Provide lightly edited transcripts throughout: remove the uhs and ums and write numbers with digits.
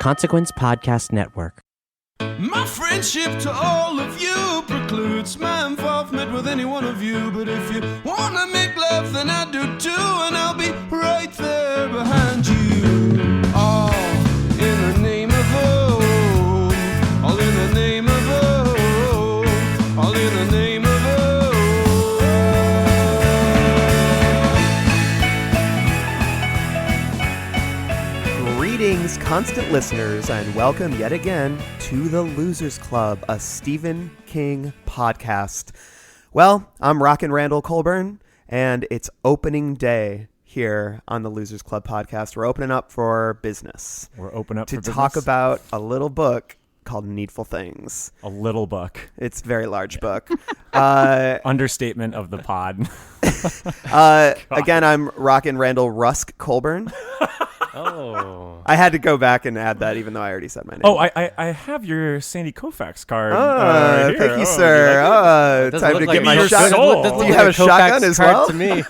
Consequence Podcast Network. My friendship to all of you precludes my involvement with any one of you. But if you wanna make love, then I do too, and I'll be right there behind you. All in the name of oh, all in the name of oh, all in the name of Greetings, constant listeners, and welcome yet again to the Losers Club, a Stephen King podcast. Well, I'm Rockin' Randall Colburn, and it's opening day here on the Losers Club podcast. We're opening up for business. We're open up to for business? talk about a little book called Needful Things. A little book. It's a very large book. Understatement of the pod. Again, I'm Rockin' Randall Rusk Colburn. Oh. I had to go back and add that, even though I already said my name. Oh, I have your Sandy Koufax card. Thank you, here. sir. You like it? Time to look get like my your shotgun. soul. Do you have a shotgun as well? To me.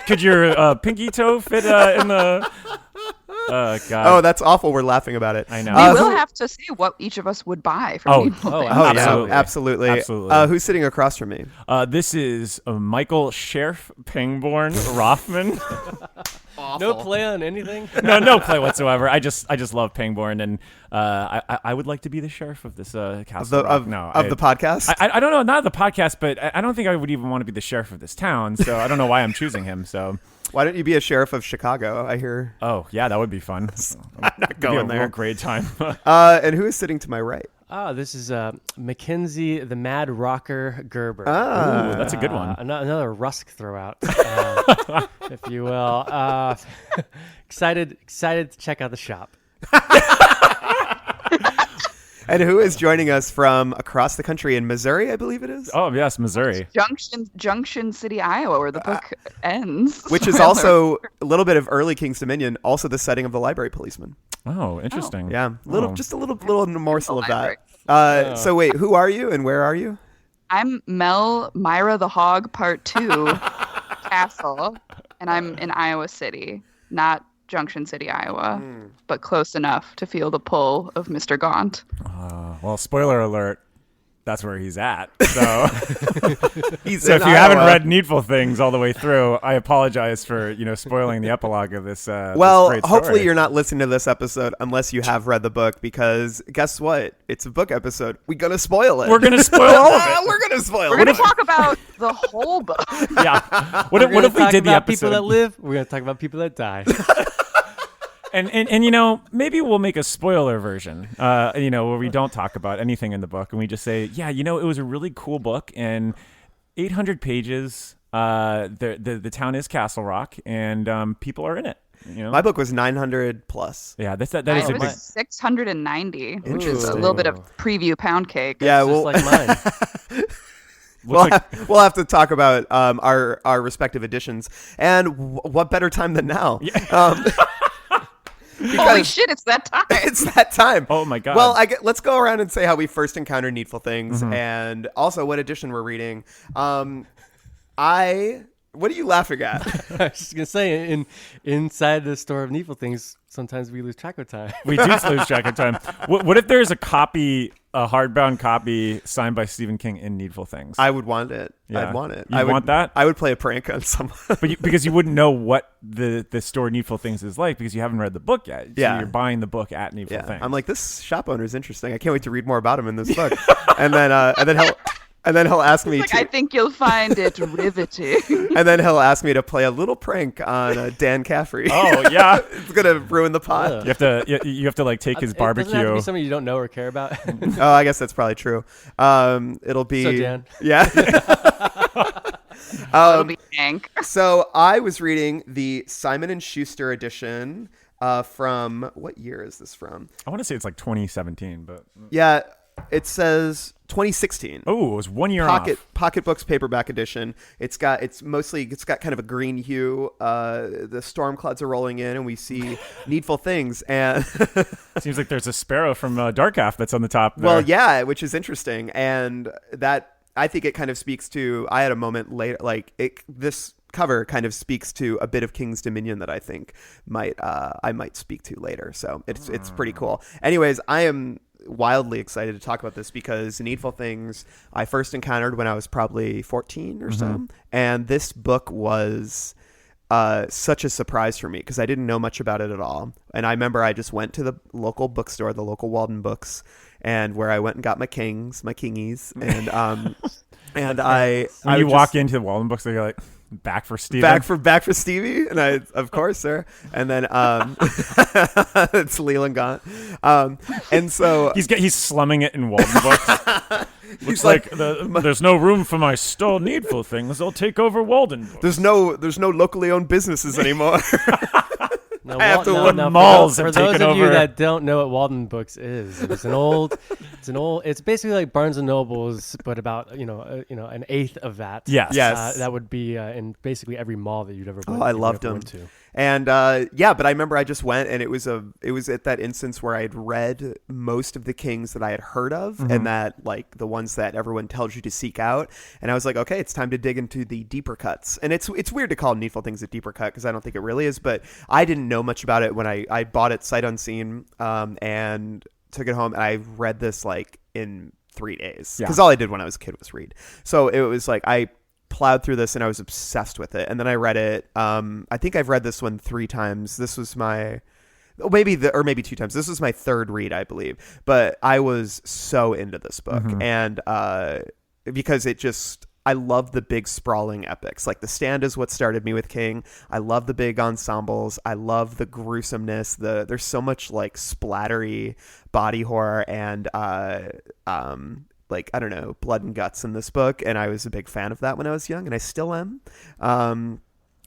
could your pinky toe fit in the... God. Oh, that's awful. We're laughing about it. I know. We will have to see what each of us would buy from Needful Things. absolutely. Absolutely. Who's sitting across from me? This is Michael Sheriff Pangborn Rothman. No play on anything? no play whatsoever. I just love Pangborn, and I would like to be the sheriff of this castle. Of the podcast? I don't know, not the podcast, but I don't think I would even want to be the sheriff of this town, so I don't know why I'm choosing him. So why don't you be a sheriff of Chicago? I hear. Oh, yeah, that would be fun. I'm not going there. Real great time. And who is sitting to my right? This is Mackenzie the Mad Rocker Gerber. Ooh, that's a good one. Another Rusk throwout, if you will. Excited to check out the shop. And who is joining us from across the country in Missouri, I believe it is? Oh, yes, Missouri. Junction City, Iowa, where the book ends. Which is also a little bit of early King's Dominion, also the setting of the library policeman. Oh, interesting. Yeah, just a little morsel of that. So wait, who are you and where are you? I'm Mel Myra the Hog Part 2 Castle, and I'm in Iowa City, not Junction City, Iowa, but close enough to feel the pull of Mr. Gaunt. Well, spoiler alert, that's where he's at. So, He's so in if you haven't Iowa. read Needful Things all the way through, I apologize for spoiling the epilogue of this. Well, this great hopefully story. you're not listening to this episode unless you have read the book, because guess what? It's a book episode. We're going to spoil it. We're gonna spoil all of it. We're going to spoil We're it. going to talk about the whole book. Yeah. What We're if we gonna did talk the about episode? people that live? We're going to talk about people that die. And maybe we'll make a spoiler version, where we don't talk about anything in the book and we just say, it was a really cool book and 800 pages. The town is Castle Rock and people are in it. My book was 900 plus. Yeah, that is It a big. was 690, which is a Interesting. little bit of preview pound cake. Yeah, Just like mine. We'll have to talk about our respective editions, and what better time than now? Holy shit, it's that time. It's that time. Oh my god. Well, let's go around and say how we first encountered Needful Things, and also what edition we're reading. What are you laughing at? I was just going to say, inside the store of Needful Things, sometimes we lose track of time. We do lose track of time. What if there's a hardbound copy signed by Stephen King in Needful Things? I would want it. Yeah. I'd want it. You want that? I would play a prank on someone. Because you wouldn't know what the store Needful Things is like because you haven't read the book yet. So Yeah. you're buying the book at Needful Things. I'm like, this shop owner is interesting. I can't wait to read more about him in this book. and then he'll ask me I think you'll find it riveting. and then he'll ask me to play a little prank on Dan Caffrey. Oh yeah. It's gonna ruin the pot. Ugh. You have to like take his It doesn't have to barbecue. be somebody you don't know or care about. Oh, I guess that's probably true. It'll be So, Dan. Yeah. It'll be Hank. So I was reading the Simon & Schuster edition from, what year is this from? I want to say it's like 2017, but Yeah, it says 2016. oh, it was 1 year off. Pocket Books paperback edition. It's got kind of a green hue. The storm clouds are rolling in, and we see Needful Things. And Seems like there's a sparrow from Dark Half that's on the top there. well, yeah, which is interesting, and that I think it kind of speaks to. I had a moment later, this cover kind of speaks to a bit of King's Dominion that I think I might speak to later. So it's pretty cool. Anyways, I am wildly excited to talk about this because Needful Things I first encountered when I was probably 14 or so, and this book was such a surprise for me because I didn't know much about it at all. And I remember I just went to the local bookstore, the local Walden Books, and where I went and got my kingies, and When you walk into the Walden Books, you're like, back for Stevie. back for Stevie, and I, of course, sir. And then it's Leland Gaunt, and so he's slumming it in Walden Books. Looks like there's no room for my stole Needful Things. I'll take over Walden Books. there's no locally owned businesses anymore. No, I have to no, look- no, malls for have those taken of you over. that don't know what Walden Books is, it's basically like Barnes and Nobles, but about an eighth of that. Yes. That would be in basically every mall that you'd ever. I loved them. Went to. And but I remember I just went, and it was at that instance where I had read most of the Kings that I had heard of, and that like the ones that everyone tells you to seek out. And I was like, okay, it's time to dig into the deeper cuts. And it's weird to call Needful Things a deeper cut because I don't think it really is. But I didn't know much about it when I bought it sight unseen, and took it home, and I read this like in 3 days because all I did when I was a kid was read. So it was like I plowed through this and I was obsessed with it, and then I read it. I think I've read this one 3 times. This was maybe 2 times. This was my 3rd read, I believe. But I was so into this book, and because I love the big sprawling epics. Like The Stand is what started me with King. I love the big ensembles. I love the gruesomeness. There's so much like splattery body horror and like, I don't know, blood and guts in this book. And I was a big fan of that when I was young, and I still am.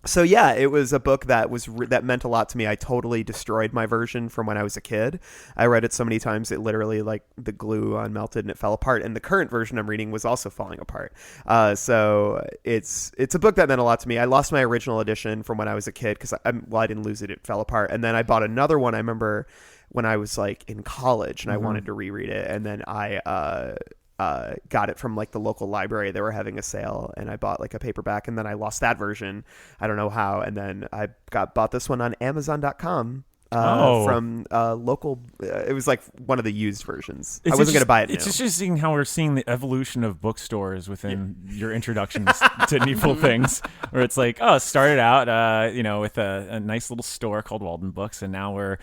So yeah, it was a book that that meant a lot to me. I totally destroyed my version from when I was a kid. I read it so many times it literally like the glue unmelted and it fell apart. And the current version I'm reading was also falling apart. So it's a book that meant a lot to me. I lost my original edition from when I was a kid because I didn't lose it; it fell apart. And then I bought another one. I remember when I was like in college and I wanted to reread it, and then I got it from like the local library. They were having a sale, and I bought like a paperback, and then I lost that version. I don't know how. And then I bought this one on Amazon.com from local. It was like one of the used versions. I wasn't going to buy it. It's interesting how we're seeing the evolution of bookstores within your introductions to Needful Things, where it's like, it started out, with a nice little store called Walden Books, and now we're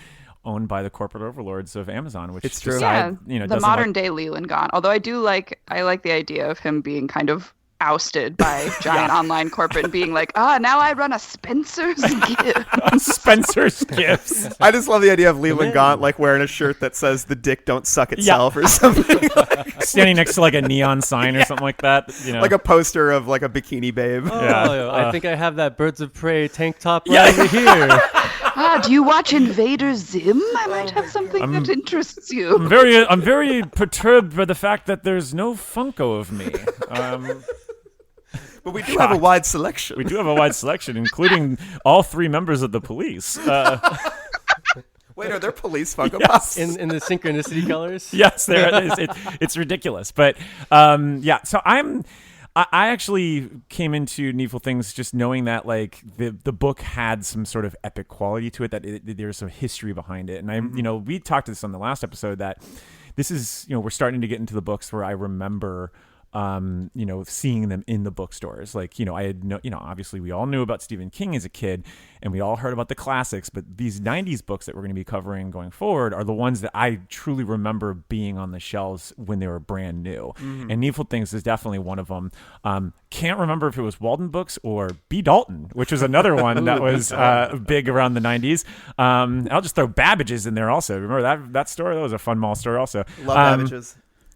owned by the corporate overlords of Amazon, which it's true. The modern day Leland Gaunt. Although I like the idea of him being kind of ousted by giant online corporate and being like, now I run a Spencer's Gift. Spencer's Gifts. I just love the idea of Leland Gaunt like wearing a shirt that says "The dick don't suck itself" or something. Standing next to like a neon sign or something like that. Like a poster of like a bikini babe. I think I have that Birds of Prey tank top right over here. Do you watch Invader Zim? I might have something that interests you. I'm very perturbed by the fact that there's no Funko of me. But we do have a wide selection. We do have a wide selection, including all 3 members of the police. Wait, are there police Funko Pops? In the synchronicity colors? Yes, there it is. It's ridiculous. But so I actually came into Needful Things just knowing that like the book had some sort of epic quality to it, that there's some history behind it. And we talked to this on the last episode that this is, we're starting to get into the books where I remember seeing them in the bookstores. Like, I had obviously we all knew about Stephen King as a kid and we all heard about the classics, but these 90s books that we're going to be covering going forward are the ones that I truly remember being on the shelves when they were brand new. And Needful Things is definitely one of them. Can't remember if it was Walden Books or B. Dalton, which was another one that was big around the 90s. I'll just throw Babbage's in there also. Remember that store? That was a fun mall store also. Love Babbage's.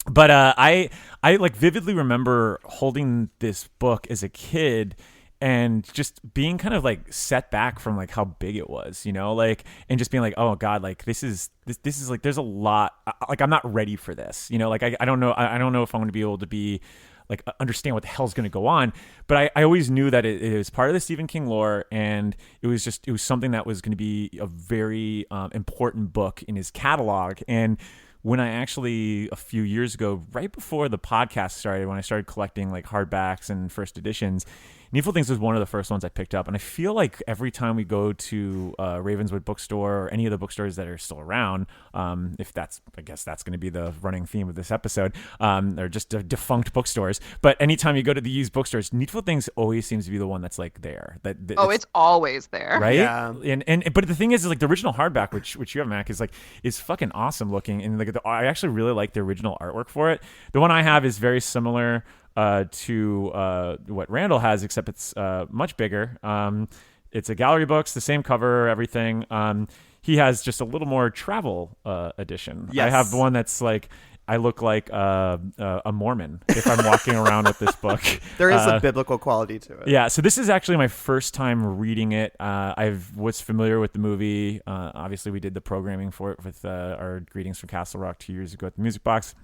But I like vividly remember holding this book as a kid and just being kind of like set back from like how big it was, and just being like, oh God, like this is like, there's a lot, like I'm not ready for this, like I don't know if I'm going to be able to be like understand what the hell's going to go on. But I always knew that it was part of the Stephen King lore, and it was something that was going to be a very important book in his catalog. And when I actually, a few years ago, right before the podcast started, when I started collecting like hardbacks and first editions, Needful Things was one of the first ones I picked up, and I feel like every time we go to Ravenswood bookstore or any of the bookstores that are still around, if that's, I guess that's going to be the running theme of this episode, they're just defunct bookstores. But anytime you go to the used bookstores, Needful Things always seems to be the one that's like there. It's always there, right? Yeah. And but the thing is like the original hardback, which you have, Mac, is fucking awesome looking, and like I actually really like the original artwork for it. The one I have is very similar to what Randall has, except it's much bigger. It's a gallery books, the same cover, everything. He has just a little more travel edition. Yes. I have the one that's like I look like a Mormon if I'm walking around with this book. There is a biblical quality to it. Yeah, so this is actually my first time reading it. I was familiar with the movie. Obviously, we did the programming for it with our Greetings from Castle Rock 2 years ago at the Music Box.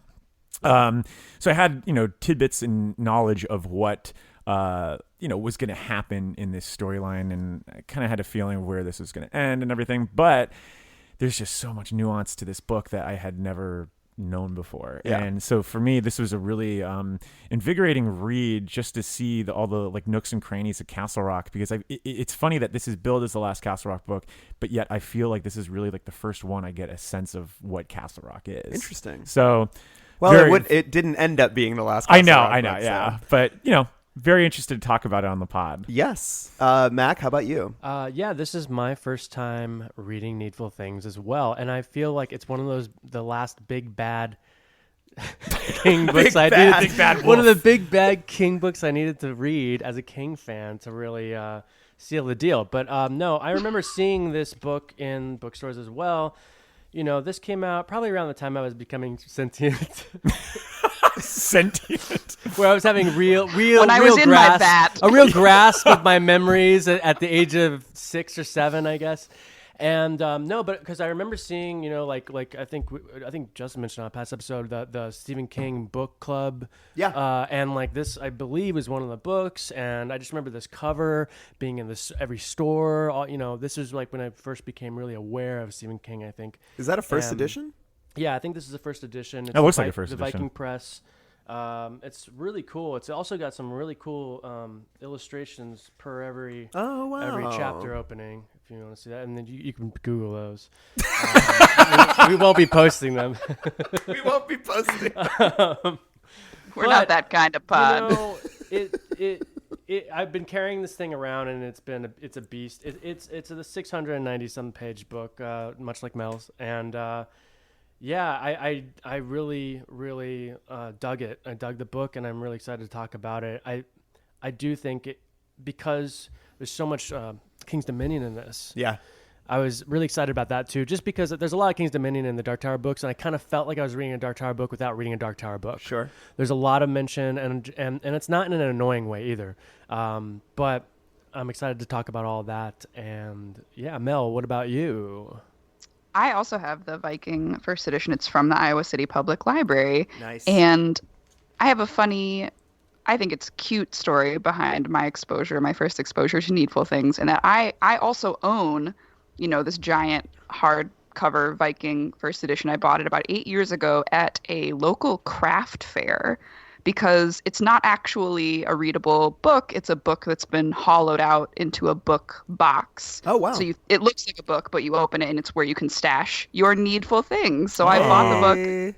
So I had, tidbits and knowledge of what, was going to happen in this storyline, and I kind of had a feeling of where this was going to end and everything. But there's just so much nuance to this book that I had never known before. Yeah. And so for me, this was a really invigorating read just to see all the like nooks and crannies of Castle Rock, because it's funny that this is billed as the last Castle Rock book, but yet I feel like this is really like the first one I get a sense of what Castle Rock is. Interesting. So... Well, it didn't end up being the last Castle Rock I know, book, yeah. so. But, very interested to talk about it on the pod. Yes. Mac, how about you? Yeah, this is my first time reading Needful Things as well, and I feel like it's one of the last big bad King books I needed. Big bad One of wolf. the big bad King books I needed to read as a King fan to really seal the deal. But no, I remember seeing this book in bookstores as well. This came out probably around the time I was becoming sentient. Sentient. Where I was having real When I was in my vat. a real grasp of my memories at the age of 6 or 7, I guess. And no, but because I remember seeing, like I think Justin mentioned on a past episode the Stephen King book club. Yeah. And like this, I believe, is one of the books, and I just remember this cover being in every store. This is like when I first became really aware of Stephen King, I think. Is that a first edition? Yeah, I think this is the first edition. It looks like a first the edition. Viking Press. It's really cool. It's also got some really cool illustrations per every chapter opening, if you want to see that. And then you can Google those. We won't be posting them. We won't be posting. We're not that kind of pod. I've been carrying this thing around, and it's a beast. It's a 690 some page book, much like Mel's, and yeah, I really dug it. I dug the book, and I'm really excited to talk about it. I do think it, because there's so much King's Dominion in this. Yeah. I was really excited about that too, just because there's a lot of King's Dominion in the Dark Tower books, and I kind of felt like I was reading a Dark Tower book without reading a Dark Tower book. Sure. There's a lot of mention, and it's not in an annoying way either. But I'm excited to talk about all that. And yeah, Mel, what about you? I also have the Viking first edition. It's from the Iowa City Public Library. Nice. And I have a funny, I think it's cute story behind my first exposure to Needful Things, and that I also own, this giant hardcover Viking first edition. I bought it about 8 years ago at a local craft fair, because it's not actually a readable book. It's a book that's been hollowed out into a book box. Oh, wow. So it looks like a book, but you open it and it's where you can stash your needful things. So I bought the book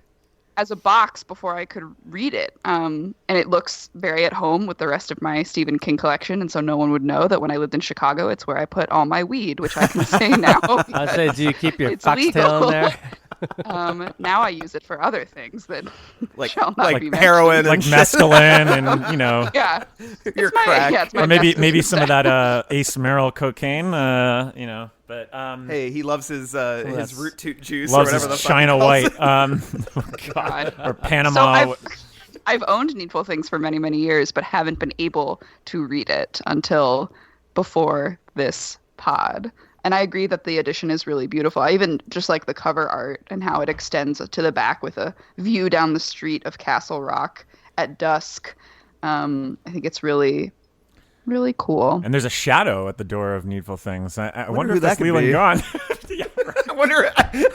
as a box before I could read it. And it looks very at home with the rest of my Stephen King collection. And so no one would know that when I lived in Chicago, it's where I put all my weed, which I can say now. I say, do you keep your It's foxtail in legal. there? Now I use it for other things that shall not like be mentioned. heroin and Like mescaline and, Yeah. Your It's my, crack. yeah, it's my or maybe baptism some of sack. that Ace Merrill cocaine, but Hey, he loves his that's- root toot juice loves or whatever his the fuck he China calls White. it. God. Or Panama. So I've owned Needful Things for many, many years, but haven't been able to read it until before this pod. And I agree that the edition is really beautiful. I even just like the cover art and how it extends to the back with a view down the street of Castle Rock at dusk. I think it's really really cool. And there's a shadow at the door of Needful Things. I wonder who if that's that could Leland be. Gone.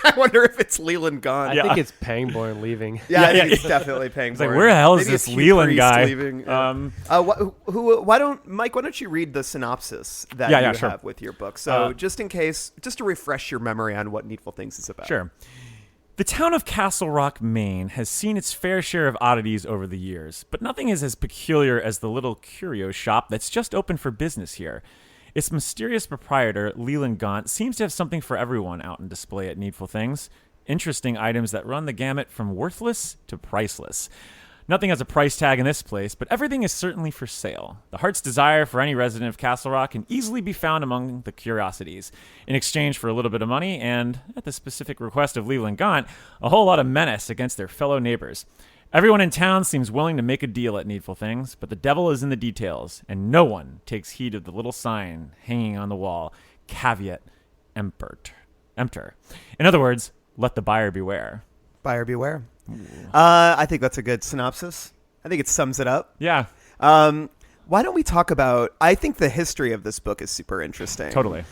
I wonder if it's Leland gone. I think it's Pangborn leaving. Yeah, I Yeah, think it's definitely Pangborn. It's like, where the hell is Maybe this it's Hugh Leland Priest guy? leaving. Why don't Mike? Why don't you read the synopsis that you sure. have with your book? So just in case, just to refresh your memory on what Needful Things is about. Sure. The town of Castle Rock, Maine has seen its fair share of oddities over the years, but nothing is as peculiar as the little curio shop that's just opened for business here. Its mysterious proprietor, Leland Gaunt, seems to have something for everyone out in display at Needful Things. Interesting items that run the gamut from worthless to priceless. Nothing has a price tag in this place, but everything is certainly for sale. The heart's desire for any resident of Castle Rock can easily be found among the curiosities. In exchange for a little bit of money and, at the specific request of Leland Gaunt, a whole lot of menace against their fellow neighbors. Everyone in town seems willing to make a deal at Needful Things, but the devil is in the details, and no one takes heed of the little sign hanging on the wall, Caveat Emptor. In other words, let the buyer beware. Buyer beware. I think that's a good synopsis. I think it sums it up. Yeah, Why don't we talk about? I think the history of this book is super interesting. totally.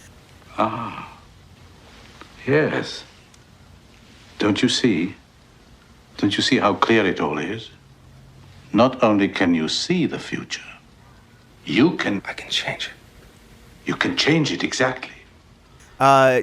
Yes. Don't you see? Don't you see how clear it all is? Not only can you see the future, I can change it. You can change it, exactly.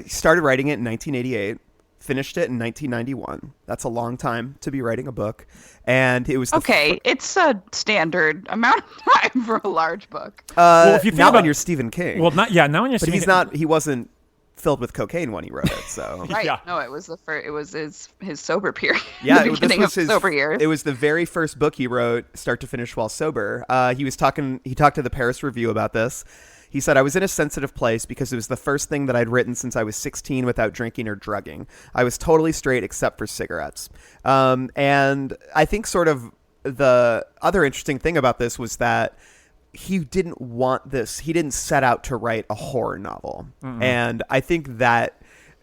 Started writing it in 1988. Finished it in 1991. That's a long time to be writing a book. And it was It's a standard amount of time for a large book. Well, if you think not about when you're Stephen King. Well, not now when you're but seeing he wasn't filled with cocaine when he wrote it. So Right? Yeah. No, it was it was his sober period. yeah, the beginning of sober years. It was the very first book he wrote, start to finish, while sober. He talked to the Paris Review about this. He said, I was in a sensitive place because it was the first thing that I'd written since I was 16 without drinking or drugging. I was totally straight except for cigarettes. And I think sort of the other interesting thing about this was that he didn't want this. He didn't set out to write a horror novel. Mm-hmm. And I think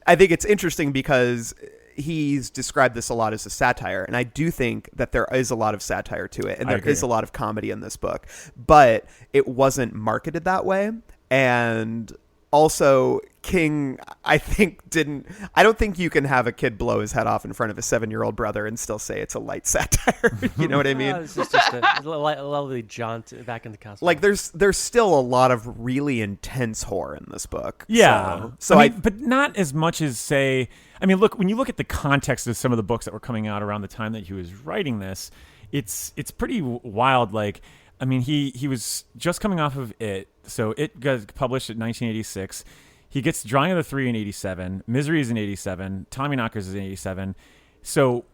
it's interesting because he's described this a lot as a satire, and I do think that there is a lot of satire to it, and there is a lot of comedy in this book, but it wasn't marketed that way. And also, King, I don't think you can have a kid blow his head off in front of a 7-year-old brother and still say it's a light satire. You know what I mean? It's just a lovely jaunt back in the castle. Like there's still a lot of really intense horror in this book. Yeah. So but not as much as, say, look, when you look at the context of some of the books that were coming out around the time that he was writing this, it's pretty wild. Like, he was just coming off of It. So It got published in 1986. He gets Drawing of the Three in 87. Misery is in 87. Tommyknockers is in 87. So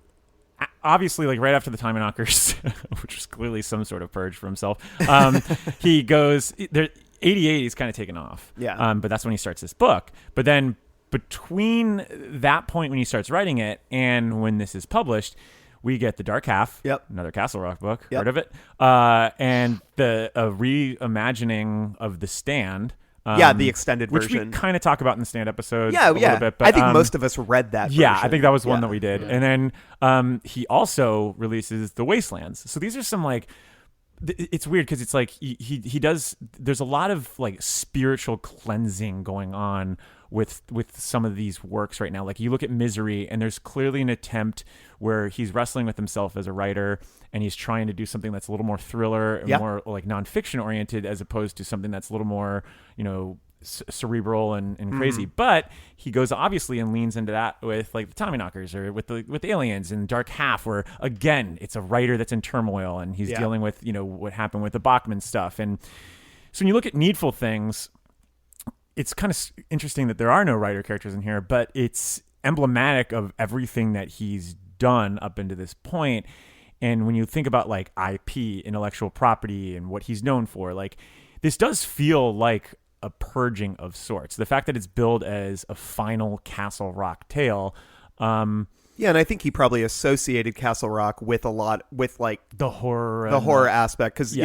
obviously, like right after the Tommyknockers, which was clearly some sort of purge for himself, he goes, 88 he's kind of taken off. Yeah. But that's when he starts this book. But then between that point when he starts writing it and when this is published, we get The Dark Half, another Castle Rock book, heard of it, and the reimagining of The Stand. The extended which version. Which we kind of talk about in the Stand episode a little bit. But, I think most of us read that version. Yeah, I think that was one that we did. And then he also releases The Wastelands. So these are some, like, it's weird because it's like he does, there's a lot of, like, spiritual cleansing going on with some of these works right now. Like, you look at Misery, and there's clearly an attempt where he's wrestling with himself as a writer, and he's trying to do something that's a little more thriller and more like nonfiction oriented, as opposed to something that's a little more, cerebral and crazy. But he goes obviously and leans into that with, like, the Tommyknockers or with Aliens and Dark Half, where again it's a writer that's in turmoil and he's dealing with what happened with the Bachman stuff. And so when you look at Needful Things, it's kind of interesting that there are no writer characters in here, but it's emblematic of everything that he's done up into this point. And when you think about, like, IP, intellectual property, and what he's known for, like, this does feel like a purging of sorts. The fact that it's billed as a final Castle Rock tale. And I think he probably associated Castle Rock with like the horror aspect, because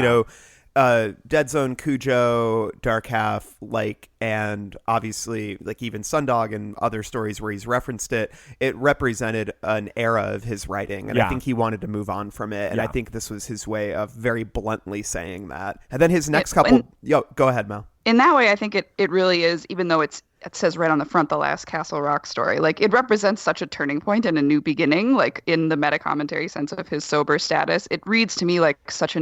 Dead Zone, Cujo, Dark Half, like, and obviously like even Sundog and other stories where he's referenced it, it represented an era of his writing, and I think he wanted to move on from it, and I think this was his way of very bluntly saying that. And then his next couple, go ahead, Mel. In that way, I think it really is, even though it says right on the front, the last Castle Rock story, like it represents such a turning point and a new beginning, like in the meta commentary sense of his sober status. It reads to me like such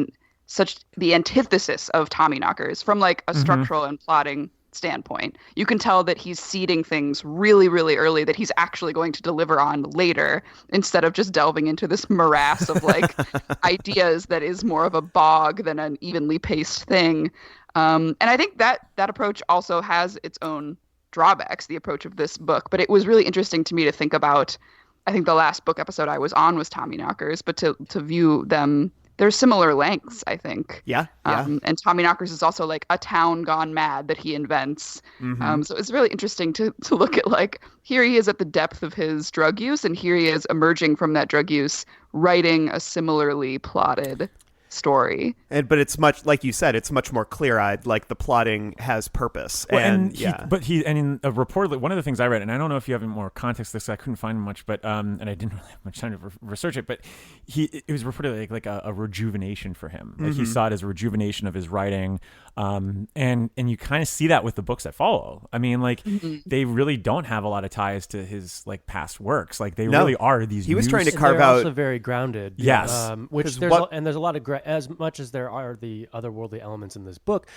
the antithesis of Tommyknockers from like a structural and plotting standpoint. You can tell that he's seeding things really, really early that he's actually going to deliver on later, instead of just delving into this morass of like ideas that is more of a bog than an evenly paced thing. And I think that approach also has its own drawbacks, the approach of this book. But it was really interesting to me to think about. I think the last book episode I was on was Tommyknockers, but to view them, there's similar lengths, I think. Yeah. And Tommyknockers is also like a town gone mad that he invents. So it's really interesting to look at, like, here he is at the depth of his drug use, and here he is emerging from that drug use, writing a similarly plotted story. But it's much, like you said, it's much more clear-eyed. Like the plotting has purpose. Well, and in a report, one of the things I read, and I don't know if you have more context to this, I couldn't find much, but and I didn't really have much time to research it, but it was reported like a rejuvenation for him. Like he saw it as a rejuvenation of his writing, and you kind of see that with the books that follow. I mean, like they really don't have a lot of ties to his like past works. Like they really are these. He was trying to carve they're out. Also very grounded. Yes, which there's a lot of as much as there are the otherworldly elements in this book,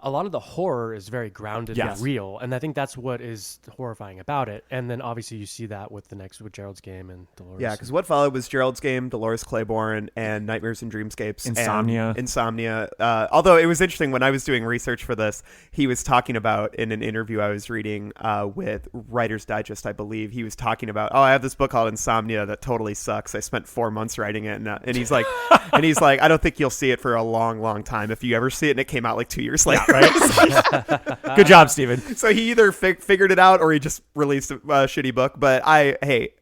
a lot of the horror is very grounded and real, and I think that's what is horrifying about it. And then obviously you see that with Gerald's Game and Dolores. Yeah, because what followed was Gerald's Game, Dolores Claiborne, and Nightmares and Dreamscapes. Insomnia. Although it was interesting, when I was doing research for this, he was talking about, in an interview I was reading with Writer's Digest, I believe, he was talking about, I have this book called Insomnia that totally sucks. I spent 4 months writing it, and he's like, I don't think you'll see it for a long, long time. If you ever see it, and it came out like 2 years later. Right. Good job, Steven. So he either figured it out or he just released a shitty book. But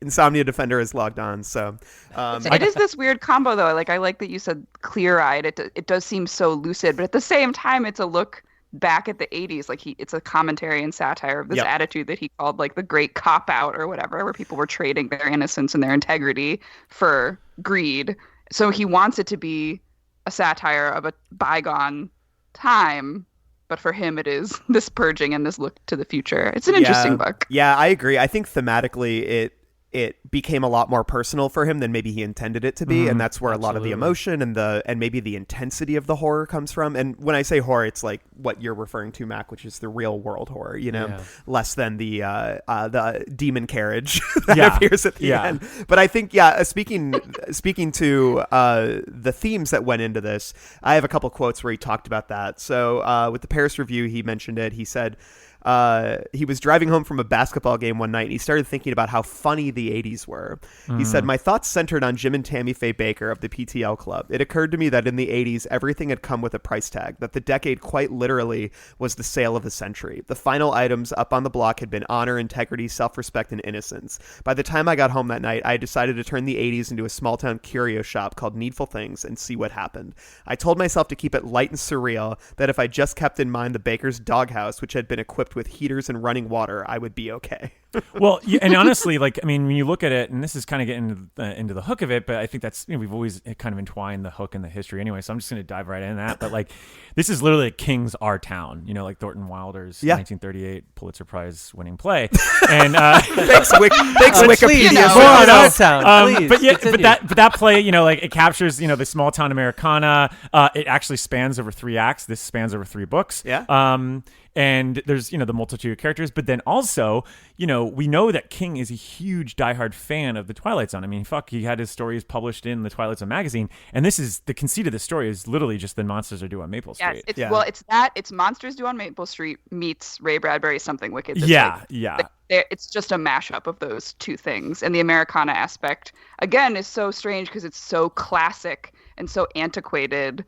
Insomnia Defender is logged on. So it is this weird combo, though. Like I like that you said clear-eyed. It does seem so lucid, but at the same time, it's a look back at the 80s. Like it's a commentary and satire of this attitude that he called like the great cop out or whatever, where people were trading their innocence and their integrity for greed. So he wants it to be a satire of a bygone time. But for him, it is this purging and this look to the future. It's an interesting book. Yeah, I agree. I think thematically it became a lot more personal for him than maybe he intended it to be, and that's where a lot of the emotion and maybe the intensity of the horror comes from. And when I say horror, it's like what you're referring to, Mac, which is the real world horror, less than the demon carriage that appears at the end. But I think, speaking to the themes that went into this, I have a couple quotes where he talked about that. So with the Paris Review, he mentioned it. He said, he was driving home from a basketball game one night, and he started thinking about how funny the 80s were. He said, my thoughts centered on Jim and Tammy Faye Baker of the PTL Club. It occurred to me that in the 80s, everything had come with a price tag, that the decade quite literally was the sale of the century. The final items up on the block had been honor, integrity, self-respect, and innocence. By the time I got home that night, I decided to turn the 80s into a small-town curio shop called Needful Things and see what happened. I told myself to keep it light and surreal, that if I just kept in mind the baker's doghouse, which had been equipped with heaters and running water, I would be okay. Well, and honestly, like, I mean, when you look at it, and this is kind of getting into the hook of it, but I think that's, we've always kind of entwined the hook and the history anyway, so I'm just going to dive right into that. But like, this is literally King's Our Town, like Thornton Wilder's 1938 Pulitzer Prize winning play. And thanks Wikipedia. More on Our Town, please. But that play, like it captures, the small town Americana. It actually spans over 3 acts. This spans over 3 books. Yeah. And there's, the multitude of characters, but then also, we know that King is a huge diehard fan of the Twilight Zone. I mean, he had his stories published in the Twilight Zone magazine, and this is the conceit of the story is literally just the Monsters Are Due on Maple Street. It's Monsters Due on Maple Street meets Ray Bradbury's Something Wicked. It's just a mashup of those two things, and the Americana aspect again is so strange because it's so classic and so antiquated,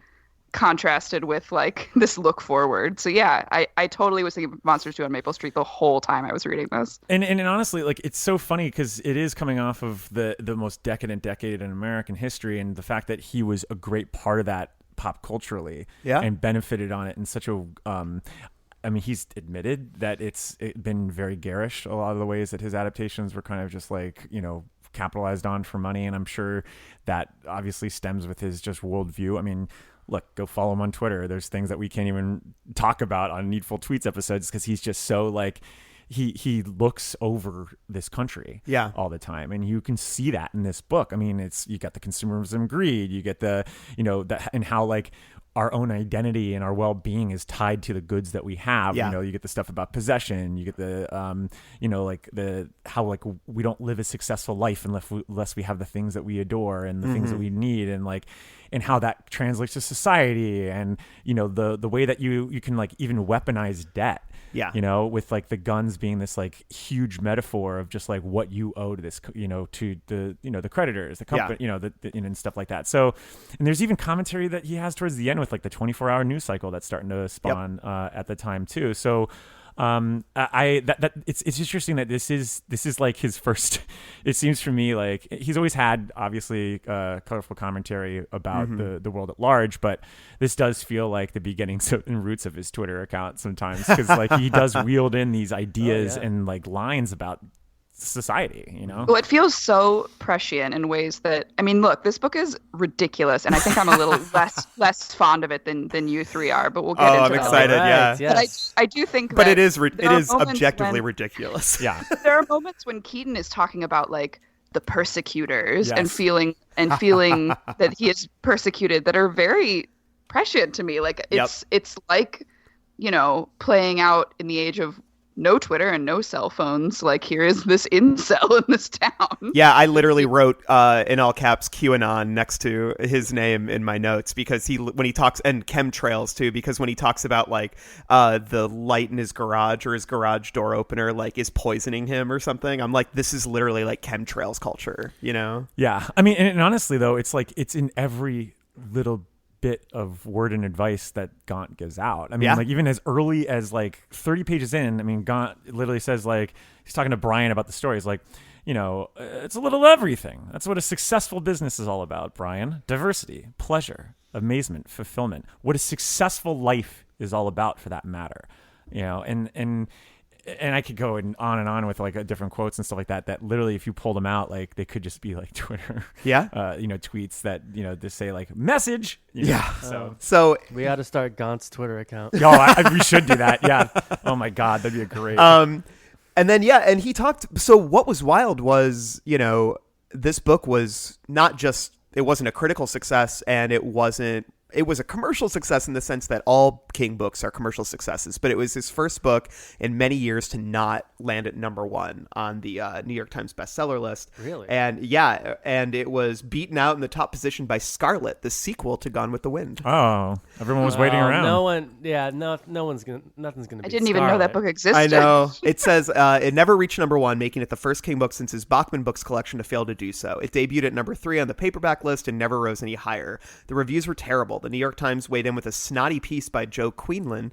contrasted with like this look forward. So I totally was thinking of Monsters Due on Maple Street the whole time I was reading this. And honestly, like, it's so funny because it is coming off of the most decadent decade in American history, and the fact that he was a great part of that pop culturally Yeah. and benefited on it in such a I mean, he's admitted that it's been very garish, a lot of the ways that his adaptations were kind of just like, capitalized on for money. And I'm sure that obviously stems with his just worldview. I mean, look, go follow him on Twitter. There's things that we can't even talk about on Needful Tweets episodes because he's just so like, he looks over this country all the time. And you can see that in this book. I mean, you got the consumerism greed, you get the, and how like, our own identity and our well-being is tied to the goods that we have. You get the stuff about possession, you get the like the how like we don't live a successful life unless we have the things that we adore and the things that we need, and like and how that translates to society, and the way that you can like even weaponize debt. With like the guns being this like huge metaphor of just like what you owe to this, to the creditors, the company, and stuff like that. So, and there's even commentary that he has towards the end with like the 24-hour news cycle that's starting to spawn at the time too. So, it's interesting that this is like his first. It seems for me like he's always had obviously colorful commentary about the world at large, but this does feel like the beginnings and roots of his Twitter account sometimes, because like he does wield in these ideas and like lines about society. Well, it feels so prescient in ways that, I mean, look, this book is ridiculous, and I think I'm a little less fond of it than you three are, but we'll get into that. I'm excited, right, yeah. Yes. But I do think But that it is objectively when, ridiculous. Yeah. there are moments when Keaton is talking about like the persecutors and Yes. feeling that he is persecuted that are very prescient to me. Like it's like, playing out in the age of no Twitter and no cell phones. Like, here is this incel in this town. Yeah, I literally wrote in all caps QAnon next to his name in my notes, because when he talks, and chemtrails too, because when he talks about like the light in his garage or his garage door opener like is poisoning him or something, I'm like, this is literally like chemtrails culture, Yeah. I mean, and honestly though, it's like it's in every little bit of word and advice that Gaunt gives out. I mean, like even as early as like 30 pages in, I mean, Gaunt literally says, like, he's talking to Brian about the story. He's like, it's a little everything. That's what a successful business is all about, Brian. Diversity, pleasure, amazement, fulfillment. What a successful life is all about, for that matter. And I could go on and on with like different quotes and stuff like that. That literally, if you pull them out, like they could just be like Twitter, tweets that just say like message. So We got to start Gaunt's Twitter account. We should do that. Yeah. Oh my God, that'd be a great. And then and he talked. So what was wild was this book was not just, it wasn't a critical success, and it was a commercial success in the sense that all King books are commercial successes, but it was his first book in many years to not land at #1 on the New York Times bestseller list. Really? And it was beaten out in the top position by Scarlet, the sequel to Gone with the Wind. Oh, everyone was waiting around. Nothing's gonna. I didn't even know that book existed. I know. It says it never reached #1, making it the first King book since his Bachman Books collection to fail to do so. It debuted at #3 on the paperback list and never rose any higher. The reviews were terrible. The New York Times weighed in with a snotty piece by Joe Queenan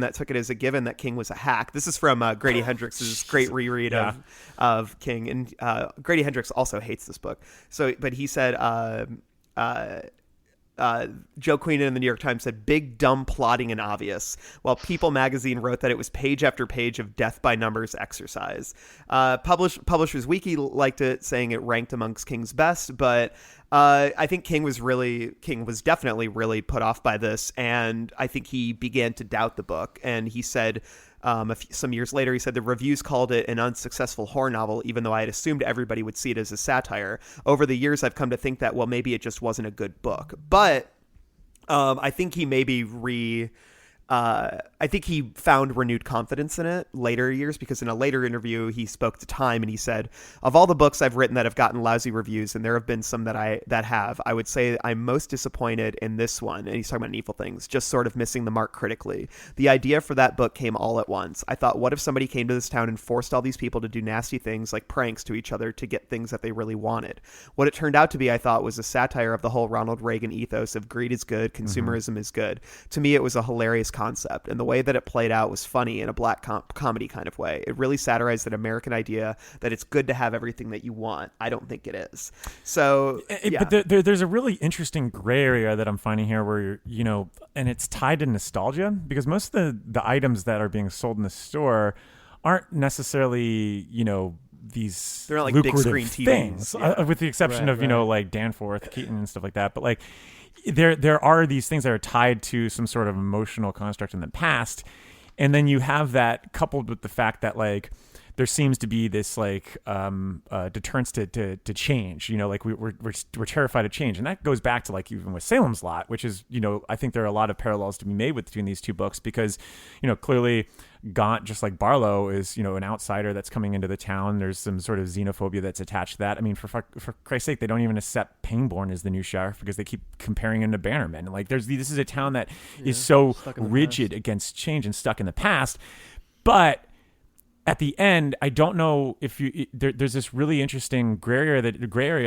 that took it as a given that King was a hack. This is from Grady Hendrix's great reread of King, and Grady Hendrix also hates this book. So, but he said Joe Queenan in the New York Times said, "Big, dumb, plotting, and obvious," while People magazine wrote that it was page after page of death by numbers exercise. Publishers Weekly liked it, saying it ranked amongst King's best, but I think King was definitely really put off by this, and I think he began to doubt the book. And he said, some years later, he said, "The reviews called it an unsuccessful horror novel, even though I had assumed everybody would see it as a satire. Over the years, I've come to think that, well, maybe it just wasn't a good book." But I think he maybe I think he found renewed confidence in it later years, because in a later interview he spoke to Time and he said, "Of all the books I've written that have gotten lousy reviews, and there have been some that have, I would say I'm most disappointed in this one." And he's talking about Needful Things, just sort of missing the mark critically. "The idea for that book came all at once. I thought, what if somebody came to this town and forced all these people to do nasty things like pranks to each other to get things that they really wanted? What it turned out to be, I thought, was a satire of the whole Ronald Reagan ethos of greed is good, consumerism is good. To me, it was a hilarious concept, and the way that it played out was funny in a black comedy kind of way. It really satirized that American idea that it's good to have everything that you want. I don't think it is. So, yeah. But there's a really interesting gray area that I'm finding here where, you know, and it's tied to nostalgia, because most of the items that are being sold in the store aren't necessarily, you know, these they're not like lucrative big screen things, TVs, with the exception of, you know, like Danforth, Keaton and stuff like that. But like there are these things that are tied to some sort of emotional construct in the past. And then you have that coupled with the fact that like there seems to be this like deterrence to change, you know, like we're terrified of change. And that goes back to like even with Salem's Lot, which is, you know, I think there are a lot of parallels to be made between these two books, because, you know, clearly Gaunt, just like Barlow, is, you know, an outsider that's coming into the town. There's some sort of xenophobia that's attached to that. I mean, for Christ's sake, they don't even accept Pangborn as the new sheriff because they keep comparing him to Bannerman. And like this is a town that is so rigid against change and stuck in the past. But at the end, I don't know if there's this really interesting gray area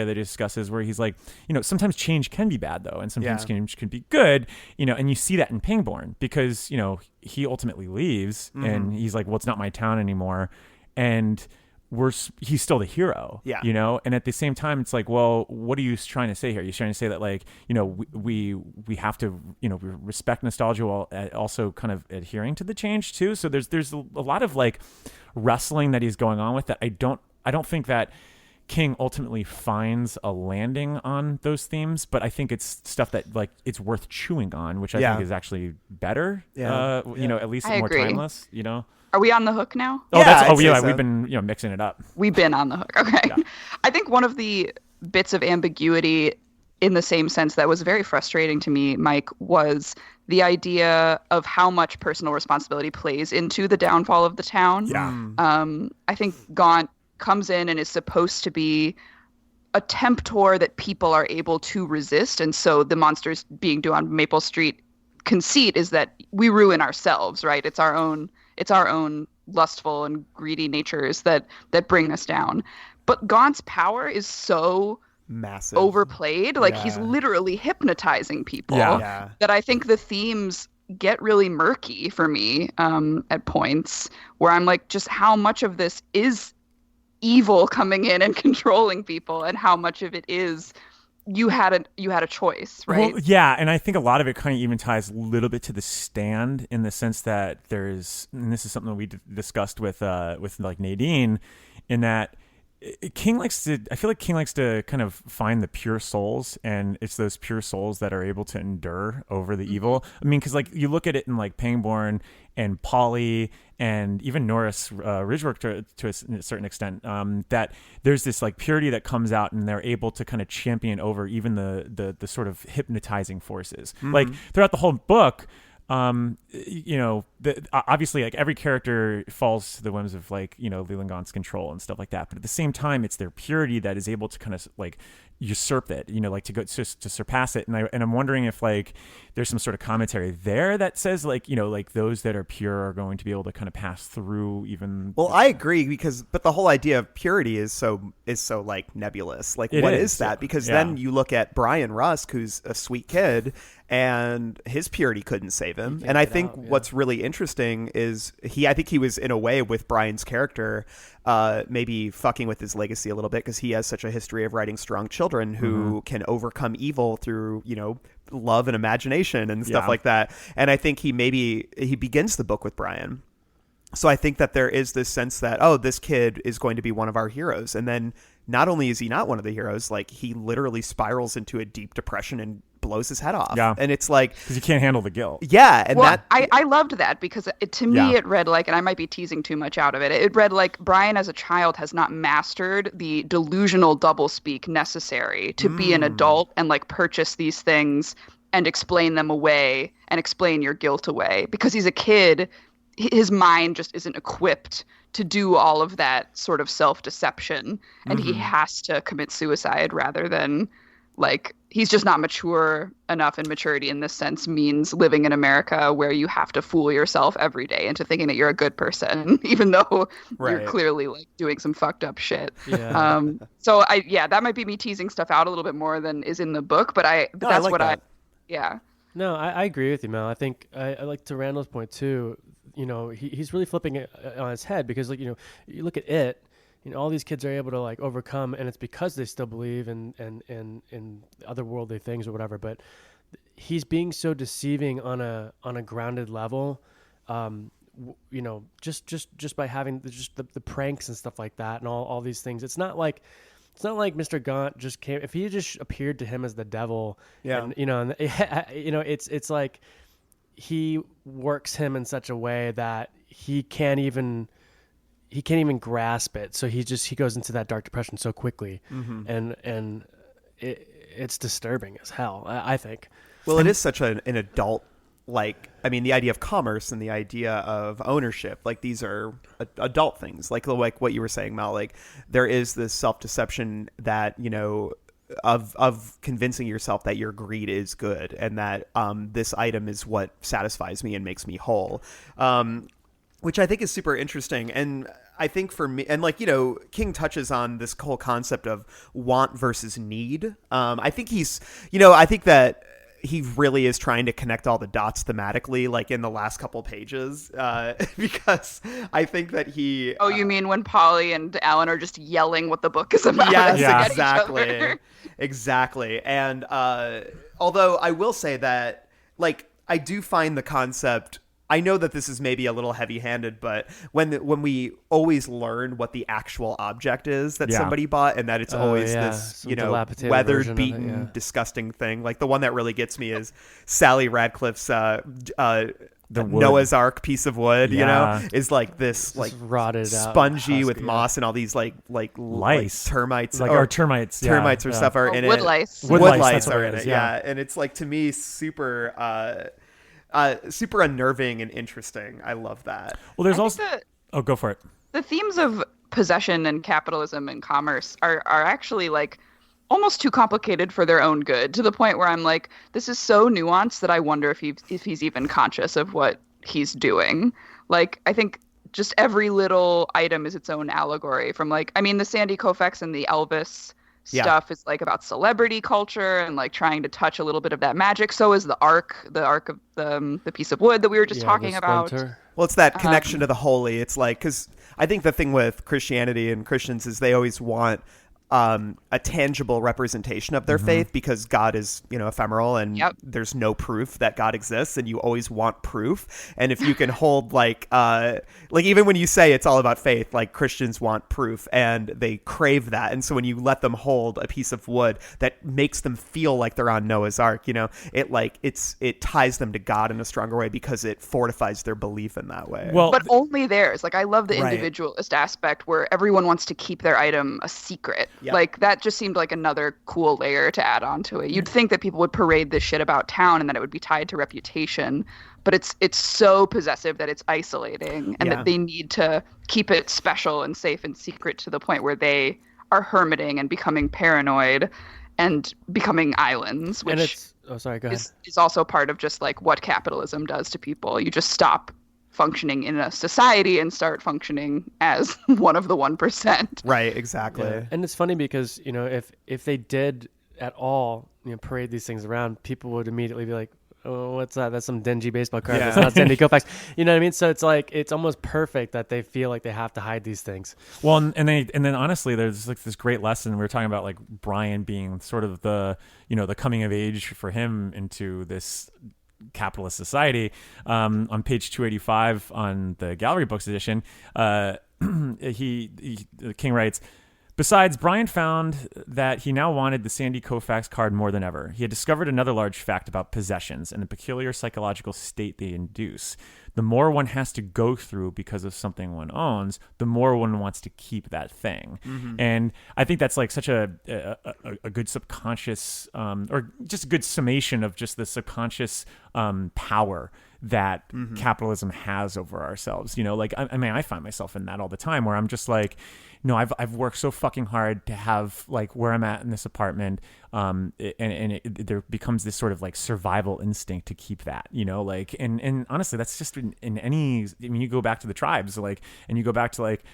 that he discusses where he's like, you know, sometimes change can be bad though, and sometimes change can be good, you know, and you see that in Pangborn because, you know, he ultimately leaves and he's like, well, it's not my town anymore, and he's still the hero, you know, and at the same time, it's like, well, what are you trying to say here? You're trying to say that like, you know, we have to, you know, respect nostalgia while also kind of adhering to the change too. So there's a lot of like wrestling that he's going on with that I don't think that King ultimately finds a landing on those themes, but I think it's stuff that like it's worth chewing on, which I think is actually better. You know, at least more timeless, you know. Are we on the hook now? We've been, you know, mixing it up. We've been on the hook. Okay. Yeah. I think one of the bits of ambiguity in the same sense that was very frustrating to me, Mike, was the idea of how much personal responsibility plays into the downfall of the town. Yeah. I think Gaunt comes in and is supposed to be a temptor that people are able to resist. And so the monsters being due on Maple Street conceit is that we ruin ourselves, right? It's our own lustful and greedy natures that bring us down. But Gaunt's power is so massive, overplayed. Like he's literally hypnotizing people that I think the themes get really murky for me at points where I'm like, just how much of this is evil coming in and controlling people, and how much of it is you had a choice, right? Well, yeah, and I think a lot of it kind of even ties a little bit to The Stand, in the sense that there's, and this is something that we discussed with like Nadine, in that I feel like King likes to kind of find the pure souls, and it's those pure souls that are able to endure over the evil. I mean, because like you look at it in like Pangborn and Polly and even Norris Ridgework to a certain extent, that there's this like purity that comes out, and they're able to kind of champion over even the sort of hypnotizing forces. Like throughout the whole book, you know, obviously like every character falls to the whims of like, you know, Leland Gaunt's control and stuff like that. But at the same time, it's their purity that is able to kind of like usurp it, you know, like to surpass it. And I'm wondering if like there's some sort of commentary there that says like, you know, like those that are pure are going to be able to kind of pass through even. Well, I agree, but the whole idea of purity is so like nebulous. Like what is that? Because then you look at Brian Rusk, who's a sweet kid, and his purity couldn't save him. And I think what's really interesting is I think he was in a way with Brian's character, maybe fucking with his legacy a little bit, because he has such a history of writing strong children who can overcome evil through, you know, love and imagination and stuff like that. And I think he begins the book with Brian. So I think that there is this sense that, oh, this kid is going to be one of our heroes. And then not only is he not one of the heroes, like he literally spirals into a deep depression and blows his head off. Yeah. And it's like, because he can't handle the guilt. Yeah. And I loved that, because to me it read like, and I might be teasing too much out of it, it read like Brian as a child has not mastered the delusional doublespeak necessary to be an adult and like purchase these things and explain them away and explain your guilt away. Because he's a kid, his mind just isn't equipped to do all of that sort of self-deception, and he has to commit suicide rather than like, he's just not mature enough. And maturity in this sense means living in America where you have to fool yourself every day into thinking that you're a good person, even though you're clearly like doing some fucked up shit. Yeah. So that might be me teasing stuff out a little bit more than is in the book, but that's what I No, I agree with you, Mel. I think I like to Randall's point too. You know, he's really flipping it on his head because, like, you know, you look at it, you know, all these kids are able to like overcome, and it's because they still believe in otherworldly things or whatever. But he's being so deceiving on a grounded level. You know, just by having just the pranks and stuff like that and all these things. It's not like Mr. Gaunt just came. If he just appeared to him as the devil, and, you know, you know, it's like he works him in such a way that he can't even grasp it. So he goes into that dark depression so quickly, and it's disturbing as hell, I think. Well, it is such an adult, like, I mean, the idea of commerce and the idea of ownership, like, these are adult things, like what you were saying, Mal, like, there is this self-deception that, you know, of convincing yourself that your greed is good and that this item is what satisfies me and makes me whole, which I think is super interesting. And I think for me, and, like, you know, King touches on this whole concept of want versus need. I think I think that he really is trying to connect all the dots thematically, like in the last couple pages, because I think that he... Oh, you mean when Polly and Alan are just yelling what the book is about? Yes, at each exactly. other? Exactly. And although I will say that, like, I do find the concept... I know that this is maybe a little heavy-handed, but when we always learn what the actual object is that somebody bought, and that it's always this, you know, weathered, beaten, disgusting thing. Like, the one that really gets me is Sally Radcliffe's the Noah's Ark piece of wood, you know, is like this, like, rotted spongy with moss and all these like lice, like termites, like, or termites or stuff are in wood it. Lice. Wood lice are in it, it, yeah. And it's, like, to me, super super unnerving and interesting. I love that. Well, there's also... Oh, go for it. The themes of possession and capitalism and commerce are actually, like, almost too complicated for their own good, to the point where I'm like, this is so nuanced that I wonder if he's even conscious of what he's doing. Like, I think just every little item is its own allegory from, like, I mean, the Sandy Koufax and the Elvis stuff is, like, about celebrity culture and, like, trying to touch a little bit of that magic. So is the ark of the piece of wood that we were just talking about. Well, it's that connection to the holy. It's like, because I think the thing with Christianity and Christians is they always want a tangible representation of their faith, because God is, you know, ephemeral, and there's no proof that God exists, and you always want proof. And if you can hold, like even when you say it's all about faith, like, Christians want proof and they crave that. And so when you let them hold a piece of wood that makes them feel like they're on Noah's Ark, you know, it ties them to God in a stronger way because it fortifies their belief in that way. Well, but only theirs. Like, I love the individualist aspect where everyone wants to keep their item a secret. Yep. Like, that just seemed like another cool layer to add on to it. You'd think that people would parade this shit about town and that it would be tied to reputation, but it's so possessive that it's isolating, and that they need to keep it special and safe and secret to the point where they are hermiting and becoming paranoid and becoming islands, which is also part of just, like, what capitalism does to people. You just stop functioning in a society and start functioning as one of the 1%. Right, exactly. Yeah. And it's funny because, you know, if they did at all, you know, parade these things around, people would immediately be like, oh, what's that? That's some dingy baseball card. That's not Sandy Koufax. You know what I mean? So it's like, it's almost perfect that they feel like they have to hide these things. Well, and then honestly, there's, like, this great lesson. We were talking about, like, Brian being sort of the, you know, the coming of age for him into this capitalist society. On page 285 on the Gallery Books edition, King writes, besides, Brian found that he now wanted the Sandy Koufax card more than ever. He had discovered another large fact about possessions and the peculiar psychological state they induce. The more one has to go through because of something one owns, the more one wants to keep that thing. And I think that's, like, such a good subconscious, or just a good summation of just the subconscious power that capitalism has over ourselves. You know, like, I mean, I find myself in that all the time where I'm just like, no, I've worked so fucking hard to have, like, where I'm at in this apartment, there becomes this sort of, like, survival instinct to keep that, you know, like, and honestly, that's just in any, I mean, you go back to the tribes, like, and you go back to, like,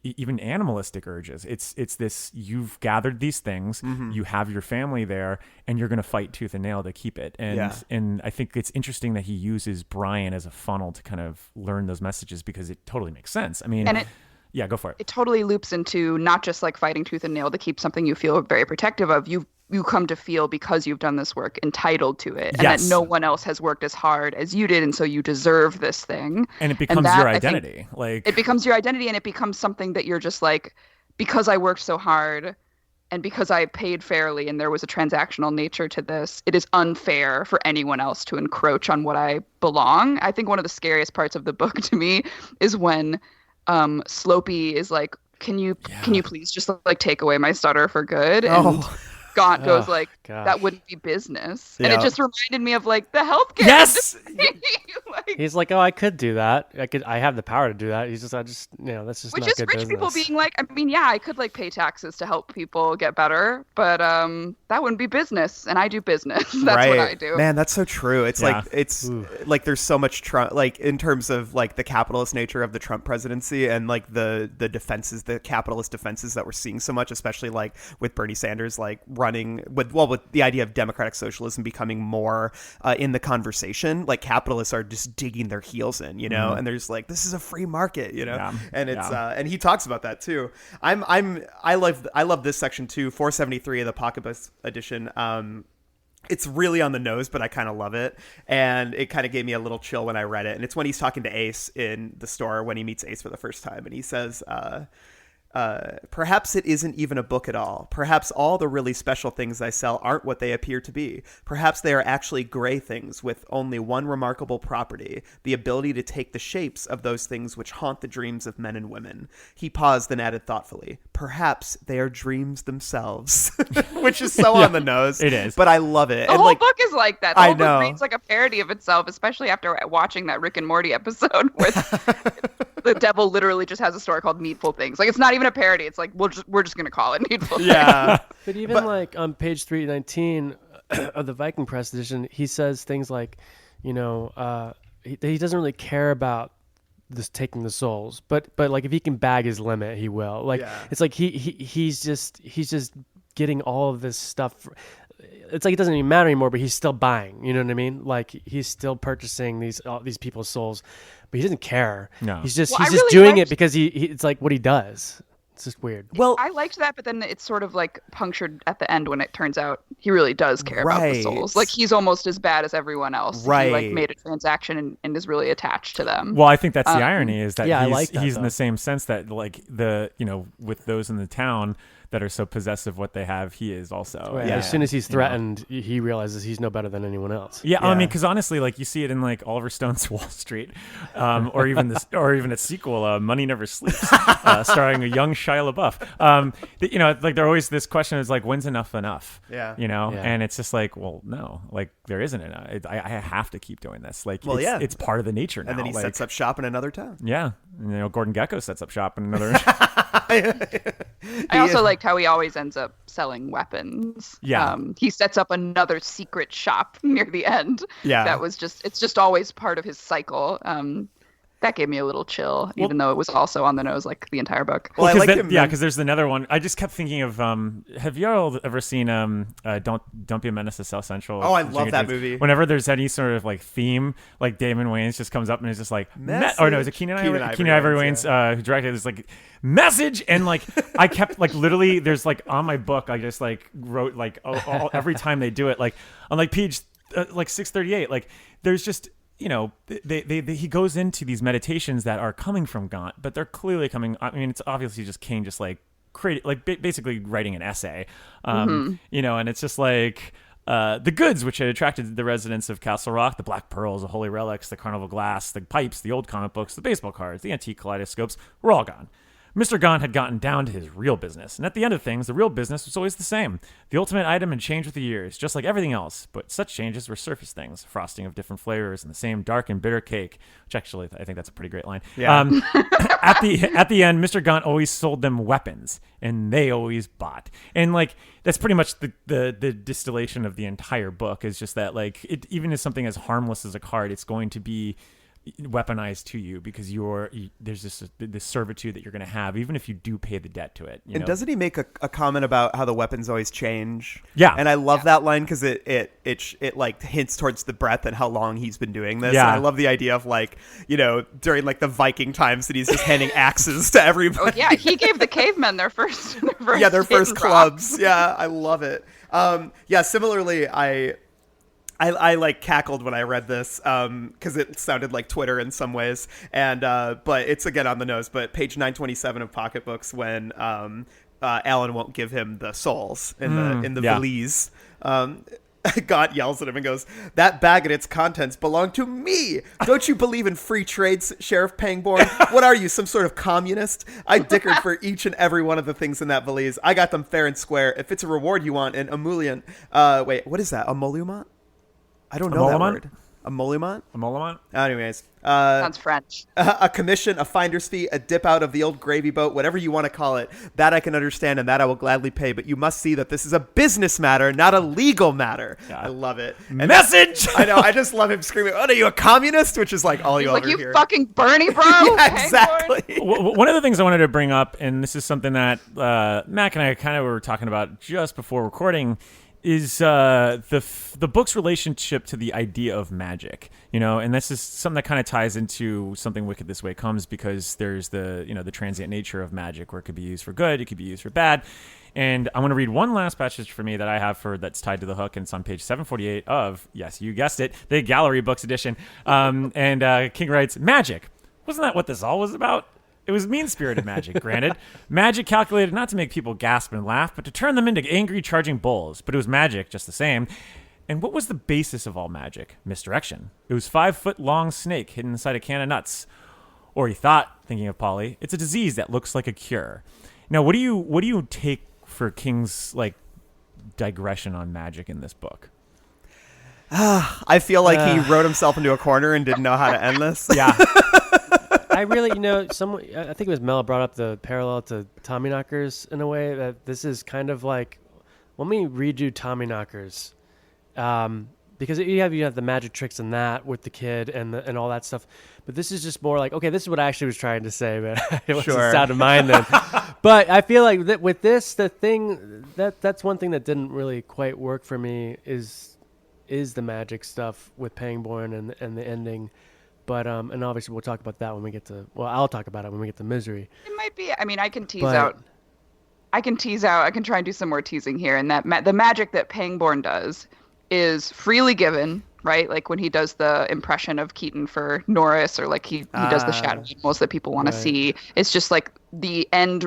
even animalistic urges. It's this, you've gathered these things, you have your family there, and you're going to fight tooth and nail to keep it. And I think it's interesting that he uses Brian as a funnel to kind of learn those messages, because it totally makes sense. I mean, yeah, go for it. It totally loops into not just like fighting tooth and nail to keep something you feel very protective of. You come to feel, because you've done this work, entitled to it, and that no one else has worked as hard as you did, and so you deserve this thing. And it becomes your identity. Like, it becomes your identity, and it becomes something that you're just like, because I worked so hard and because I paid fairly and there was a transactional nature to this, it is unfair for anyone else to encroach on what I belong. I think one of the scariest parts of the book to me is when Slopey is like, can you please just like take away my stutter for good? And Gaunt goes like, that wouldn't be business. And it just reminded me of like the healthcare. Yes. He's like, I could do that. I have the power to do that. That's just, that's just which not is good rich business. people being like, I mean, yeah, I could like pay taxes to help people get better, but that wouldn't be business, and I do business. That's what I do. Man, that's so true. It's like there's so much Trump, like in terms of like the capitalist nature of the Trump presidency, and like the defenses, the capitalist defenses that we're seeing so much, especially like with Bernie Sanders, like running with the idea of democratic socialism becoming more in the conversation. Like capitalists are just digging their heels in, and there's like, this is a free market, and it's and he talks about that too. I love this section too, 473 of the pocketbook edition. It's really on the nose, but I kind of love it, and it kind of gave me a little chill when I read it. And it's when he's talking to Ace in the store, when he meets Ace for the first time, and he says, perhaps it isn't even a book at all. Perhaps all the really special things I sell aren't what they appear to be. Perhaps they are actually gray things with only one remarkable property, the ability to take the shapes of those things which haunt the dreams of men and women. He paused, then added thoughtfully, perhaps they are dreams themselves, which is so on the nose. It is. But I love it. The whole book is like that. The whole book reads like a parody of itself, especially after watching that Rick and Morty episode where the devil literally just has a story called Needful Things. Like, it's not even a parody. It's like, we're just gonna call it Needful Things. But even like on page 319 of the Viking Press edition, he says things like, he doesn't really care about this taking the souls, but like if he can bag his limit, he will. Like it's like he's just getting all of this stuff. It's like it doesn't even matter anymore, but he's still buying. You know what I mean? Like he's still purchasing these people's souls, but he doesn't care. No, he's just doing it because he it's like what he does. It's just weird. Well, I liked that, but then it's sort of like punctured at the end when it turns out he really does care about the souls. Like he's almost as bad as everyone else. Right. He like made a transaction and is really attached to them. Well, I think that's the irony is that he's that, in the same sense that like with those in the town that are so possessive what they have, he is also. Right. As soon as he's threatened, he realizes he's no better than anyone else. Yeah. I mean, because honestly, like you see it in like Oliver Stone's Wall Street, or even its sequel, Money Never Sleeps, starring a young Shia LaBeouf. Like there always this question is like, when's enough enough? Yeah. And it's just like, well, no, like there isn't enough. I have to keep doing this. Like, it's part of the nature now. And then he sets up shop in another town. Yeah. Gordon Gekko sets up shop in another. I also liked how he always ends up selling weapons. Yeah. He sets up another secret shop near the end. Yeah. It's just always part of his cycle. That gave me a little chill, even though it was also on the nose like the entire book. Well, because there's another one. I just kept thinking of, have you all ever seen Don't Be a Menace to South Central? Oh, I love that movie. Whenever there's any sort of like theme, like Damon Wayans just comes up and is just like, is it Keenan Ivory Wayans who directed this like message? And like I kept like literally there's like on my book I just like wrote like every time they do it, like on like page like 638, like there's just he goes into these meditations that are coming from Gaunt, but they're clearly coming. I mean, it's obviously just King just like creating, like basically writing an essay, and it's just like the goods which had attracted the residents of Castle Rock, the black pearls, the holy relics, the carnival glass, the pipes, the old comic books, the baseball cards, the antique kaleidoscopes, were all gone. Mr. Gaunt had gotten down to his real business, and at the end of things, the real business was always the same. The ultimate item had changed with the years, just like everything else, but such changes were surface things, frosting of different flavors, and the same dark and bitter cake, which actually, I think that's a pretty great line. Yeah. At the end, Mr. Gaunt always sold them weapons, and they always bought. And, like, that's pretty much the distillation of the entire book, is just that, like, it even is something as harmless as a card, it's going to be weaponized to you because there's this servitude that you're going to have, even if you do pay the debt to it. And doesn't he make a comment about how the weapons always change? Yeah. And I love that line because it like hints towards the breadth and how long he's been doing this. Yeah. And I love the idea of like, during like the Viking times that he's just handing axes to everybody. Oh yeah, he gave the cavemen their first their first hitting clubs. rocks. Yeah, I love it. Similarly, I like cackled when I read this because it sounded like Twitter in some ways, and but it's again on the nose. But page 927 of Pocketbooks when Alan won't give him the souls in the valise. Gaunt yells at him and goes, "That bag and its contents belong to me. Don't you believe in free trades, Sheriff Pangborn? What are you, some sort of communist? I dickered for each and every one of the things in that valise. I got them fair and square. If it's a reward you want, an emollient." Wait, what is that? Emolument? I don't know that word. Emolument? Emolument? Anyways. Sounds French. A commission, a finder's fee, a dip out of the old gravy boat, whatever you want to call it. That I can understand and that I will gladly pay. But you must see that this is a business matter, not a legal matter. Yeah. I love it. And message! I know. I just love him screaming, "Oh, are you a communist?" Which is like all you ever you hear. fucking Bernie, bro. Yeah, exactly. One of the things I wanted to bring up, and this is something that Mac and I kind of were talking about just before recording, is the book's relationship to the idea of magic, and this is something that kind of ties into something Wicked This Way Comes, because there's the transient nature of magic, where it could be used for good, it could be used for bad. And I want to read one last passage for me that I have that's tied to the hook, and it's on page 748 of, yes, you guessed it, the Gallery Books edition. And King writes, "Magic. Wasn't that what this all was about? It was mean-spirited magic, granted. Magic calculated not to make people gasp and laugh, but to turn them into angry, charging bulls. But it was magic just the same. And what was the basis of all magic? Misdirection. It was 5-foot-long snake hidden inside a can of nuts. Or he thought, thinking of Polly, it's a disease that looks like a cure." Now, what do you take for King's digression on magic in this book? I feel like he wrote himself into a corner and didn't know how to end this. Yeah. I really, I think it was Mel brought up the parallel to Tommyknockers in a way, that this is kind of like, let me redo Tommyknockers. Because you have the magic tricks in that with the kid and all that stuff. But this is just more like, okay, this is what I actually was trying to say, but it wasn't out of mind then. But I feel like that with this, the thing, that's one thing that didn't really quite work for me is the magic stuff with Pangborn and the ending. But and obviously we'll talk about that when we get to. Well, I'll talk about it when we get to Misery. It might be. I mean, I can tease out. I can try and do some more teasing here. And that the magic that Pangborn does is freely given, right? Like when he does the impression of Keaton for Norris, or like he does the shadow animals that people want to see. It's just like the end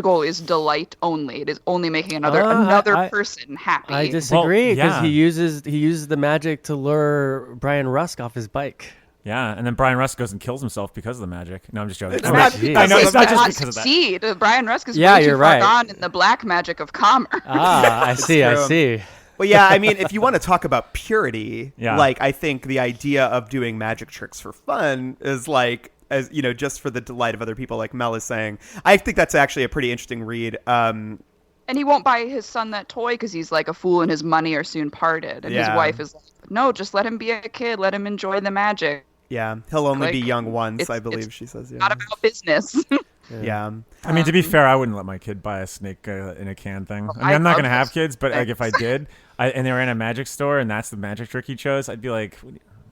goal is delight only. It is only making another person happy. I disagree, because yeah. he uses the magic to lure Brian Rusk off his bike. Yeah, and then Brian Rusk goes and kills himself because of the magic. No, I'm just joking. I know it's not just because of that. Brian Rusk is way too far gone in the black magic of commerce. I see. Well, yeah, I mean, if you want to talk about purity, yeah. I think the idea of doing magic tricks for fun is just for the delight of other people, like Mel is saying. I think that's actually a pretty interesting read. And he won't buy his son that toy because he's like a fool and his money are soon parted. And his wife is like, no, just let him be a kid. Let him enjoy the magic. Yeah, he'll only be young once, I believe she says. Yeah. Not about business. Yeah. I mean, to be fair, I wouldn't let my kid buy a snake in a can thing. I mean, I'm not going to have kids, but if I did, and they were in a magic store and that's the magic trick he chose, I'd be like,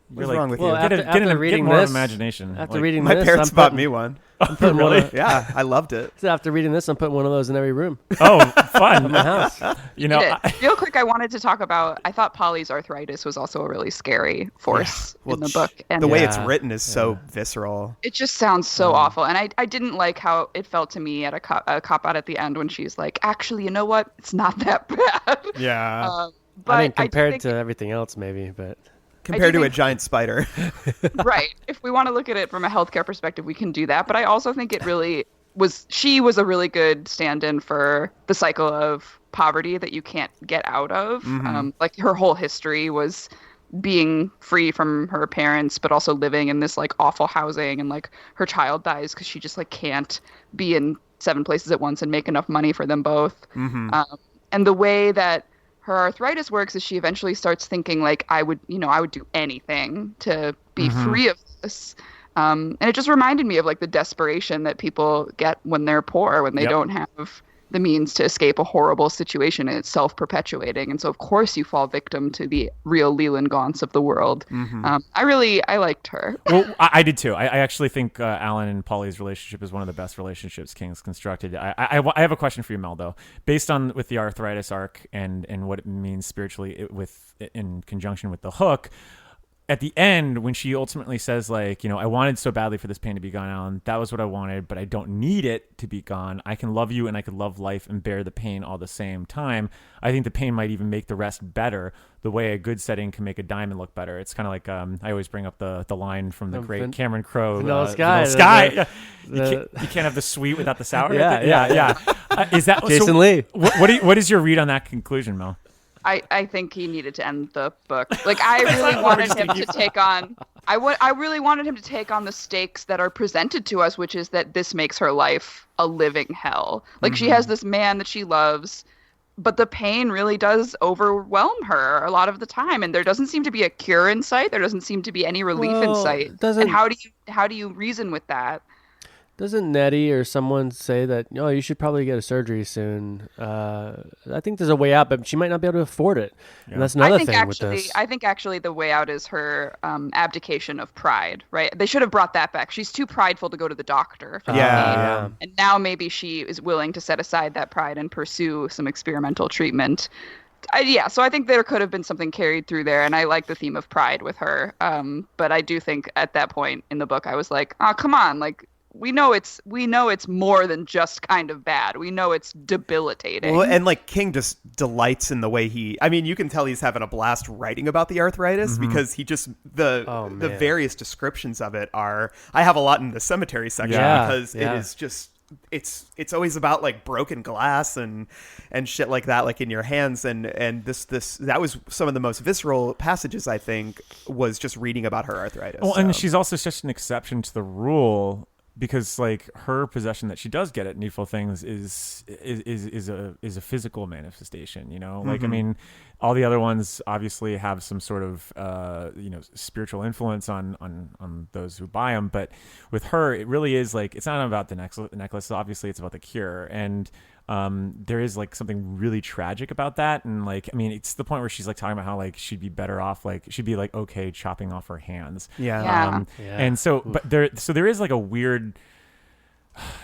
what's wrong with you? After reading more this, imagination. After reading my this, parents bought me one. Really? Yeah, I loved it. So after reading this, I'm putting one of those in every room. Oh, fun! In my house. Real quick, I wanted to talk about. I thought Polly's arthritis was also a really scary force in the book, and the way it's written is so visceral. It just sounds so awful, and I didn't like how it felt to me at a cop out at the end when she's like, "Actually, you know what? It's not that bad." Yeah. But I mean, compared to everything else, maybe, but. Compared to a giant spider. Right. If we want to look at it from a healthcare perspective, we can do that. But I also think it really she was a really good stand-in for the cycle of poverty that you can't get out of. Like her whole history was being free from her parents, but also living in this like awful housing, and like her child dies because she just like can't be in 7 places at once and make enough money for them both. And the way that her arthritis works is she eventually starts thinking like I would do anything to be free of this. And it just reminded me of like the desperation that people get when they're poor, when they don't have the means to escape a horrible situation, and it's self-perpetuating. And so of course you fall victim to the real Leland Gaunts of the world. I liked her. Well, I did too. I actually think Alan and Polly's relationship is one of the best relationships King's constructed. I have a question for you, Mel, though. Based on with the arthritis arc and what it means spiritually in conjunction with the hook, at the end, when she ultimately says, like, I wanted so badly for this pain to be gone, Alan, that was what I wanted, but I don't need it to be gone. I can love you and I can love life and bear the pain all the same time. I think the pain might even make the rest better, the way a good setting can make a diamond look better. It's kind of like, I always bring up the line from the great Cameron Crowe. Vanilla Sky. Sky. You can't have the sweet without the sour. Yeah. Is that Jason Lee? What is your read on that conclusion, Mel? I think he needed to end the book. Like, I really wanted him to take on. I really wanted him to take on the stakes that are presented to us, which is that this makes her life a living hell. Like, she has this man that she loves, but the pain really does overwhelm her a lot of the time, and there doesn't seem to be a cure in sight. There doesn't seem to be any relief in sight. And how do you reason with that? Doesn't Nettie or someone say that, you should probably get a surgery soon? I think there's a way out, but she might not be able to afford it. Yeah. And that's another thing with this. I think actually the way out is her abdication of pride, right? They should have brought that back. She's too prideful to go to the doctor. Yeah. And now maybe she is willing to set aside that pride and pursue some experimental treatment. So I think there could have been something carried through there, and I like the theme of pride with her. But I do think at that point in the book, I was like, oh, come on, like, we know it's more than just kind of bad. We know it's debilitating. Well, and like King just delights in the way you can tell he's having a blast writing about the arthritis because he just the various descriptions of it are. I have a lot in the cemetery section because it is just it's always about like broken glass and shit like that, like in your hands, and this that was some of the most visceral passages, I think, was just reading about her arthritis. Well, and she's also such an exception to the rule, because like her possession that she does get at Needful Things is a physical manifestation, like, I mean, all the other ones obviously have some sort of spiritual influence on those who buy them, but with her it really is like, it's not about the necklace, obviously it's about the cure, and there is like something really tragic about that. And like, I mean, it's the point where she's like talking about how like she'd be better off, like she'd be like okay chopping off her hands. And so but there is like a weird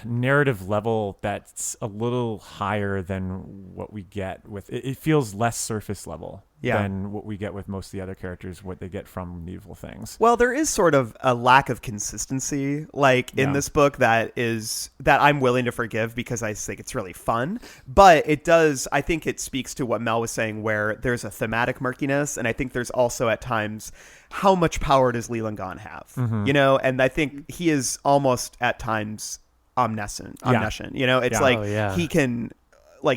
narrative level that's a little higher than what we get with it. It feels less surface level than what we get with most of the other characters, what they get from Needful Things. Well, there is sort of a lack of consistency, like in this book, that I'm willing to forgive because I think it's really fun. But I think it speaks to what Mel was saying, where there's a thematic murkiness, and I think there's also at times, how much power does Leland Gaunt have? And I think he is almost at times omniscient. It's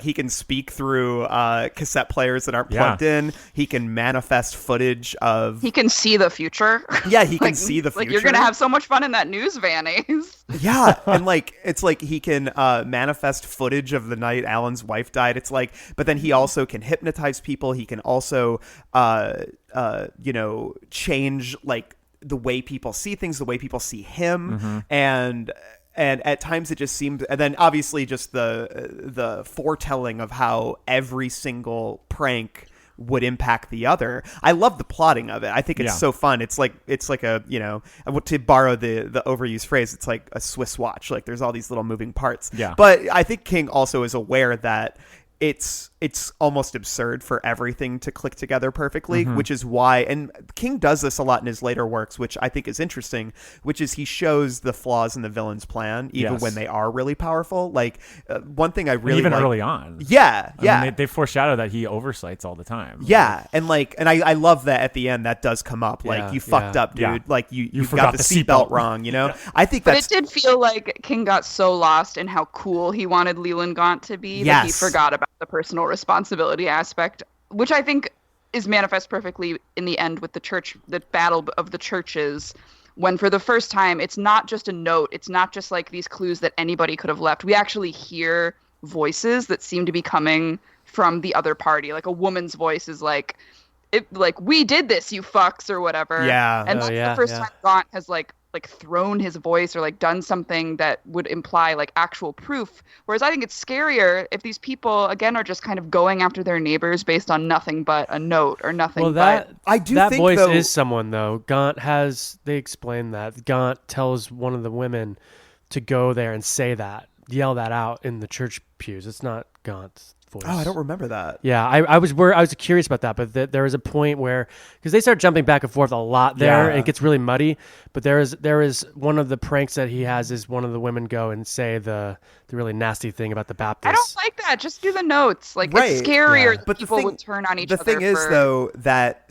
he can speak through cassette players that aren't plugged in. He can manifest footage of. He can see the future. Yeah, he can see the future. Like, you're gonna have so much fun in that news vannies. Yeah, and like it's like he can manifest footage of the night Alan's wife died. It's like, but then he also can hypnotize people. He can also change like the way people see things, the way people see him, and at times it just seemed, and then obviously just the foretelling of how every single prank would impact the other. I love the plotting of it. I think it's so fun. It's like a, to borrow the overused phrase, it's like a Swiss watch. Like there's all these little moving parts. Yeah. But I think King also is aware that it's almost absurd for everything to click together perfectly, which is why, and King does this a lot in his later works, which I think is interesting, which is he shows the flaws in the villain's plan, even when they are really powerful. Like one thing I really even like, early on. I mean, they foreshadow that he oversights all the time. Yeah. And I love that at the end that does come up. Like you fucked up, dude. Yeah. Like you got the seatbelt wrong, I think but it did feel like King got so lost in how cool he wanted Leland Gaunt to be that he forgot about the personal responsibility aspect, which I think is manifest perfectly in the end with the battle of the churches, when for the first time it's not just a note, it's not just like these clues that anybody could have left. We actually hear voices that seem to be coming from the other party. Like a woman's voice is like, like, we did this, you fucks, or whatever. Yeah. And Oh, that's yeah, the first yeah. time Gaunt has like thrown his voice or like done something that would imply like actual proof. Whereas I think it's scarier if these people again are just kind of going after their neighbors based on nothing but a note or nothing. Well, but I do that think, voice though- is someone though. They explain that Gaunt tells one of the women to go there and say that, yell that out in the church pews. It's not Gaunt's voice. Oh, I don't remember that. Yeah, I was curious about that, but there was a point where, because they start jumping back and forth a lot there, Yeah. and it gets really muddy. But there is one of the pranks that he has is one of the women go and say the really nasty thing about the Baptists. I don't like that. Just do the notes. Like, Right. it's scarier Yeah. that But the people thing- would turn on each The other. thing is, for- though, that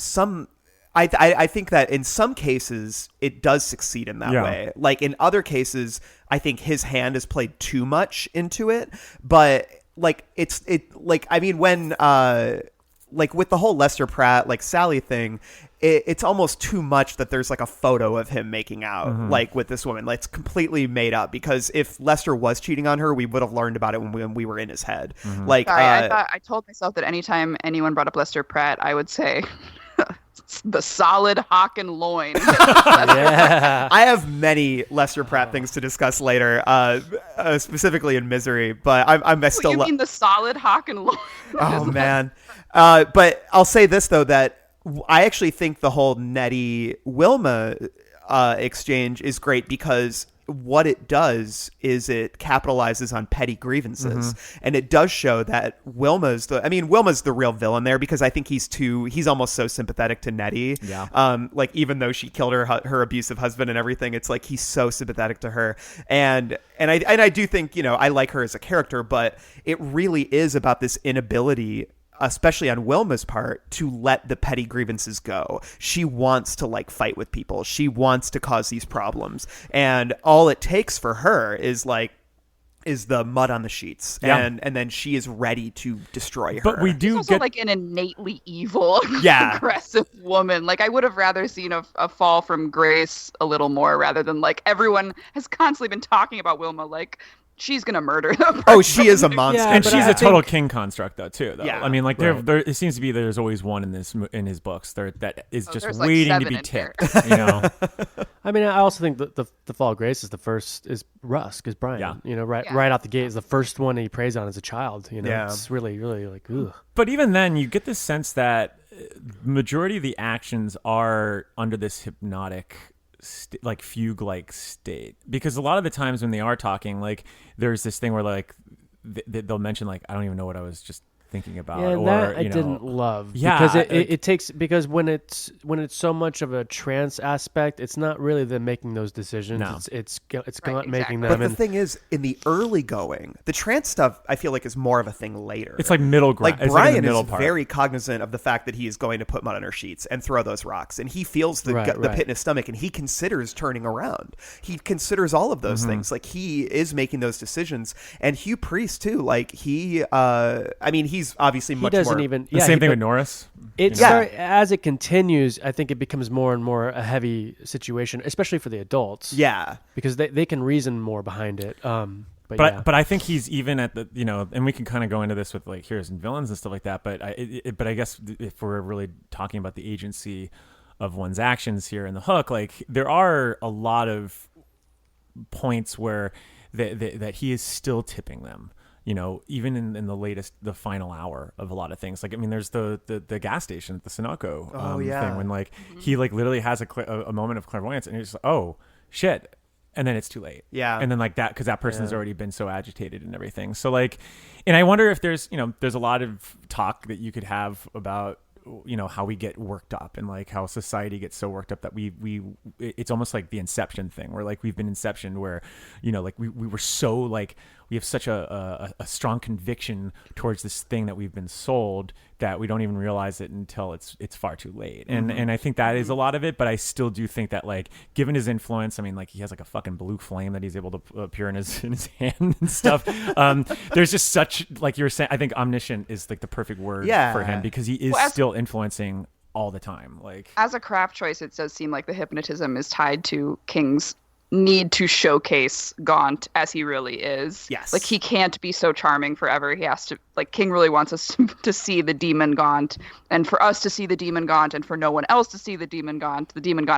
I think that in some cases it does succeed in that Yeah. way. Like in other cases, I think his hand is played too much into it. But like I mean, when like with the whole Lester Pratt like Sally thing, it's almost too much that there's like a photo of him making out like with this woman. Like, it's completely made up, because if Lester was cheating on her, we would have learned about it when we were in his head. Like, Sorry, I told myself that anytime anyone brought up Lester Pratt, I would say the solid hock and loin. Yeah. I have many Lester Pratt things to discuss later, specifically in Misery, but I'm still. You mean the solid hock and loin? Oh man, but I'll say this though, that I actually think the whole Nettie Wilma exchange is great, because what it does is it capitalizes on petty grievances, and it does show that Wilma's the real villain there, because I think he's almost so sympathetic to Nettie. Yeah. Like, even though she killed her abusive husband and everything, it's like he's so sympathetic to her, and I do think, I like her as a character, but it really is about this inability, especially on Wilma's part, to let the petty grievances go. She wants to like fight with people. She wants to cause these problems. And all it takes for her is the mud on the sheets. Yeah. And then she is ready to destroy her. But we She's do also get like an innately evil, Yeah. aggressive woman. Like, I would have rather seen a fall from grace a little more, rather than like everyone has constantly been talking about Wilma like she's gonna murder them. Oh, she is a monster. Yeah, and but she's I a total think- king construct though too. Though. Yeah. I mean, like Right. there it seems to be there's always one in his books that is just there's, like, waiting to 7 be in here. tipped. You know. I mean, I also think that the Fall of Grace is Rusk is Brian. Yeah. Right out the gate is the first one he preys on as a child. Yeah. It's really, really like, ugh. But even then, you get the sense that majority of the actions are under this hypnotic, like fugue-like state. Because a lot of the times when they are talking, like there's this thing where like they'll mention like, I don't even know what I was just thinking about. Yeah, or that I you know, didn't love. Yeah, because like- it takes, because when it's so much of a trance aspect, it's not really them making those decisions. No. It's Gaunt Right, making exactly. them. But the thing is, in the early going, the trance stuff, I feel like, is more of a thing later. It's like middle ground. Like, It's Brian in the middle is part. very cognizant of the fact that he is going to put mud on her sheets and throw those rocks, and he feels the Right, the right. pit in his stomach, and he considers turning around. He considers all of those things. Like, he is making those decisions, and Hugh Priest too. Like, he's obviously he much doesn't more. even. The same thing with Norris. As it continues, I think it becomes more and more a heavy situation, especially for the adults. Yeah, because they can reason more behind it. But But yeah. but I think he's even at the, and we can kind of go into this with like heroes and villains and stuff like that. But I guess if we're really talking about the agency of one's actions here in the Hook, like there are a lot of points where that he is still tipping them. Even in the final hour of a lot of things. Like, I mean, there's the gas station at the Sunoco thing when like he like literally has a moment of clairvoyance and he's like, oh shit. And then it's too late. Yeah. And then like that, because that person's already been so agitated and everything. So like, and I wonder if there's a lot of talk that you could have about, how we get worked up and like how society gets so worked up that it's almost like the Inception thing where like we've been Inception where, like we were so like, we have such a strong conviction towards this thing that we've been sold that we don't even realize it until it's far too late. And I think that is a lot of it, but I still do think that like given his influence, I mean like he has like a fucking blue flame that he's able to appear in his hand and stuff. There's just such, like you were saying, I think omniscient is like the perfect word for him because he is still influencing all the time. Like as a craft choice, it does seem like the hypnotism is tied to King's need to showcase Gaunt as he really is. Yes. Like, he can't be so charming forever. He has to, like, King really wants us to see the demon Gaunt, and for us to see the demon Gaunt, and for no one else to see the demon Gaunt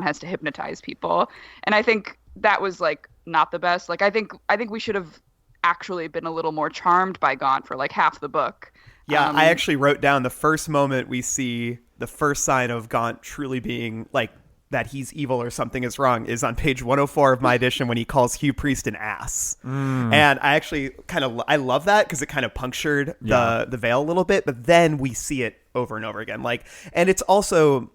has to hypnotize people. And I think that was, like, not the best. Like, I think we should have actually been a little more charmed by Gaunt for, like, half the book. Yeah, I actually wrote down the first moment we see the first sign of Gaunt truly being, like, that he's evil or something is wrong is on page 104 of my edition when he calls Hugh Priest an ass. And I actually I love that because it kind of punctured the veil a little bit, but then we see it over and over again. Like, and it's also,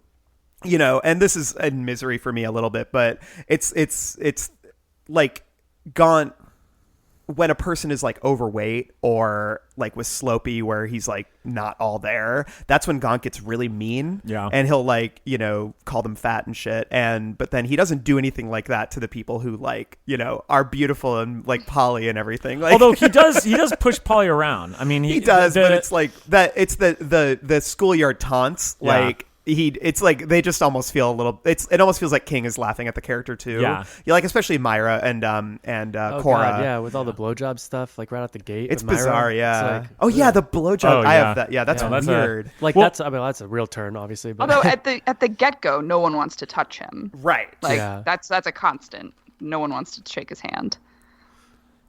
you know, and this is a misery for me a little bit, but it's like Gaunt, when a person is like overweight or like with Slopey where he's like not all there, that's when Gaunt gets really mean. Yeah. And he'll like, you know, call them fat and shit. But then he doesn't do anything like that to the people who like, you know, are beautiful and like Polly and everything. Like, although he does push Polly around. I mean, he does, but it's like that. It's the schoolyard taunts. Yeah. Like, it's like they just almost feel a little. It almost feels like King is laughing at the character too. Yeah, like especially Myra and oh, Cora. God, yeah, with all the blowjob stuff, like right out the gate. It's with Myra. bizarre. Yeah. It's like, oh yeah, the blowjob. Oh, I yeah. have that. Yeah, that's that's weird. that's a real turn, obviously. But Although at the get-go, no one wants to touch him. Right. Like, Yeah. that's a constant. No one wants to shake his hand.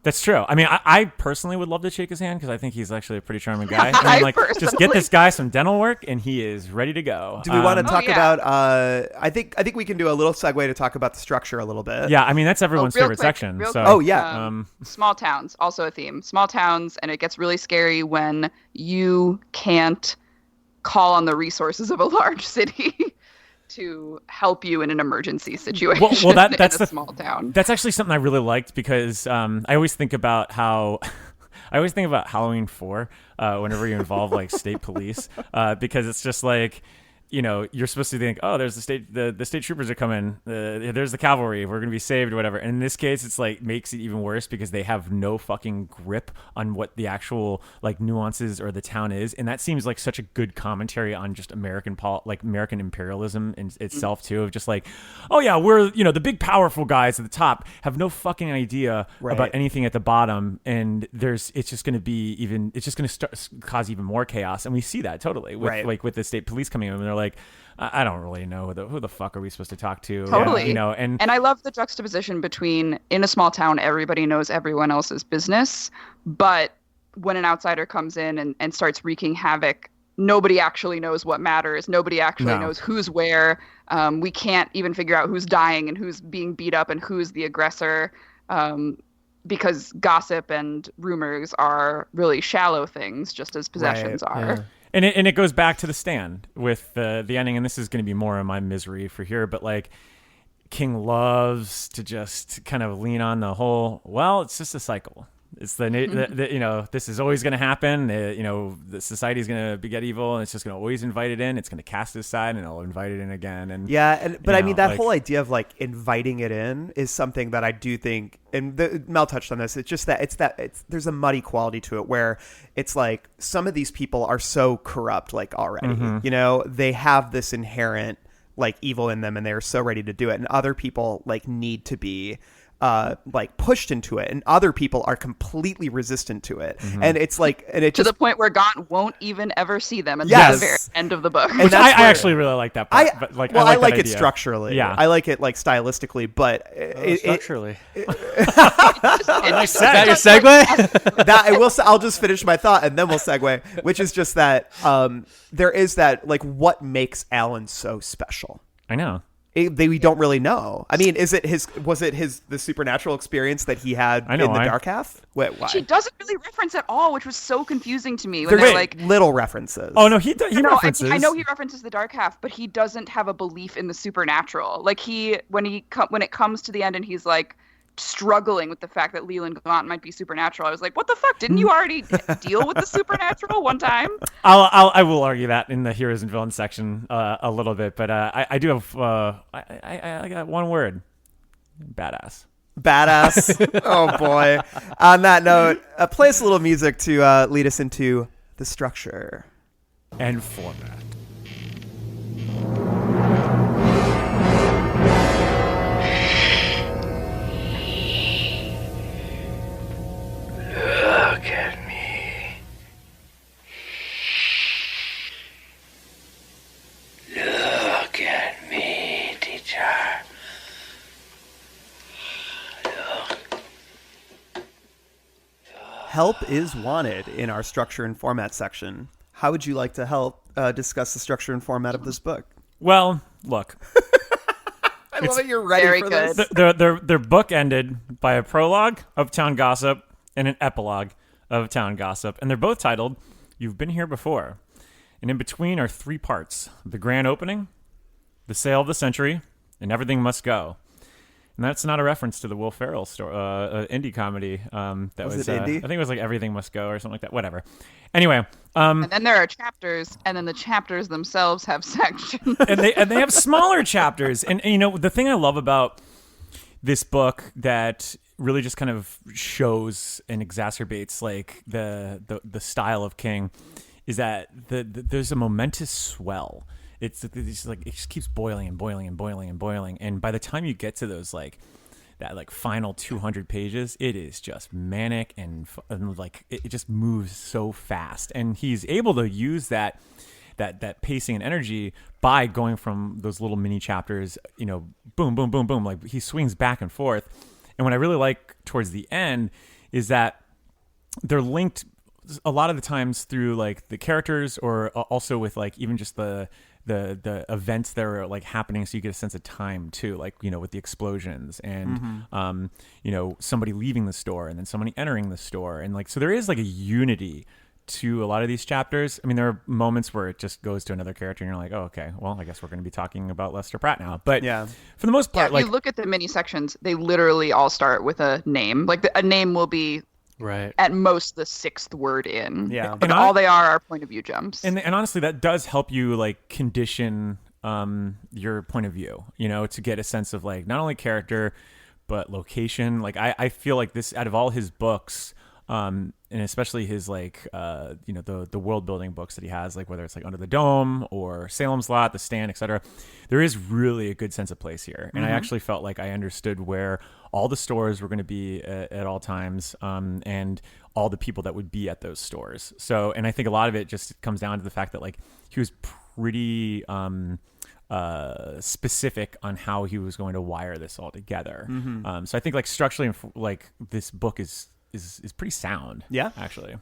That's true. I mean, I personally would love to shake his hand because I think he's actually a pretty charming guy. I I mean, like, just get personally- this guy some dental work and he is ready to go. Do we want to talk yeah. about? I think we can do a little segue to talk about the structure a little bit. Yeah, I mean that's everyone's real favorite quick, section. real So, quick, Oh, yeah. Small towns, also a theme. Small towns, and it gets really scary when you can't call on the resources of a large city to help you in an emergency situation. well, that's in a the small town. That's actually something I really liked because I always think about how Halloween 4 whenever you involve like state police because it's just like, you know, you're supposed to think, oh, there's the state troopers are coming. There's the cavalry. We're going to be saved or whatever. And in this case, it's like makes it even worse because they have no fucking grip on what the actual like nuances or the town is. And that seems like such a good commentary on just American imperialism in itself too, of just like, oh yeah, we're, you know, the big powerful guys at the top have no fucking idea about anything at the bottom. And it's just going to cause even more chaos. And we see that totally with the state police coming in and they're like, I don't really know who the fuck are we supposed to talk to? Totally. You know, and I love the juxtaposition between in a small town, everybody knows everyone else's business, but when an outsider comes in and starts wreaking havoc, nobody actually knows what matters. Nobody actually knows who's where. We can't even figure out who's dying and who's being beat up and who's the aggressor. Because gossip and rumors are really shallow things, just as possessions are. Yeah. And it goes back to the stand with the ending, and this is going to be more of my misery for here, but like King loves to just kind of lean on the whole, well, it's just a cycle. It's the you know, this is always going to happen. You know, the society is going to get evil, and it's just going to always invite it in. It's going to cast it aside, and it'll invite it in again. And but I mean that like, whole idea of like inviting it in is something that I do think, and Mel touched on this. It's just that there's a muddy quality to it where it's like some of these people are so corrupt, like already, you know, they have this inherent like evil in them, and they're so ready to do it, and other people like need to be like pushed into it, and other people are completely resistant to it, and it's like, and it To just the point where Gaunt won't even ever see them until Yes. the very end of the book. And which that's I where- actually really like that part. But like, I like that it idea. structurally. Yeah. I like it like stylistically, but structurally. Nice Is that set. your segue? that I'll just finish my thought and then we'll segue, which is just that there is that like what makes Alan so special. I know. We don't really know. I mean, was it the supernatural experience that he had I know in the why. Dark Half? Wait, why? She doesn't really reference at all, which was so confusing to me. When There's they're like, little references. Oh no, he no, references. I know he references the Dark Half, but he doesn't have a belief in the supernatural. Like when it comes to the end and he's like struggling with the fact that Leland Gaunt might be supernatural, I was like, what the fuck? Didn't you already deal with the supernatural one time? I will argue that in the heroes and villains section a little bit, but I do have I got one word: badass. Badass. Oh boy. On that note, play us a little music to lead us into the structure And format. help is wanted in our structure and format section. How would you like to help discuss the structure and format of this book? Well, look, I love that you're ready very for good. this. their book ended by a prologue of Town Gossip and an epilogue of Town Gossip, and they're both titled "You've Been Here Before." And in between are three parts: the grand opening, the sale of the century, and everything must go. And that's not a reference to the Will Ferrell story, indie comedy. That was it indie? I think it was like Everything Must Go or something like that. Whatever. Anyway, And then there are chapters, and then the chapters themselves have sections. and they have smaller chapters. And you know, the thing I love about this book that really just kind of shows and exacerbates like the style of King is that there's a momentous swell. It's like it just keeps boiling and boiling and boiling and boiling, and by the time you get to those like that like final 200 pages, it is just manic and like it just moves so fast, and he's able to use that pacing and energy by going from those little mini chapters, you know, boom, boom, boom, boom, like he swings back and forth. And what I really like towards the end is that they're linked a lot of the times through like the characters, or also with like even just the events that are like happening, so you get a sense of time too, like, you know, with the explosions and you know, somebody leaving the store and then somebody entering the store, and like so there is like a unity to a lot of these chapters. I mean, there are moments where it just goes to another character and you're like, oh, okay, well, I guess we're going to be talking about Lester Pratt now. But Yeah. for the most Yeah, part, if like you look at the mini sections, they literally all start with a name. Like a name will be Right. at most the sixth word in. Yeah. But And all they are point of view jumps. and honestly, that does help you like condition your point of view, you know, to get a sense of like not only character but location. Like I feel like this, out of all his books, and especially his like you know, the world building books that he has, like whether it's like Under the Dome or Salem's Lot, The Stand, etc., there is really a good sense of place here. And I actually felt like I understood where all the stores were going to be at all times, and all the people that would be at those stores. So, and I think a lot of it just comes down to the fact that like he was pretty specific on how he was going to wire this all together. So I think like structurally, like this book is pretty sound. Yeah. Actually.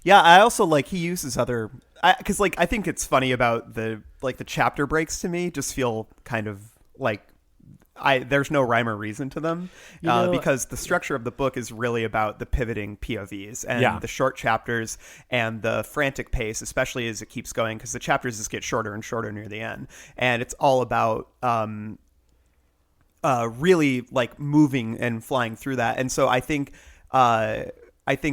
Yeah, I also like he uses other, because like I think it's funny about the chapter breaks to me just feel kind of like there's no rhyme or reason to them, because the structure of the book is really about the pivoting POVs and the short chapters and the frantic pace, especially as it keeps going, because the chapters just get shorter and shorter near the end, and it's all about really like moving and flying through that. And so I think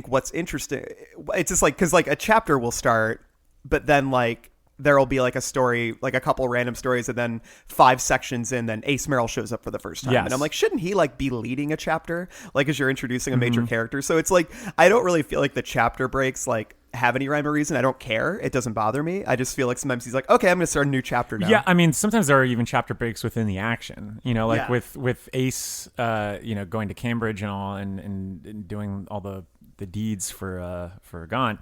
what's interesting, it's just like, because like a chapter will start, but then like there'll be like a story, like a couple random stories, and then 5 sections in, then Ace Merrill shows up for the first time. Yes. And I'm like, shouldn't he like be leading a chapter, like as you're introducing a major character? So it's like, I don't really feel like the chapter breaks like have any rhyme or reason. I don't care. It doesn't bother me. I just feel like sometimes he's like, okay, I'm going to start a new chapter now. Yeah, I mean, sometimes there are even chapter breaks within the action. You know, like Yeah. with Ace, you know, going to Cambridge and all, and doing all the deeds for Gaunt.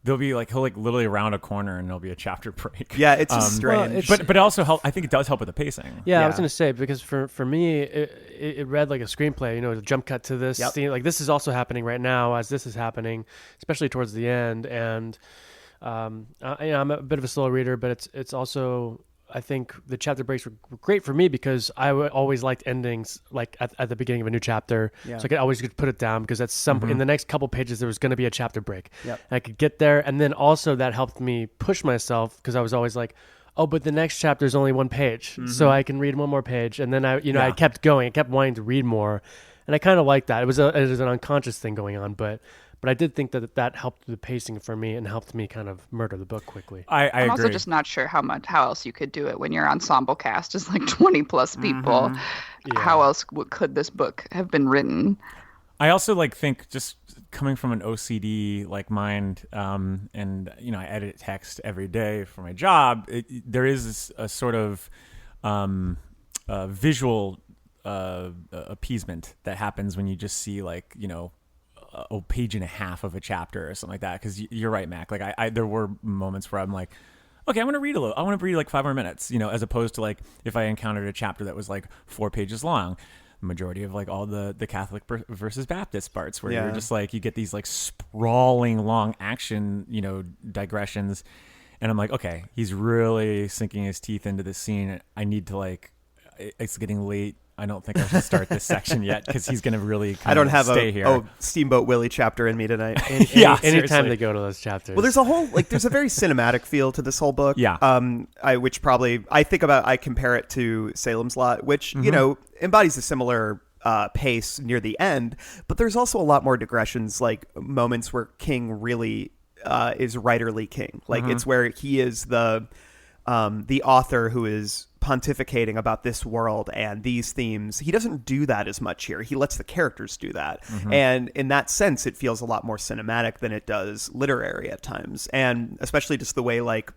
There'll be like, he'll like literally around a corner and there'll be a chapter break. Yeah, it's just strange. Well, But it also help. I think it does help with the pacing. Yeah, I was Yeah. gonna say, because for me, it read like a screenplay. You know, a jump cut to this scene. Like this is also happening right now as this is happening, especially towards the end. And you know, I'm a bit of a slow reader, but it's also, I think the chapter breaks were great for me because I always liked endings like at the beginning of a new chapter. Yeah. So I could always put it down because that's in the next couple pages there was going to be a chapter break. Yep. And I could get there, and then also that helped me push myself because I was always like, oh, but the next chapter is only 1 page, so I can read one more page, and then I kept going, I kept wanting to read more, and I kind of liked that. It was an unconscious thing going on, but I did think that helped the pacing for me and helped me kind of murder the book quickly. I I'm agree. also just not sure how else you could do it when your ensemble cast is like 20 plus people. How else could this book have been written? I also like think, just coming from an OCD like mind, and you know, I edit text every day for my job. There is a sort of visual appeasement that happens when you just see like, you know, a page and a half of a chapter or something like that. Because you're right, Mac. Like I there were moments where I'm like, okay, I want to read a little. I want to read like 5 more minutes, you know, as opposed to like if I encountered a chapter that was like 4 pages long. majority of like all the Catholic versus Baptist parts, where Yeah. you're just like, you get these like sprawling long action, digressions. And I'm like, okay, he's really sinking his teeth into this scene. I need to it's getting late. I don't think I should start this section yet because he's going to really I don't have stay here. a Steamboat Willie chapter in me tonight. Yeah, Anytime seriously. they go to those chapters. Well, there's a very cinematic feel to this whole book. Yeah. I compare it to Salem's Lot, which, embodies a similar pace near the end, but there's also a lot more digressions, like moments where King really is writerly King. Like it's where he is the author who is pontificating about this world and these themes. He doesn't do that as much here. He lets the characters do that. And in that sense, it feels a lot more cinematic than it does literary at times. And especially just the way like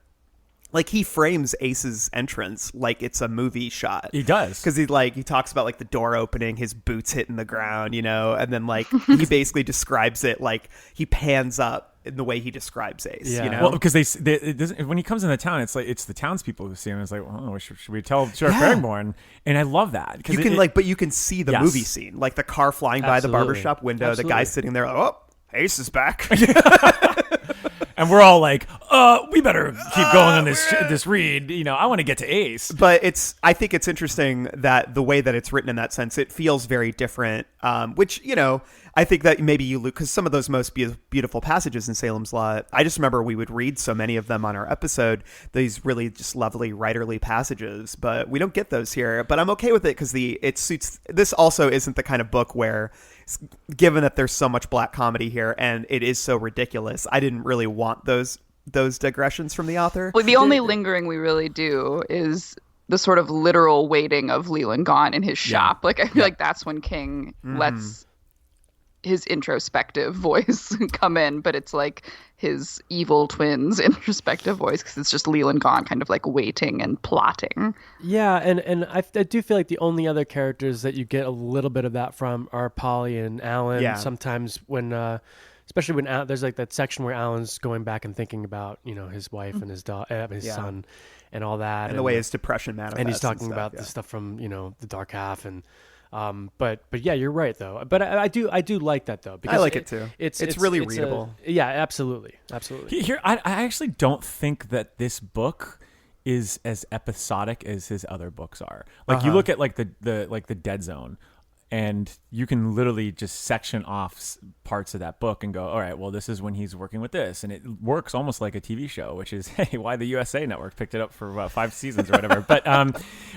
he frames Ace's entrance like it's a movie shot. He does. Because he talks about like the door opening, his boots hitting the ground, and then like he basically describes it like he pans up in the way he describes Ace. Well, because when he comes in the town, it's the townspeople who see him. It's like, oh, should we tell Sheriff Barrymore? And I love that because but you can see the movie scene, like the car flying by the barbershop window, the guy sitting there, like, oh, Ace is back. And we're all like, we better keep going on this read. I want to get to Ace. But I think it's interesting that the way that it's written in that sense, it feels very different, which, I think that maybe you because some of those most beautiful passages in Salem's Lot, I just remember we would read so many of them on our episode, these really just lovely writerly passages, but we don't get those here. But I'm okay with it because it suits. This also isn't the kind of book where, given that there's so much black comedy here and it is so ridiculous, I didn't really want those digressions from the author. Well, the only lingering we really do is the sort of literal waiting of Leland Gaunt in his shop. Like, I feel like that's when King lets his introspective voice come in, but it's like his evil twin's introspective voice because it's just Leland Gaunt kind of like waiting and plotting. Yeah, and I do feel like the only other characters that you get a little bit of that from are Polly and Alan. Yeah. Sometimes when, especially when there's like that section where Alan's going back and thinking about his wife and his son and all that, and the way his depression manifests, and he's talking about the stuff from the dark half and. But yeah, you're right though. But I do like that though because I like it too. It's really readable. Yeah, absolutely. Here, I actually don't think that this book is as episodic as his other books are. Like you look at like the Dead Zone, and you can literally just section off parts of that book and go, all right, well, this is when he's working with this, and it works almost like a TV show, which is why the USA Network picked it up for about 5 seasons or whatever. But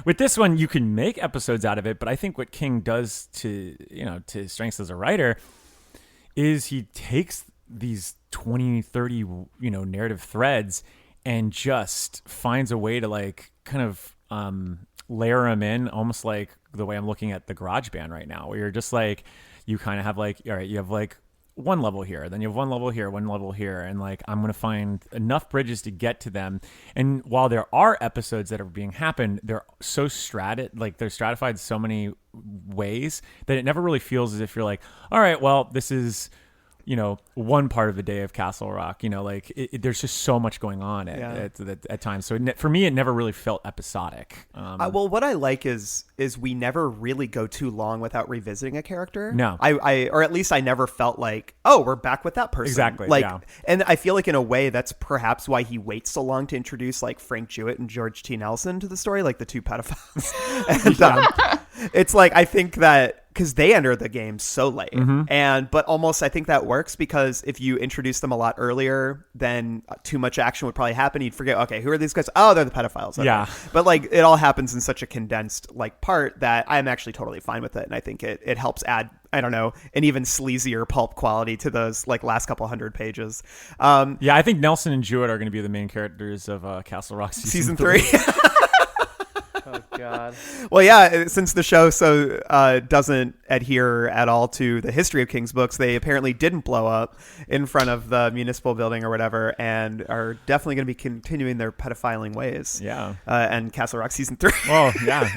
with this one, you can make episodes out of it. But I think what King does to strengths as a writer is he takes these 20, 30 narrative threads and just finds a way to like kind of layer them in, almost like the way I'm looking at the Garage Band right now, where you're just like, you kind of have like, all right, you have like one level here, then you have one level here, one level here, and like I'm going to find enough bridges to get to them. And while there are episodes that are being happened, they're so they're stratified so many ways that it never really feels as if you're like, all right, well, this is one part of the day of Castle Rock, there's just so much going on at times. So for me, it never really felt episodic. Well, what I like is we never really go too long without revisiting a character. No. Or at least I never felt like, oh, we're back with that person. Exactly. And I feel like in a way that's perhaps why he waits so long to introduce like Frank Jewett and George T. Nelson to the story, like the two pedophiles. And it's like, I think that because they enter the game so late, but almost I think that works because if you introduce them a lot earlier, then too much action would probably happen. You'd forget, okay, who are these guys? Oh, they're the pedophiles. Okay. Yeah. But like it all happens in such a condensed like part that I'm actually totally fine with it, and I think it helps add, I don't know, an even sleazier pulp quality to those like last couple hundred pages. I think Nelson and Jewett are going to be the main characters of Castle Rock season 3. Oh God. Well, yeah, since the show doesn't adhere at all to the history of King's books, they apparently didn't blow up in front of the municipal building or whatever, and are definitely going to be continuing their pedophiling ways. Yeah. And Castle Rock season 3. Well, yeah.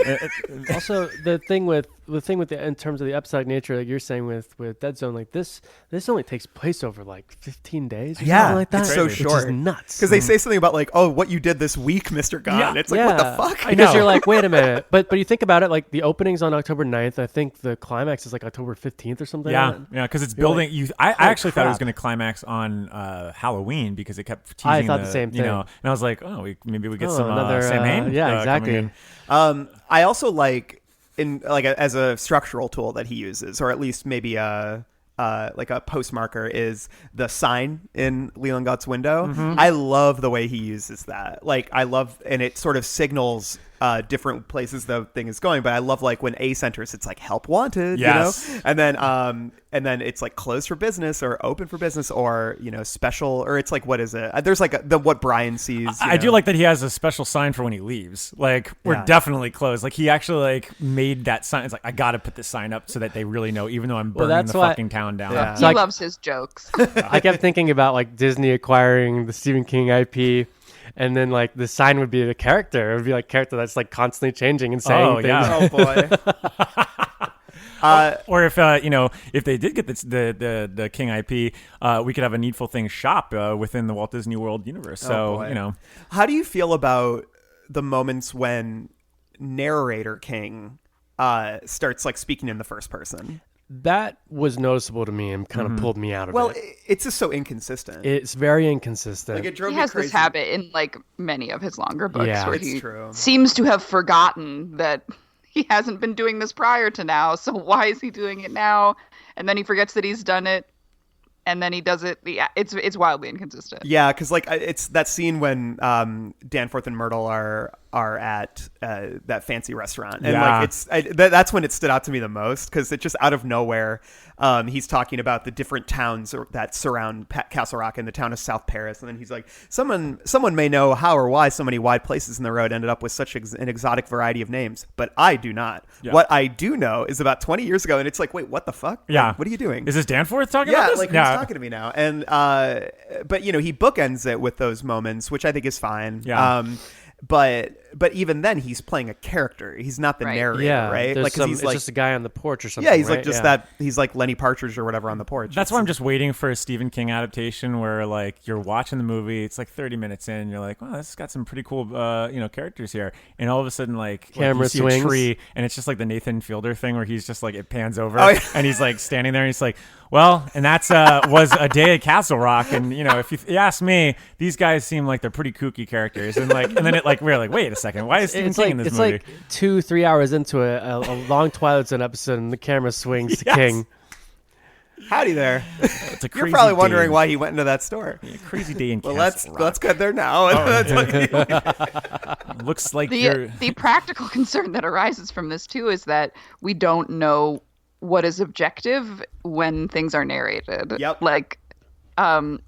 Also, the thing with in terms of the episodic nature, like you're saying with Dead Zone, like this only takes place over like 15 days. Or something like that. It's so Which short. is nuts. Because they say something about like, oh, what you did this week, Mr. Gone. Yeah. It's like, what the fuck? Because you're like, wait a minute. But you think about it, like the opening's on October 9th. I think the climax is like October 15th or something. Yeah, like that. yeah, because it's You're building. like, I actually thought it was crap. going to climax on Halloween because it kept teasing. I thought the same You know, thing. and I was like, oh, maybe we get Oh, some another, Sam Hain. yeah, coming exactly. in. I also like as a structural tool that he uses, or at least maybe like a postmarker, is the sign in Leland Gott's window. Mm-hmm. I love the way he uses that. Like I love, and it sort of signals different places the thing is going. But I love like when Ace enters, it's like help wanted, Yes. you know, and then it's like closed for business or open for business or special, or it's like what is it? There's like what Brian sees. I do like that he has a special sign for when he leaves. Like we're Yeah. definitely closed. Like he actually like made that sign. It's like I got to put this sign up so that they really know, even though I'm burning that's the why- fucking town down. Yeah. He like- loves his jokes. I kept thinking about like Disney acquiring the Stephen King IP, and then like the sign would be the character. It would be like character that's like constantly changing and saying Oh, things. yeah. Oh boy. Or if they did get the King IP, we could have a Needful Things shop within the Walt Disney World universe. So boy. How do you feel about the moments when narrator King starts like speaking in the first person? That was noticeable to me and kind of pulled me out of Well, it. it's just so inconsistent. It's very inconsistent. Like it drove He me has crazy. this habit in like many of his longer books Yeah. where It's he true. seems to have forgotten that he hasn't been doing this prior to now. So why is he doing it now? And then he forgets that he's done it, and then he does it. Yeah, it's wildly inconsistent. Yeah, because like it's that scene when Danforth and Myrtle are at that fancy restaurant, and Yeah. like that's when it stood out to me the most, because it just out of nowhere he's talking about the different towns that surround Castle Rock and the town of South Paris, and then he's like, someone may know how or why so many wide places in the road ended up with such an exotic variety of names, but I do not. Yeah. What I do know is about 20 years ago, and it's like, wait, what the fuck? Yeah. Like, what are you doing? Is this Danforth talking Yeah, about this? like who's talking to me now? And but he bookends it with those moments, which I think is fine. Yeah. But even then, he's playing a character. He's not the Right. narrator, yeah, right? there's Like, 'cause some, he's it's like, just a guy on the porch or something. yeah, he's right? like just Yeah. that. He's like Lenny Partridge or whatever on the porch. That's why I'm just waiting for a Stephen King adaptation where like you're watching the movie, it's like 30 minutes in, you're like, wow, this has got some pretty cool characters here, and all of a sudden like Camera you see swings. a tree, and it's just like the Nathan Fielder thing where he's just like it pans over, Oh, yeah. and he's like standing there, and he's like, well, and that's was a day at Castle Rock, and if you ask me, these guys seem like they're pretty kooky characters, and then it like we're like, wait a second, why is Stephen It's King like in this it's movie? like 2-3 hours into a long Twilight Zone episode, and the camera swings to Yes. King. howdy there. It's a You're crazy probably day wondering in- why he went into that store. crazy day in Well, Castle let's Rock. get there now. Looks like you're The practical concern that arises from this too is that we don't know what is objective when things are narrated. Yep. Like,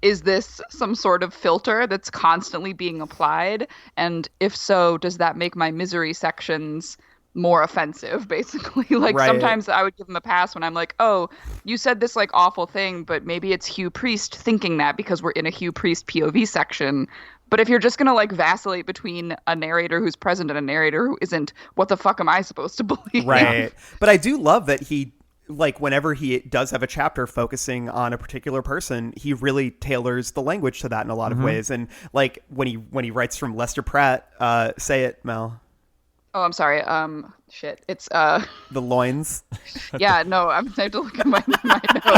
is this some sort of filter that's constantly being applied? And if so, does that make my misery sections more offensive, basically? Like Right. sometimes I would give them a pass when I'm like, oh, you said this like awful thing, but maybe it's Hugh Priest thinking that because we're in a Hugh Priest POV section. But if you're just going to like vacillate between a narrator who's present and a narrator who isn't, what the fuck am I supposed to believe? Right. But I do love that he, like, whenever he does have a chapter focusing on a particular person, he really tailors the language to that in a lot of ways. And like when he writes from Lester Pratt, say it, Mel. Oh, I'm sorry. Shit. It's The loins. yeah. No, I have to look at my notes.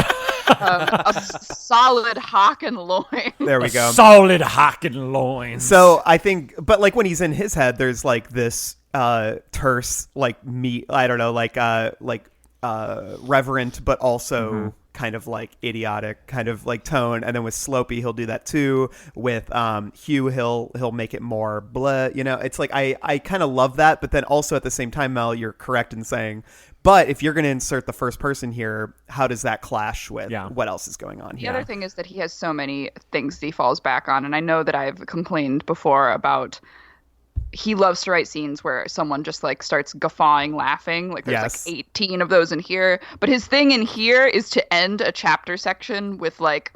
Solid hock and loin. There we go. solid hock and loins. So I think, but like when he's in his head, there's like this terse, like meat. I don't know, like reverent, but also kind of like idiotic kind of like tone. And then with Slopey, he'll do that too. With Hugh, he'll make it more blah. It's like I kind of love that, but then also at the same time, Mel, you're correct in saying, but if you're going to insert the first person here, how does that clash with what else is going on The here? other thing is that he has so many things that he falls back on, and I know that I've complained before about he loves to write scenes where someone just like starts guffawing, laughing. Like there's Yes. like 18 of those in here. But his thing in here is to end a chapter section with like,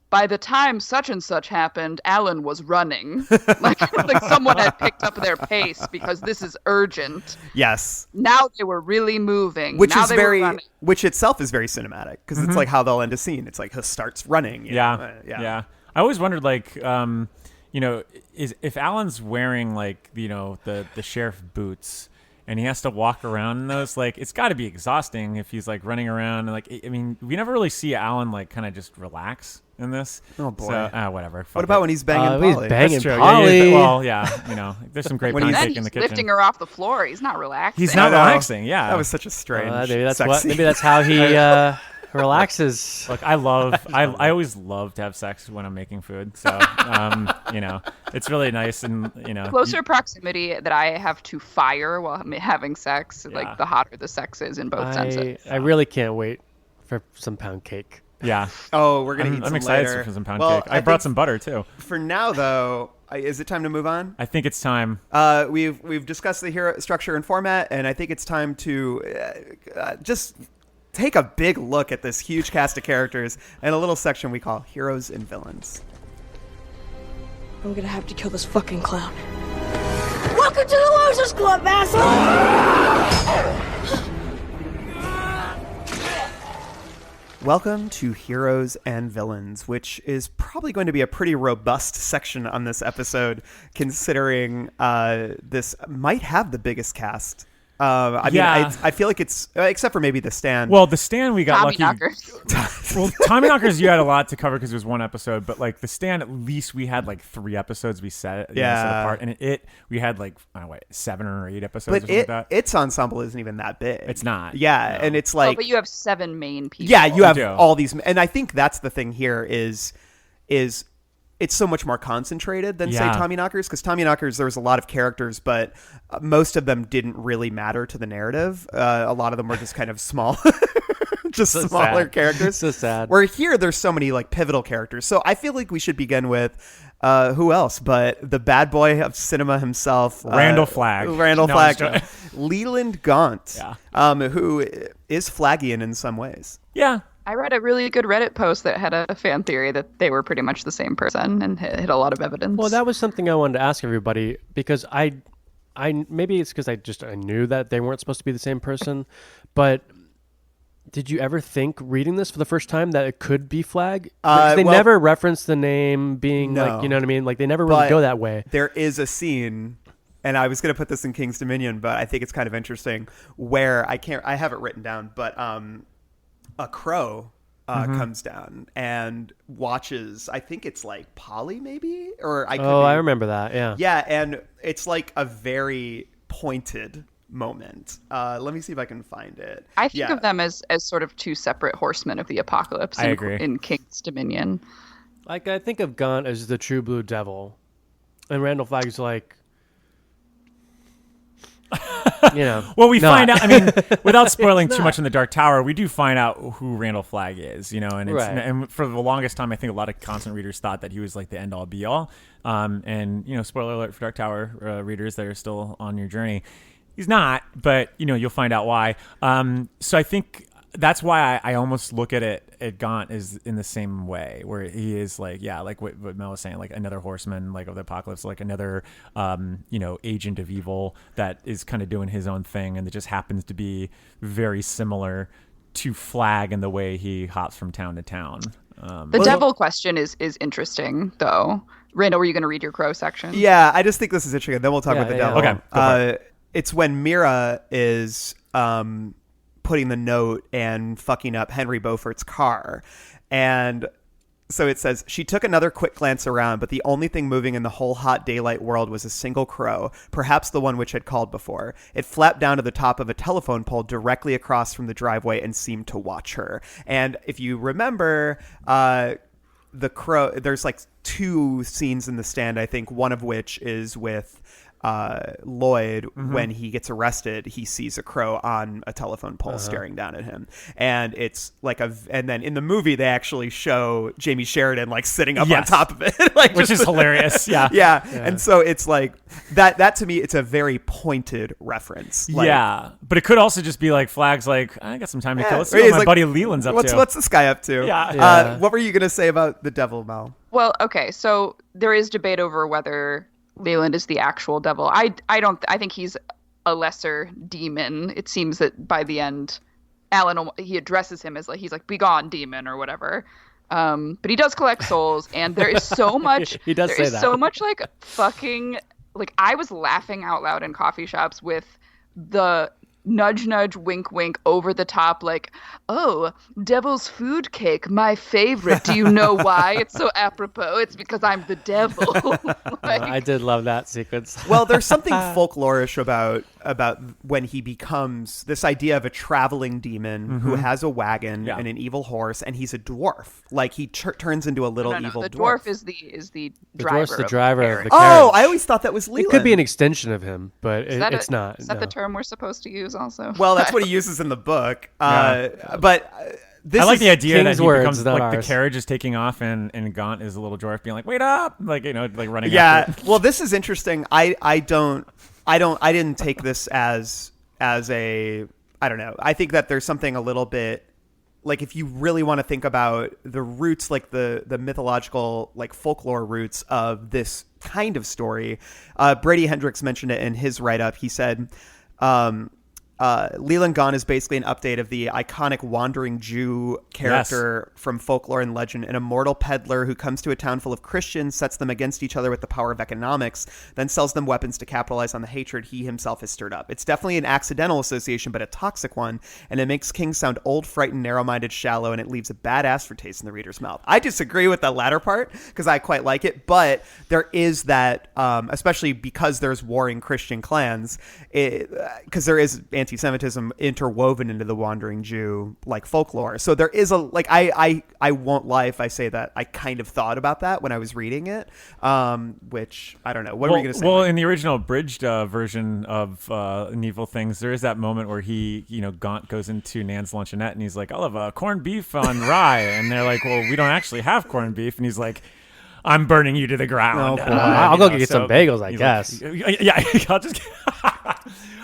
by the time such and such happened, Alan was running. like someone had picked up their pace because this is urgent. Yes. Now they were really moving. Which now is they were very, running. which itself is very cinematic, because it's like how they'll end a scene. It's like he starts running. you know? Yeah. I always wondered, like, is if Alan's wearing like the sheriff boots and he has to walk around in those. Like, it's got to be exhausting if he's like running around. And, like, I mean, we never really see Alan like kind of just relax in this. Oh boy. So, whatever. What about when he's banging He's Polly? banging That's true. Polly. Well, yeah, you know, there's some great When pound he's- Then cake in he's the kitchen. lifting her off the floor. He's not relaxing. He's not I know. relaxing. Yeah, That was such a strange. Maybe that's sex what. scene. Maybe that's how he relaxes. Look, I always love to have sex when I'm making food. So, you know, it's really nice and, you know. Closer proximity that I have to fire while I'm having sex, Yeah. like the hotter the sex is in both senses. I really can't wait for some pound cake. Yeah. Oh, we're gonna eat I'm some excited later. for some pound Well, cake. I brought think some butter too. For now, though, is it time to move on? I think it's time. We've discussed the hero structure and format, and I think it's time to just take a big look at this huge cast of characters and a little section we call Heroes and Villains. I'm gonna have to kill this fucking clown. Welcome to the Losers Club, asshole! Welcome to Heroes and Villains, which is probably going to be a pretty robust section on this episode, considering this might have the biggest cast. I mean, I feel like it's, except for maybe The Stand. Well, The Stand, we got Tommy lucky. knockers. Well, Tommy Knockers, you had a lot to cover because it was one episode, but like The Stand, at least we had like 3 episodes we set apart, and we had like, I don't know, 7 or 8 episodes or but something like that. its ensemble isn't even that big. It's not. Yeah, No. and it's Oh, like, but you have 7 main people. yeah, you have do. all these, and I think that's the thing here is it's so much more concentrated than say Yeah. Tommy Knockers, because Tommy Knockers there was a lot of characters, but most of them didn't really matter to the narrative. A lot of them were just kind of small, just So smaller sad. characters. So sad. Where here there's so many like pivotal characters. So I feel like we should begin with who else but the bad boy of cinema himself, Randall Flagg. Randall No, I'm Flagg, just Leland Gaunt, Yeah. who is Flaggian in some ways. Yeah. I read a really good Reddit post that had a fan theory that they were pretty much the same person and hit a lot of evidence. Well, that was something I wanted to ask everybody because I maybe it's because I knew that they weren't supposed to be the same person, but did you ever think reading this for the first time that it could be Flagg? Because they well, never reference the name being No. like, you know what I mean? Like they never really But go that way. There is a scene, and I was going to put this in King's Dominion, but I think it's kind of interesting where I have it written down, but a crow comes down and watches, I think it's like Polly maybe, or I could Oh, be- I remember that. Yeah. Yeah, and it's like a very pointed moment. Let me see if I can find it. I think Yeah. of them as sort of 2 separate horsemen of the apocalypse I agree. in King's Dominion. Like I think of Gaunt as the true blue devil, and Randall Flagg's like, you know. Well, we not. find out. I mean, without spoiling too much in the Dark Tower, we do find out who Randall Flagg is. You know, and Right. and for the longest time, I think a lot of constant readers thought that he was like the end all be all. And you know, spoiler alert for Dark Tower readers that are still on your journey, he's not. But you know, you'll find out why. So I think that's why I almost look at it at Gaunt is in the same way, where he is like, yeah, like what Mel was saying, like another horseman, like of the apocalypse, like another, you know, agent of evil that is kind of doing his own thing, and that just happens to be very similar to Flagg in the way he hops from town to town. The devil question is interesting, though. Randall, were you going to read your crow section? Yeah, I just think this is interesting. Then we'll talk Yeah, about the yeah, devil. yeah. Okay, go for It's when Mira is putting the note and fucking up Henry Beaufort's car. And so it says, she took another quick glance around, but the only thing moving in the whole hot daylight world was a single crow, perhaps the one which had called before. It flapped down to the top of a telephone pole directly across from the driveway and seemed to watch her. And if you remember, the crow, there's like 2 scenes in The Stand, I think, one of which is with Lloyd. When he gets arrested, he sees a crow on a telephone pole staring down at him, and it's like and then in the movie they actually show Jamie Sheridan like sitting up on Yes. top of it, like Which is hilarious. Yeah. yeah. And so it's like that to me, it's a very pointed reference. Like, yeah, but it could also just be like Flagg's like, I got some time to kill. Let's see Or what he's my like, buddy Leland's up to. What's this guy up to? Yeah. Yeah. What were you gonna say about the devil, Mel? Well, okay, so there is debate over whether Leland is the actual devil. I think he's a lesser demon. It seems that by the end, Alan, he addresses him as like, he's like, "Be gone, demon," or whatever. But he does collect souls, and there is so much. He does there say is that. so much like fucking like I was laughing out loud in coffee shops with the nudge nudge wink wink over the top, like, oh, devil's food cake, my favorite. Do you know why it's so apropos? It's because I'm the devil. I did love that sequence. Well, there's something folklorish about when he becomes this idea of a traveling demon who has a wagon and an evil horse, and he's a dwarf. Like he turns into a little evil the dwarf. dwarf is the The driver. dwarf's the driver of the carriage. Oh, I always thought that was Leland. It could be an extension of him, but it's not. Is that the term we're supposed to use also? Well, that's what he uses in the book. But this I like the is idea that King's he words, becomes not like the ours. carriage is taking off and Gaunt is a little dwarf being like, wait up, like like running. Yeah. after. Well, this is interesting. I didn't take this as a, I don't know. I think that there's something a little bit like, if you really want to think about the roots, like the mythological, like folklore roots of this kind of story, Brady Hendricks mentioned it in his write-up. He said, Leland Gaunt is basically an update of the iconic wandering Jew character from folklore and legend, an immortal peddler who comes to a town full of Christians, sets them against each other with the power of economics, then sells them weapons to capitalize on the hatred he himself has stirred up. It's definitely an accidental association, but a toxic one, and it makes King sound old, frightened, narrow-minded, shallow, and it leaves a bad aftertaste in the reader's mouth. I disagree with the latter part because I quite like it, but there is that, especially because there's warring Christian clans, because there is anti-Semitism interwoven into the wandering Jew like folklore. So there is a like I won't lie if I say that I kind of thought about that when I was reading it, which I don't know. What were you going to say? Well, in the original abridged version of Needful Things, there is that moment where Gaunt goes into Nan's luncheonette and he's like, I'll have a corned beef on rye, and they're like, well, we don't actually have corned beef, and he's like, I'm burning you to the ground. Oh, boy. I'll go get some bagels, I guess. Like, yeah, I'll just.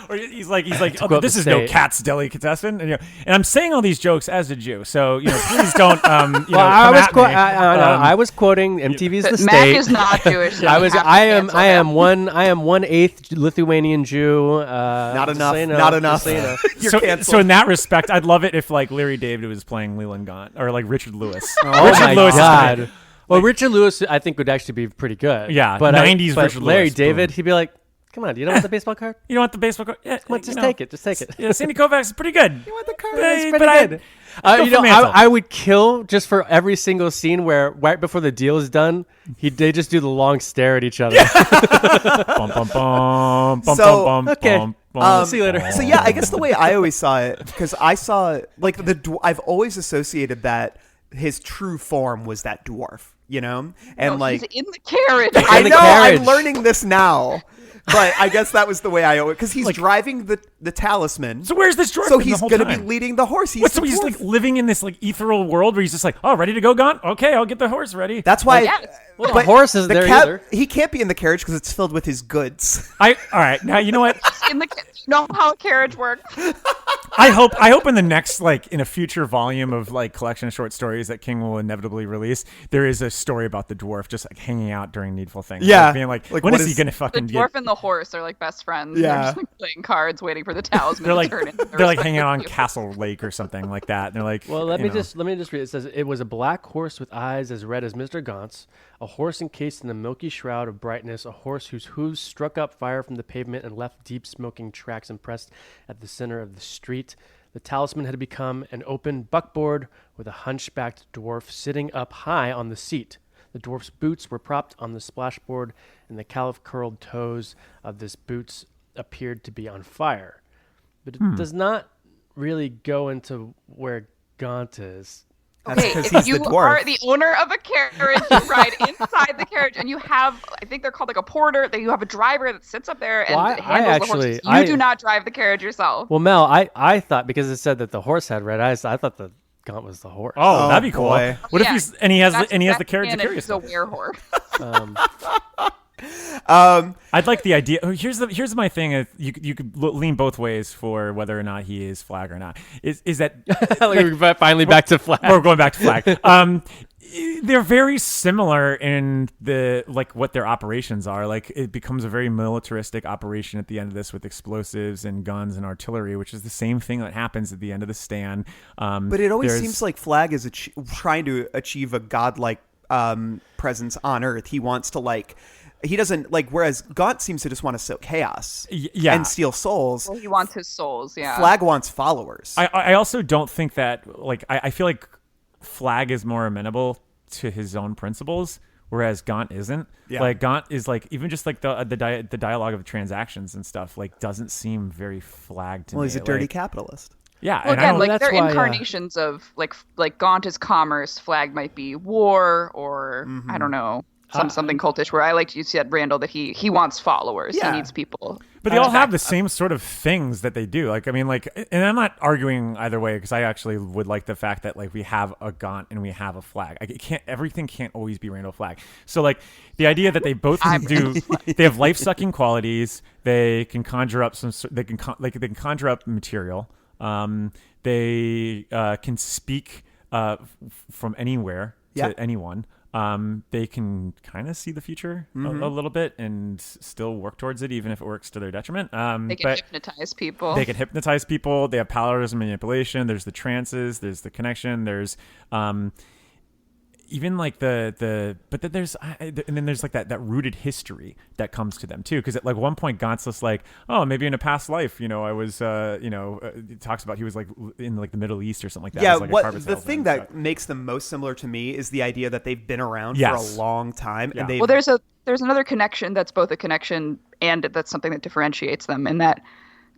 Or he's like, oh, this is no cat's delicatessen, and I'm saying all these jokes as a Jew, so please don't. I was quoting MTV's The State. Mac is not Jewish. So I am 1/8 Lithuanian Jew. Not enough. You're canceled. So in that respect, I'd love it if like Larry David was playing Leland Gaunt or like Richard Lewis. Oh Richard my Lewis God. Well, Richard Lewis, I think, would actually be pretty good. Yeah, but 90s but Richard Larry Lewis, David, boom. he'd be like, come on, you don't want the baseball card? You don't want the baseball card? Yeah, Come on, just take it. Just take it. Yeah, Sandy Koufax is pretty good. You want the card? It's pretty good. I would kill just for every single scene where right before the deal is done, they just do the long stare at each other. Bum, bum, bum, bum, So, bum, bum, okay. bum, bum. See you later. So yeah, I guess the way I always saw it, because I saw like I've always associated that his true form was that dwarf, and like he's in the carriage. I the know carriage. I'm learning this now. But I guess that was the way I owe it, because he's driving the talisman. So where's this dwarf? So been the he's whole going to be time? leading the horse. He's So he's like living in this like ethereal world where he's just like, oh, ready to go, Gaunt? Okay, I'll get the horse ready. That's why. Well, the horse isn't there either. He can't be in the carriage because it's filled with his goods. All right, now you know what? You know how a carriage works. I hope in the next in a future volume of collection of short stories that King will inevitably release, there is a story about the dwarf just hanging out during Needful Things. Yeah. Being like Like, when what is he is- gonna The fucking dwarf get? and the horse are like best friends. Yeah. They're just playing cards, waiting for the talisman They're to turn in. they're like hanging out on Castle Lake or something like that. And they're like, Well, let me just read. It says it was a black horse with eyes as red as Mr. Gaunt's, a horse encased in a milky shroud of brightness, a horse whose hooves struck up fire from the pavement and left deep smoking tracks impressed at the center of the street. The talisman had become an open buckboard with a hunchbacked dwarf sitting up high on the seat. The dwarf's boots were propped on the splashboard, and the calf-curled toes of this boots appeared to be on fire. But it does not really go into where Gaunt is. That's Okay, 'cause if he's you the dwarf. are the owner of a carriage, you ride inside the carriage, and you have, I think they're called like a porter, that you have a driver that sits up there and Well, I handles the horses. You do not drive the carriage yourself. Well, Mel, I thought because it said that the horse had red eyes, I thought the Gaunt was the horse. oh, that'd be cool. boy. What if Yeah. he's and he has That's the carriage to carry he's a stuff? werehorse. I'd like the idea. Oh, here's my thing. You could lean both ways for whether or not he is flag or not. Is that We're finally back to flag. we're going back to flag. They're very similar in the what their operations are. Like it becomes a very militaristic operation at the end of this with explosives and guns and artillery, which is the same thing that happens at the end of the stand. But it always seems like Flag is trying to achieve a godlike presence on Earth. He wants to He doesn't like. Whereas Gaunt seems to just want to sow chaos, yeah, and steal souls. Well, he wants his souls. Yeah. Flag wants followers. I also don't think that like I feel like Flag is more amenable to his own principles, whereas Gaunt isn't. Yeah. Like Gaunt is like even just like the dialogue of transactions and stuff like doesn't seem very Flag to me. Well, he's a dirty like, capitalist. yeah, Well, and I again, don't- like that's they're why, incarnations of like Gaunt is commerce, Flag might be war, or I don't know, something cultish. Where I like you said, Randall, that he wants followers. Yeah. He needs people. But they all have the same sort of things that they do. Like, I mean, like, and I'm not arguing either way because I actually would like the fact that like we have a Gaunt and we have a Flag. Like, everything can't always be Randall Flag. So like the idea that they both can they have life sucking qualities. They can conjure up they can conjure up material. They can speak from anywhere to anyone. They can kind of see the future a little bit and still work towards it, even if it works to their detriment. They can hypnotize people. They can hypnotize people. They have powers of manipulation. There's the trances. There's the connection. There's even like but then there's like that rooted history that comes to them too, because at like one point Gaunt's just like, oh, maybe in a past life, I was it talks about he was like in like the Middle East or something like that. Yeah, like the thing that makes them most similar to me is the idea that they've been around for a long time, and they well, there's another connection that's both a connection and that's something that differentiates them, in that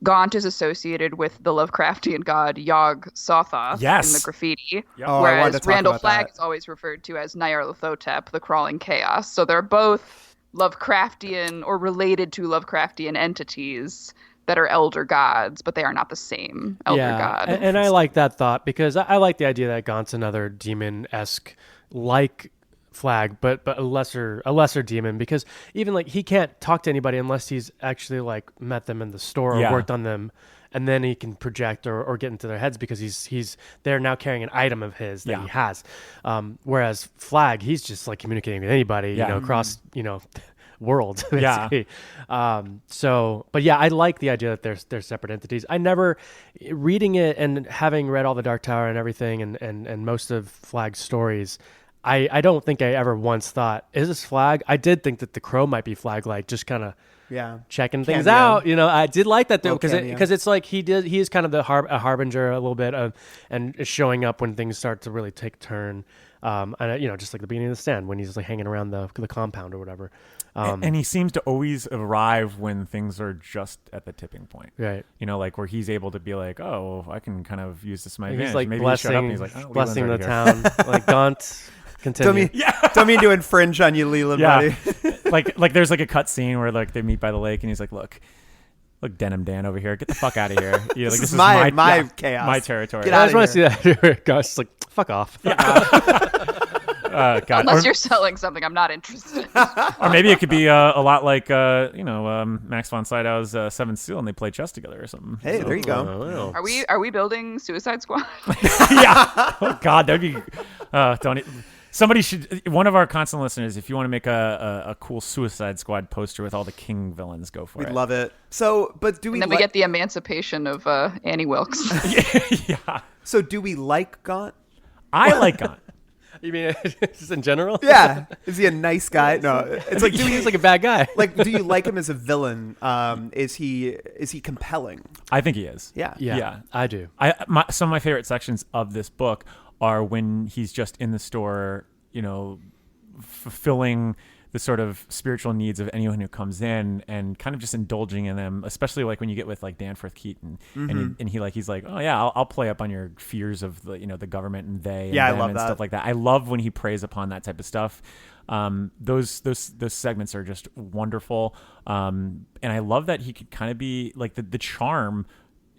Gaunt is associated with the Lovecraftian god Yog-Sothoth in the graffiti, whereas Randall Flag is always referred to as Nyarlathotep, the crawling chaos. So they're both Lovecraftian or related to Lovecraftian entities that are elder gods, but they are not the same elder god. And I like that thought, because I like the idea that Gaunt's another demon-esque like Flag, but a lesser demon, because even like he can't talk to anybody unless he's actually like met them in the store or worked on them, and then he can project or get into their heads, because they're now carrying an item of his that he has. Whereas Flag, he's just like communicating with anybody, across worlds, basically. But yeah, I like the idea that they're separate entities. I never, reading it and having read all the Dark Tower and everything, and most of Flag's stories, I don't think I ever once thought, is this Flag? I did think that the Crow might be Flag, like just kind of checking things out. I did like that though, because it's like he is kind of a harbinger a little bit of, and showing up when things start to really take a turn. And just like the beginning of The Stand, when he's like hanging around the compound or whatever. And he seems to always arrive when things are just at the tipping point. Right. Like where he's able to be like, oh, I can kind of use this to my advantage. He's like maybe blessing, he shut up and he's like, oh, blessing the Leland's town. Like Gaunt, continue. Don't mean to infringe on you, Leland, buddy. like there's like a cut scene where like they meet by the lake and he's like, look, Denim Dan over here, get the fuck out of here. This is my chaos, my territory. I just want to see that. Gaunt's like, fuck off. God. Unless you're selling something, I'm not interested. Or maybe it could be a lot like Max von Sydow's Seventh Seal, and they play chess together or something. Hey, there you go. Are we building Suicide Squad? Yeah. Oh God, that'd be. Somebody should. One of our constant listeners, if you want to make a cool Suicide Squad poster with all the King villains, go for it. We'd love it. So, but do we? And then we get the emancipation of Annie Wilkes. Yeah. So, do we like Gaunt? I like Gaunt. You mean just in general? Yeah. Is he a nice guy? No. It's like, he's like a bad guy. Like, do you like him as a villain? Is he compelling? I think he is. Yeah, I do. Some of my favorite sections of this book are when he's just in the store, fulfilling the sort of spiritual needs of anyone who comes in, and kind of just indulging in them, especially like when you get with like Danforth Keaton, and he's like, oh yeah, I'll play up on your fears of the the government and they and I them love and that. stuff like that. I love when he preys upon that type of stuff. Those segments are just wonderful, and I love that he could kind of be like the charm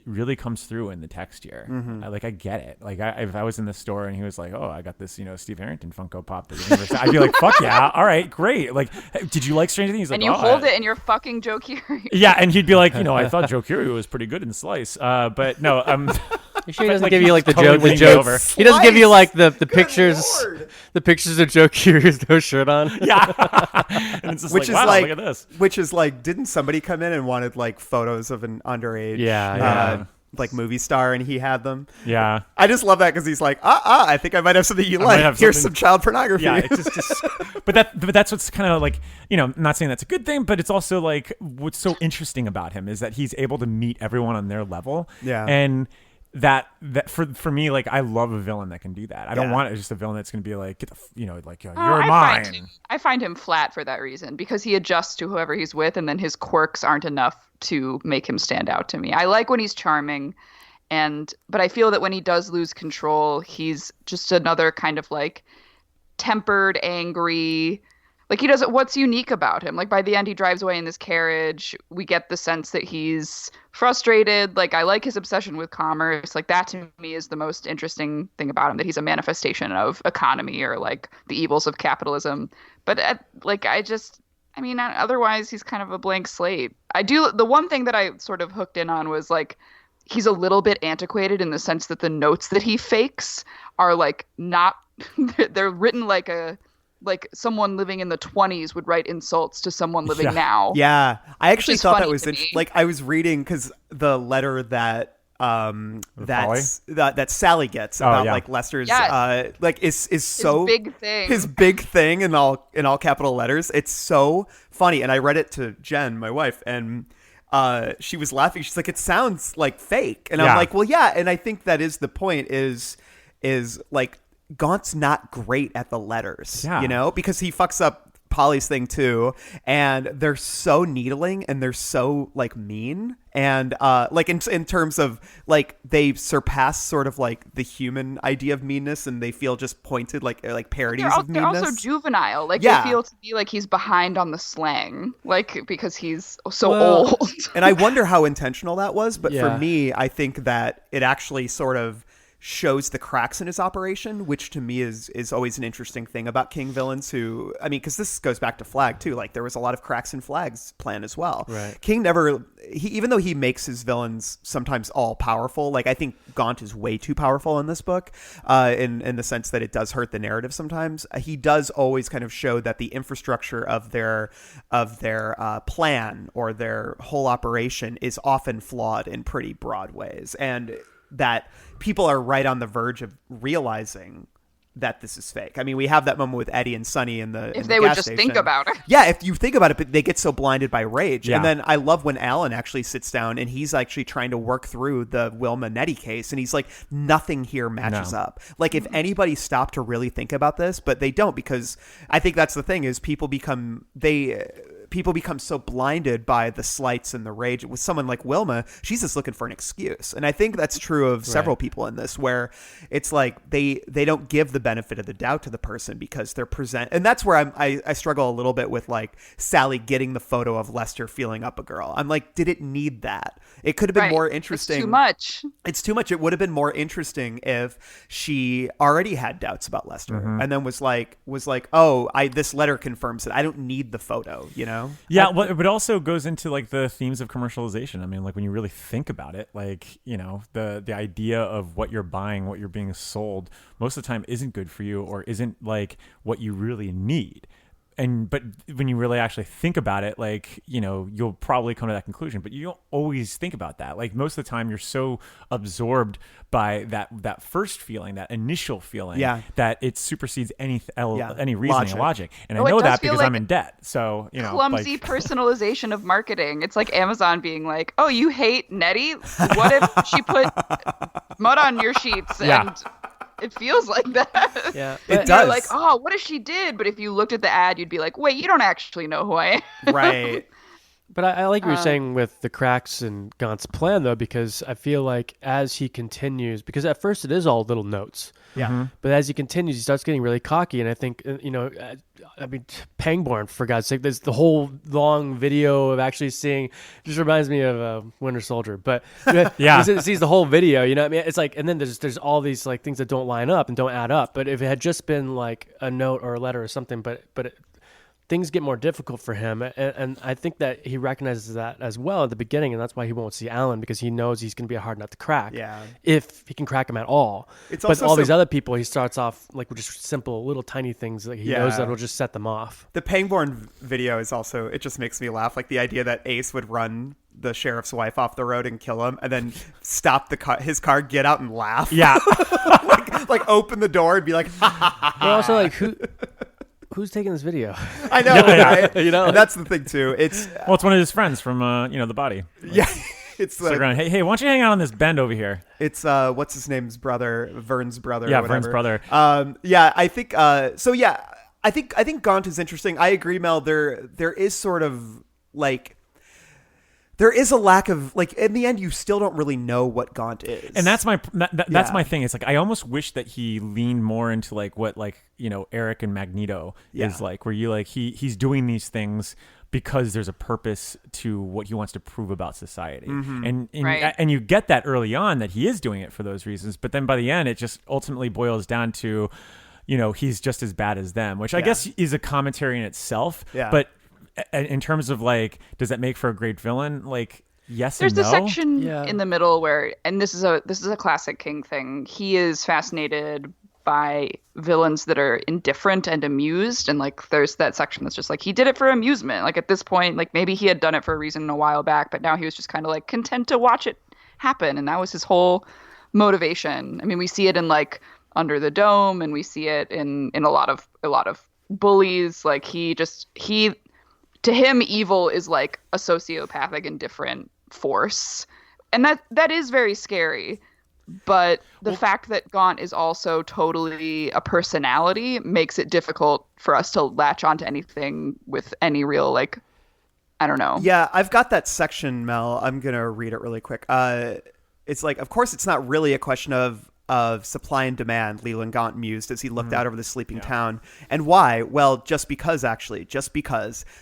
really comes through in the text here. I get it. Like if I was in the store and he was like, oh, I got this, Steve Harrington Funko Pop, I'd be like, fuck yeah, all right, great. Like, hey, did you like Stranger Things? He's and like, you hold it and you're fucking Joe Curie. Yeah, and he'd be like, I thought Joe Curie was pretty good in Slice, but no, You sure he doesn't give you like the totally joke? over. He doesn't give you like the pictures, the pictures of Joe Curie with no shirt on. Yeah, and it's just Which like, is wow, look at this. Which is like, didn't somebody come in and wanted like photos of an underage? Yeah. like movie star and he had them. Yeah. I just love that because he's like, I think I might have something you like. Here's some child pornography. Yeah, it's just but that's what's kind of like, I'm not saying that's a good thing, but it's also like what's so interesting about him is that he's able to meet everyone on their level. Yeah. And that for me, like, I love a villain that can do that. I don't want just a villain that's going to be like, get the, like, you're mine. I find him flat for that reason, because he adjusts to whoever he's with, and then his quirks aren't enough to make him stand out to me. I like when he's charming, but I feel that when he does lose control, he's just another kind of like tempered, angry. Like, he doesn't. What's unique about him? Like, by the end, he drives away in this carriage. We get the sense that he's frustrated. Like, I like his obsession with commerce. Like, that to me is the most interesting thing about him, that he's a manifestation of economy or like the evils of capitalism. But otherwise, he's kind of a blank slate. The one thing that I sort of hooked in on was like, he's a little bit antiquated in the sense that the notes that he fakes are like not, they're written like someone living in the 20s would write insults to someone living now. Yeah. I actually thought that was interesting. Like, I was reading because the letter that that Sally gets about like Lester's is so his big thing in all capital letters. It's so funny. And I read it to Jen, my wife, and she was laughing. She's like, it sounds like fake. And I'm like, well, yeah. And I think that is the point is like, Gaunt's not great at the letters, because he fucks up Polly's thing too, and they're so needling and they're so like mean, and like in terms of like they surpass sort of like the human idea of meanness, and they feel just pointed like parodies of meanness. They're also juvenile, like they feel to be like he's behind on the slang, like because he's so old. And I wonder how intentional that was, but for me, I think that it actually sort of shows the cracks in his operation, which to me is always an interesting thing about King villains who, I mean, because this goes back to Flag too. Like there was a lot of cracks in Flag's plan as well. Right. King even though he makes his villains sometimes all powerful, like I think Gaunt is way too powerful in this book, in the sense that it does hurt the narrative sometimes. He does always kind of show that the infrastructure of their plan or their whole operation is often flawed in pretty broad ways, and that people are right on the verge of realizing that this is fake. I mean, we have that moment with Eddie and Sonny if they would just think about it. Yeah, if you think about it, but they get so blinded by rage. Yeah. And then I love when Alan actually sits down and he's actually trying to work through the Wilma Nettie case, and he's like, nothing here matches up. Like if anybody stopped to really think about this, but they don't, because I think that's the thing is people become so blinded by the slights and the rage. With someone like Wilma, she's just looking for an excuse. And I think that's true of several people in this, where it's like they don't give the benefit of the doubt to the person because they're and that's where I struggle a little bit with like Sally getting the photo of Lester feeling up a girl. I'm like, did it need that? It could have been more interesting. It's too much. It would have been more interesting if she already had doubts about Lester and then was like, oh, this letter confirms it. I don't need the photo, Yeah, well, it also goes into like the themes of commercialization. I mean, like when you really think about it, like, the idea of what you're buying, what you're being sold, most of the time isn't good for you or isn't like what you really need. But when you really actually think about it, like, you'll probably come to that conclusion, but you don't always think about that. Like most of the time you're so absorbed by that first feeling, that initial feeling, that it supersedes any reasoning and logic. And I know that because I'm in debt. So, clumsy personalization of marketing. It's like Amazon being like, oh, you hate Nettie? What if she put mud on your sheets? And it feels like that. Yeah, it does. You're like, oh, what if she did? But if you looked at the ad, you'd be like, wait, you don't actually know who I am. Right. But I like what you're saying with the cracks in Gaunt's plan, though, because I feel like as he continues, because at first it is all little notes. Yeah. Mm-hmm. But as he continues, he starts getting really cocky. And I think, Pangborn, for God's sake, there's the whole long video of actually seeing, just reminds me of Winter Soldier. But he sees the whole video, you know what I mean? It's like, and then there's all these like things that don't line up and don't add up. But if it had just been like a note or a letter or something, things get more difficult for him, and I think that he recognizes that as well at the beginning, and that's why he won't see Alan, because he knows he's going to be a hard nut to crack. Yeah, if he can crack him at all. But all these other people, he starts off like with just simple little tiny things that he knows that will just set them off. The Pangborn video is also, it just makes me laugh, like the idea that Ace would run the sheriff's wife off the road and kill him, and then stop his car, get out and laugh. Yeah. like open the door and be like, But also, like, who's taking this video? I know, right? And that's the thing too. It's Well, it's one of his friends from The Body. yeah. It's Like, like around, hey, why don't you hang out on this bend over here? it's what's his name's brother, Vern's brother. Yeah, or whatever. Vern's brother. Yeah, I think. So yeah, I think Gaunt is interesting. I agree, Mel. There is sort of like. There is a lack of, like, in the end, you still don't really know what Gaunt is. And that's that's my thing. It's like, I almost wish that he leaned more into like what, like, Eric and Magneto is like, where you like, he's doing these things because there's a purpose to what he wants to prove about society. And Right. and you get that early on that he is doing it for those reasons. But then by the end, it just ultimately boils down to, he's just as bad as them, which I guess is a commentary in itself. Yeah. But in terms of like, does that make for a great villain? Like, yes There's and no. the section Yeah. in the middle where, and this is a classic King thing. He is fascinated by villains that are indifferent and amused, and like there's that section that's just like he did it for amusement. Like at this point, like maybe he had done it for a reason a while back, but now he was just kind of like content to watch it happen, and that was his whole motivation. I mean, we see it in like Under the Dome, and we see it in a lot of bullies. Like he to him, evil is like a sociopathic and different force. And that is very scary. But the fact that Gaunt is also totally a personality makes it difficult for us to latch onto anything with any real, like, I don't know. Yeah, I've got that section, Mel. I'm going to read it really quick. It's like, of course, it's not really a question of supply and demand, Leland Gaunt mused as he looked out over the sleeping town. And why? Well, just because.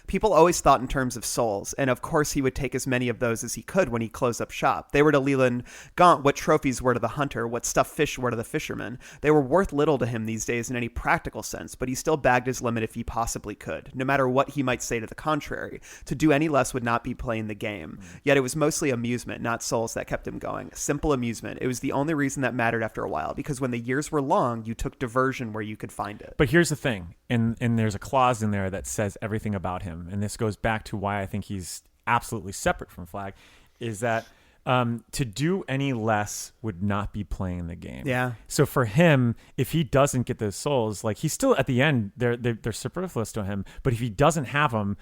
People always thought in terms of souls, and of course he would take as many of those as he could when he closed up shop. They were to Leland Gaunt what trophies were to the hunter, what stuffed fish were to the fisherman. They were worth little to him these days in any practical sense, but he still bagged his limit if he possibly could, no matter what he might say to the contrary. To do any less would not be playing the game. Yet it was mostly amusement, not souls, that kept him going. Simple amusement. It was the only reason that mattered after a while, because when the years were long, you took diversion where you could find it. But here's the thing, and there's a clause in there that says everything about him, and this goes back to why I think he's absolutely separate from Flag, is that to do any less would not be playing the game. Yeah. So for him, if he doesn't get those souls, like he's still at the end, they're superfluous to him. But if he doesn't have them,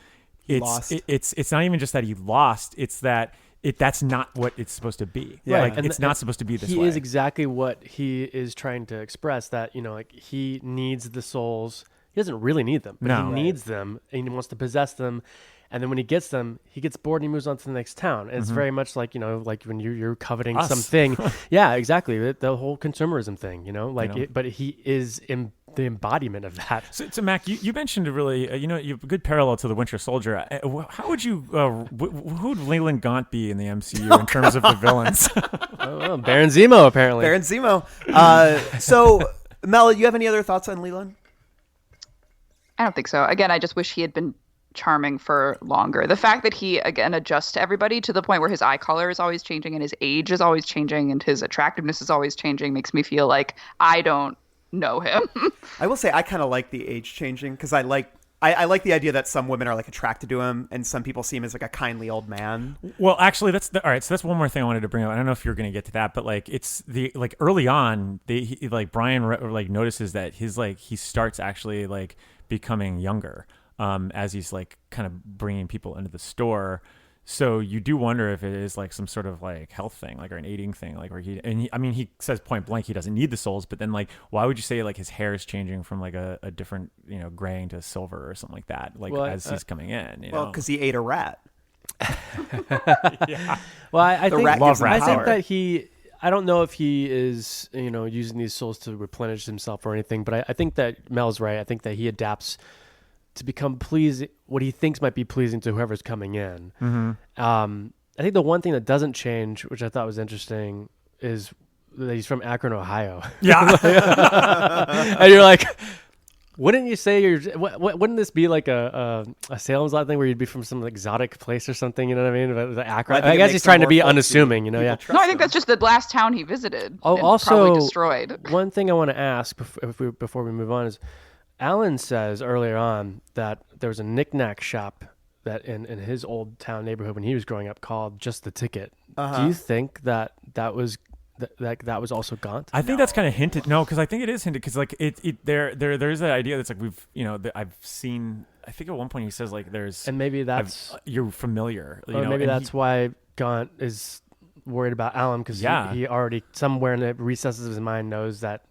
it's not even just that he lost; it's that. That's not what it's supposed to be. Yeah. Like, And it's not supposed to be this way. He is exactly what he is trying to express, that, like he needs the souls. He doesn't really need them, but he needs them, and he wants to possess them. And then when he gets them, he gets bored and he moves on to the next town. And it's very much like, like when you're coveting Us. something. Yeah, exactly. The whole consumerism thing, but he is in the embodiment of that. So Mac, you mentioned a really, you have a good parallel to the Winter Soldier. How would you, who would Leland Gaunt be in the MCU in terms of the villains? Baron Zemo, apparently. Baron Zemo. So, Mel, you have any other thoughts on Leland? I don't think so. Again, I just wish he had been charming for longer. The fact that he, again, adjusts to everybody to the point where his eye color is always changing and his age is always changing and his attractiveness is always changing makes me feel like I don't know him. I will say I kind of like the age changing, because I like the idea that some women are like attracted to him and some people see him as like a kindly old man. Well, actually, all right. So that's one more thing I wanted to bring up. I don't know if you're going to get to that, but like it's like early on, Brian like notices that he starts actually like becoming younger as he's like kind of bringing people into the store. So you do wonder if it is like some sort of like health thing, like, or an aging thing, like where he says point blank he doesn't need the souls, but then like why would you say like his hair is changing from like a different graying to silver or something like that, like as he's coming in? Well, because he ate a rat. Yeah. Well, I think power. that he. I don't know if he is using these souls to replenish himself or anything, but I think that Mel's right. I think that he adapts to become pleasing, what he thinks might be pleasing to whoever's coming in. Mm-hmm. I think the one thing that doesn't change, which I thought was interesting, is that he's from Akron, Ohio. Yeah. And you're like, wouldn't you say wouldn't this be like a Salem's Lot thing where you'd be from some exotic place or something? You know what I mean? But the Akron. I guess he's trying to be unassuming. Yeah. No, I think that's just the last town he visited. Oh, and also probably destroyed. One thing I want to ask before we move on is, Alan says earlier on that there was a knick-knack shop that in his old town neighborhood when he was growing up called Just the Ticket. Uh-huh. Do you think that was that was also Gaunt? I think that's kind of hinted. No, because I think it is hinted. Because like there's that idea that's like I've seen. I think at one point he says like and maybe that's you're familiar. Or maybe that's why Gaunt is worried about Alan because he already somewhere in the recesses of his mind knows that.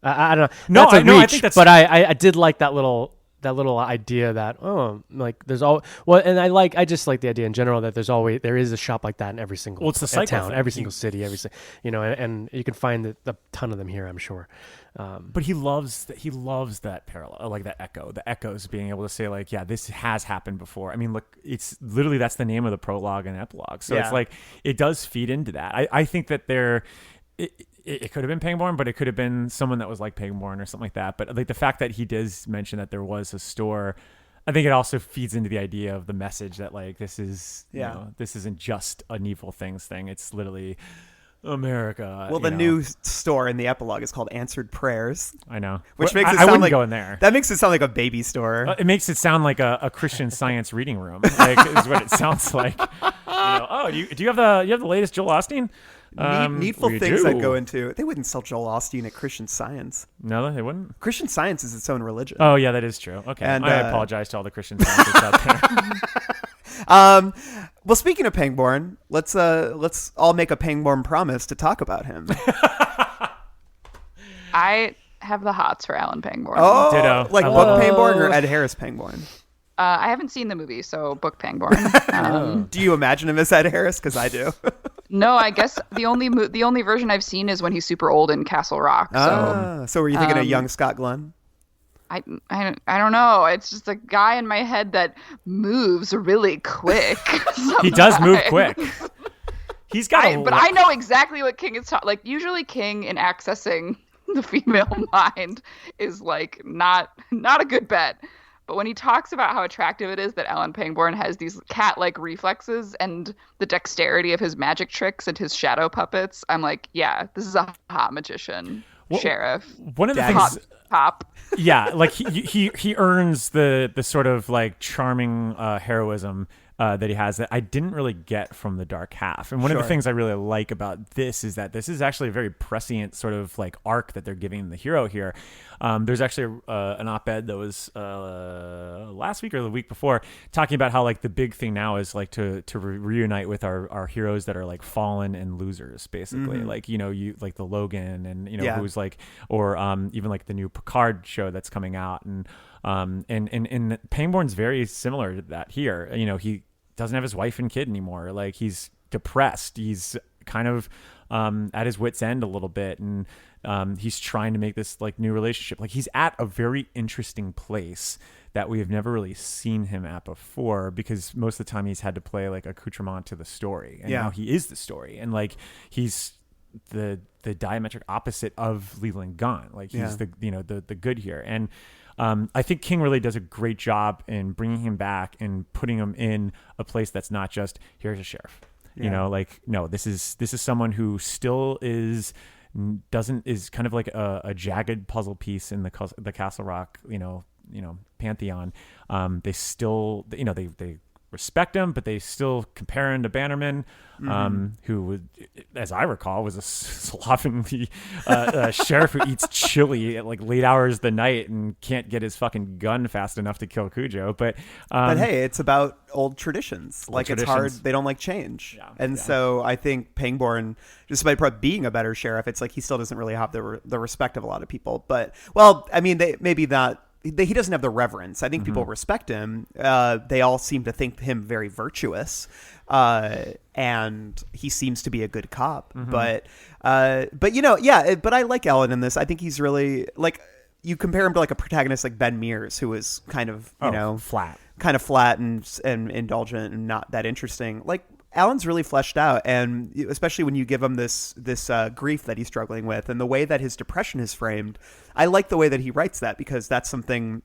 I don't know. No, that's a no, reach, I think that's. But I did like that little idea that like there's and I just like the idea in general that there is a shop like that in every single it's the cycle town, thing. every single city, and you can find a ton of them here, I'm sure. But he loves that parallel, like that echo, the echoes being able to say like, yeah, this has happened before. I mean, look, it's literally that's the name of the prologue and epilogue. So it's like it does feed into that. I think that it could have been Pangborn, but it could have been someone that was like Pangborn or something like that. But like the fact that he does mention that there was a store, I think it also feeds into the idea of the message that like this is, this isn't just a Needful Things thing. It's literally America. Well, the new store in the epilogue is called Answered Prayers. I know, which makes it I sound wouldn't like go in there. That makes it sound like a baby store. It makes it sound like a Christian Science reading room. Like is what it sounds like. Do you have the latest Joel Osteen? Needful Things I'd go into. They wouldn't sell Joel Osteen at Christian Science. No, they wouldn't. Christian Science is its own religion. Oh yeah, that is true. Okay, and I apologize to all the Christian Scientists out there. Well, speaking of Pangborn, let's all make a Pangborn promise to talk about him. I have the hots for Alan Pangborn. Oh, ditto. Like book Pangborn or Ed Harris Pangborn? I haven't seen the movie, so book Pangborn. Do you imagine him as Ed Harris? Because I do. No, I guess the only version I've seen is when he's super old in Castle Rock. So were you thinking of young Scott Glenn? I don't know. It's just a guy in my head that moves really quick. He does move quick. He's got but I know exactly what King is talking. Like usually King in accessing the female mind is like not a good bet. But when he talks about how attractive it is that Alan Pangborn has these cat-like reflexes and the dexterity of his magic tricks and his shadow puppets, I'm like, yeah, this is a hot magician, sheriff. One of the things, top. Yeah, like he earns the sort of like charming heroism that he has that I didn't really get from The Dark Half. And one of the things I really like about this is that this is actually a very prescient sort of like arc that they're giving the hero here. There's actually an op-ed that was last week or the week before talking about how like the big thing now is like to reunite with our heroes that are like fallen and losers, basically. Like, you like the Logan and, who's like, or even like the new Picard show that's coming out. And Pangborn's very similar to that here. He doesn't have his wife and kid anymore. Like he's depressed. He's kind of at his wit's end a little bit. And he's trying to make this like new relationship. Like he's at a very interesting place that we have never really seen him at before, because most of the time he's had to play like accoutrement to the story. And now he is the story. And like he's the diametric opposite of Leland Gaunt. Like he's the good here. And I think King really does a great job in bringing him back and putting him in a place that's not just here's a sheriff. No, this is someone who still is kind of like a jagged puzzle piece in the Castle Rock pantheon. They still they respect him, but they still compare him to Bannerman, who would, as I recall, was a slovenly sheriff who eats chili at like late hours of the night and can't get his fucking gun fast enough to kill Cujo. But hey, it's about old traditions. It's hard. They don't like change. So I think Pangborn, despite being a better sheriff, it's like he still doesn't really have the respect of a lot of people. But he doesn't have the reverence. I think people respect him. They all seem to think him very virtuous, and he seems to be a good cop. But I like Ellen in this. I think he's really like, you compare him to like a protagonist like Ben Mears, who is kind of flat and indulgent and not that interesting. Like Alan's really fleshed out, and especially when you give him this grief that he's struggling with, and the way that his depression is framed, I like the way that he writes that, because that's something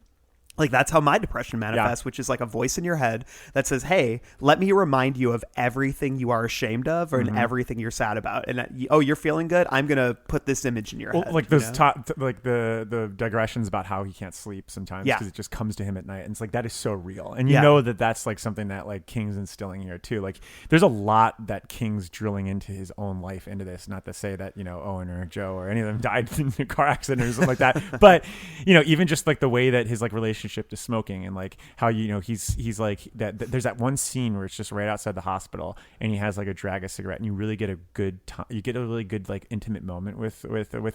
Like, that's how my depression manifests, which is like a voice in your head that says, hey, let me remind you of everything you are ashamed of or and everything you're sad about. And you're feeling good. I'm going to put this image in your head. Like those like the digressions about how he can't sleep sometimes because it just comes to him at night. And it's like, that is so real. And you know that that's like something that like King's instilling here too. Like, there's a lot that King's drilling into his own life into this. Not to say that, Owen or Joe or any of them died in a car accident or something like that. But, even just like the way that his like relationship to smoking and like how he's like that there's that one scene where it's just right outside the hospital and he has like a drag of cigarette and you really get a good time, you get a really good like intimate moment with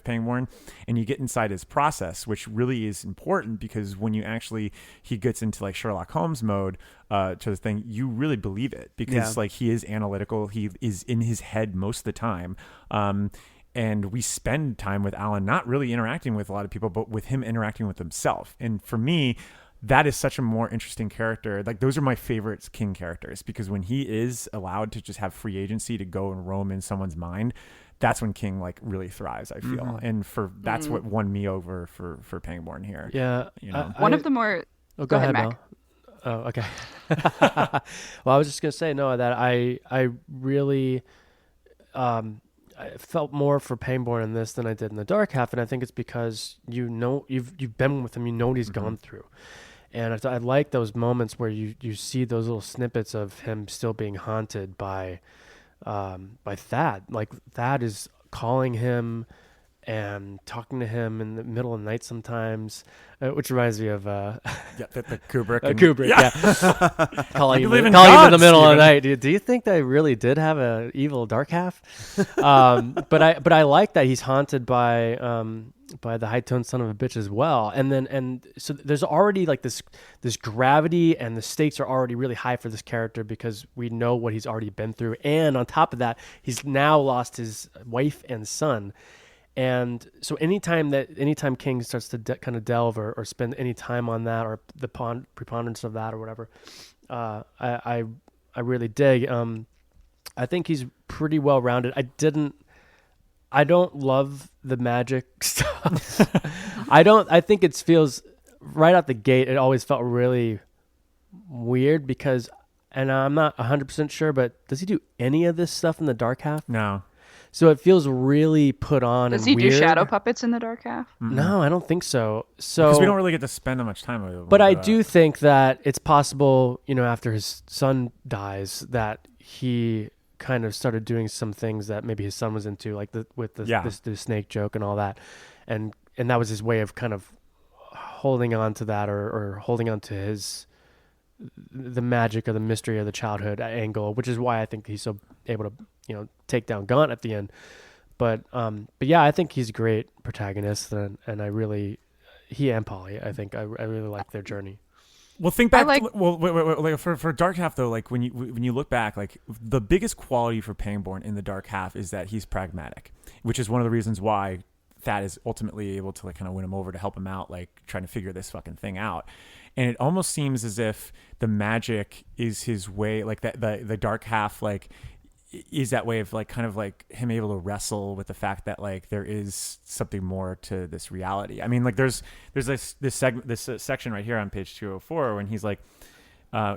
Pangborn, and you get inside his process, which really is important because when he gets into like Sherlock Holmes mode to the thing, you really believe it because like he is analytical, he is in his head most of the time. And we spend time with Alan not really interacting with a lot of people, but with him interacting with himself. And for me, that is such a more interesting character. Like, those are my favorite King characters because when he is allowed to just have free agency to go and roam in someone's mind, that's when King like really thrives, I feel. And that's what won me over for Pangborn here. Yeah. One of the more... Oh, go ahead, Mac. Mel. Oh, okay. Well, I was just going to say, Noah, that I really... I felt more for Pangborn in this than I did in the Dark Half, and I think it's because you've been with him, what he's gone through, and I like those moments where you see those little snippets of him still being haunted by Thad. Like, Thad is calling him and talking to him in the middle of the night sometimes, which reminds me of the Kubrick. Kubrick, calling him in the middle of the night. Do you think they really did have a evil Dark Half? But I like that he's haunted by the high-toned son of a bitch as well. And so there's already like this gravity, and the stakes are already really high for this character because we know what he's already been through. And on top of that, he's now lost his wife and son. And so anytime King starts to kind of delve or spend any time on that or the preponderance of that or whatever, I really dig. I think he's pretty well rounded. I don't love the magic stuff. I think it feels right out the gate. It always felt really weird because, and I'm not 100% sure, but does he do any of this stuff in the Dark Half? No. So it feels really put on. Does and he weird. do shadow puppets in the Dark Half? Mm-mm. No, I don't think so. Because we don't really get to spend that much time with him. But I do think that it's possible, after his son dies, that he kind of started doing some things that maybe his son was into, like the snake joke and all that, and that was his way of kind of holding on to that or holding on to the magic or the mystery of the childhood angle, which is why I think he's so able to take down Gaunt at the end. But yeah, I think he's a great protagonist, and he and Polly, I think I really like their journey. Well, think back. Wait, for Dark Half though, like when you look back, like the biggest quality for Pangborn in the Dark Half is that he's pragmatic, which is one of the reasons why Thad is ultimately able to like kind of win him over to help him out, like trying to figure this fucking thing out. And it almost seems as if the magic is his way, like that the Dark Half, like is that way of like kind of like him able to wrestle with the fact that like there is something more to this reality. I mean, like there's this section right here on page 204 when he's like,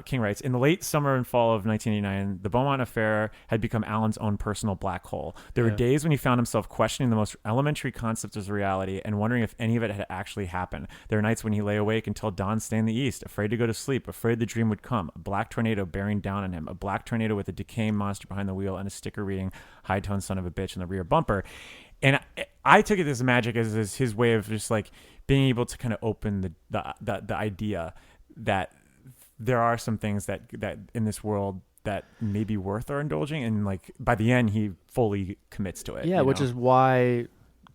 King writes, in the late summer and fall of 1989, the Beaumont affair had become Alan's own personal black hole. There were days when he found himself questioning the most elementary concepts of reality and wondering if any of it had actually happened. There were nights when he lay awake until dawn stay in the east, afraid to go to sleep, afraid the dream would come, a black tornado bearing down on him, a black tornado with a decaying monster behind the wheel and a sticker reading high-toned son of a bitch in the rear bumper. And I took it as magic as his way of just like being able to kind of open the idea that there are some things that in this world that may be worth our indulging, and like by the end he fully commits to it. Yeah, which is why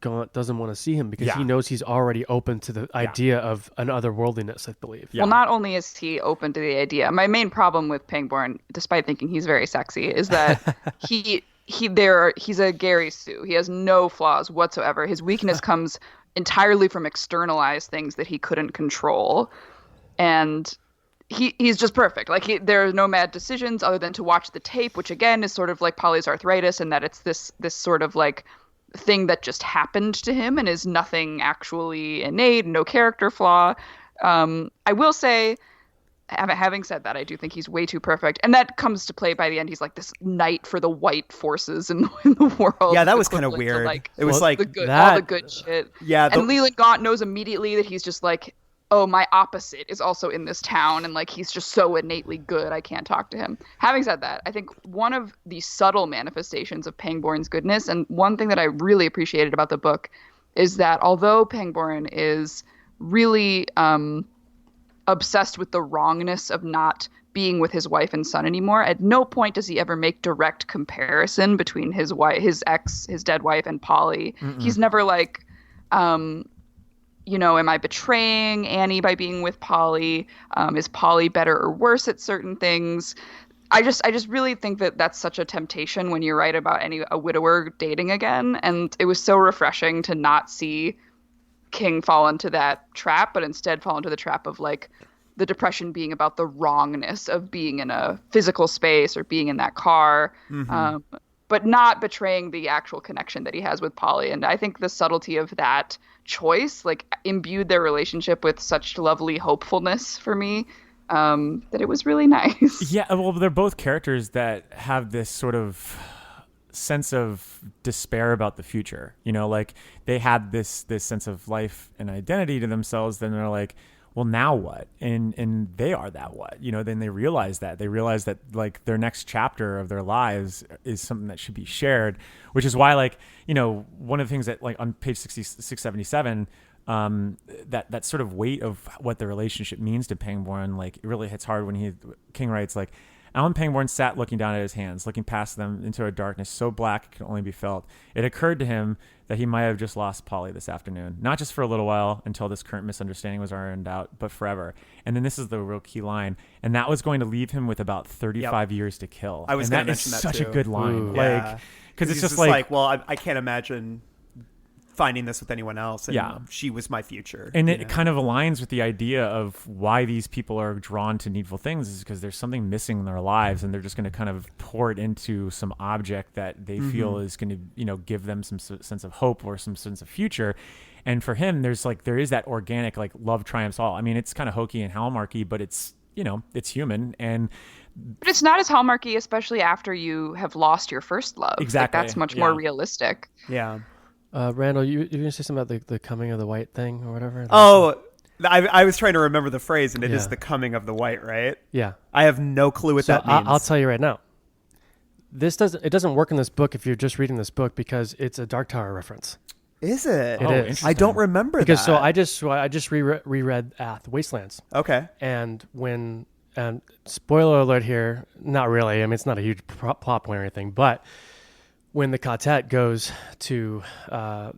Gaunt doesn't want to see him, because he knows he's already open to the idea of an otherworldly-ness, I believe. Well, not only is he open to the idea, my main problem with Pangborn, despite thinking he's very sexy, is that he's a Gary Sue. He has no flaws whatsoever. His weakness comes entirely from externalized things that he couldn't control, and he's just perfect. Like there are no mad decisions other than to watch the tape, which again is sort of like Polly's arthritis, and that it's this sort of like thing that just happened to him and is nothing actually innate, no character flaw. I will say, having said that, I do think he's way too perfect, and that comes to play by the end. He's like this knight for the white forces in the world. Yeah, that was kind of weird. It was like all the good shit. Yeah, and Leland Gaunt knows immediately that he's just like, oh, my opposite is also in this town, and like he's just so innately good, I can't talk to him. Having said that, I think one of the subtle manifestations of Pangborn's goodness, and one thing that I really appreciated about the book, is that although Pangborn is really obsessed with the wrongness of not being with his wife and son anymore, at no point does he ever make direct comparison between his wife, his dead wife, and Polly. He's never like, am I betraying Annie by being with Polly? Is Polly better or worse at certain things? I just really think that that's such a temptation when you write about a widower dating again, and it was so refreshing to not see King fall into that trap, but instead fall into the trap of like the depression being about the wrongness of being in a physical space or being in that car, but not betraying the actual connection that he has with Polly. And I think the subtlety of that choice like imbued their relationship with such lovely hopefulness for me, that it was really nice. Yeah, well, they're both characters that have this sort of sense of despair about the future. Like they had this sense of life and identity to themselves. Then they're like, well, now what? And they are that what? Then they realize that like their next chapter of their lives is something that should be shared, which is why like, one of the things that like on page 677, that sort of weight of what the relationship means to Pangborn, like it really hits hard when King writes like, Alan Pangborn sat looking down at his hands, looking past them into a darkness so black it could only be felt. It occurred to him that he might have just lost Polly this afternoon, not just for a little while until this current misunderstanding was ironed out, but forever. And then this is the real key line, and that was going to leave him with about 35 years to kill. I was going to mention that such too. a good line. Ooh. Like, because it's just like, well, I can't imagine finding this with anyone else, and yeah, she was my future. And it kind of aligns with the idea of why these people are drawn to Needful Things, is because there's something missing in their lives, and they're just going to kind of pour it into some object that they feel is going to, give them some sense of hope or some sense of future. And for him, there is that organic, like, love triumphs all. I mean, it's kind of hokey and Hallmarky, but it's, it's human. But it's not as Hallmarky, especially after you have lost your first love. Exactly. Like, that's much more realistic. Yeah. Randall, you going to say something about the coming of the white thing or whatever? Oh, I was trying to remember the phrase, and it is the coming of the white, right? Yeah. I have no clue what that means. I'll tell you right now. It doesn't work in this book if you're just reading this book, because it's a Dark Tower reference. Is it? It is. I don't remember because that. So I just reread The Wastelands. Okay. And spoiler alert here, not really. I mean, it's not a huge plot point or anything, but when the quartet goes to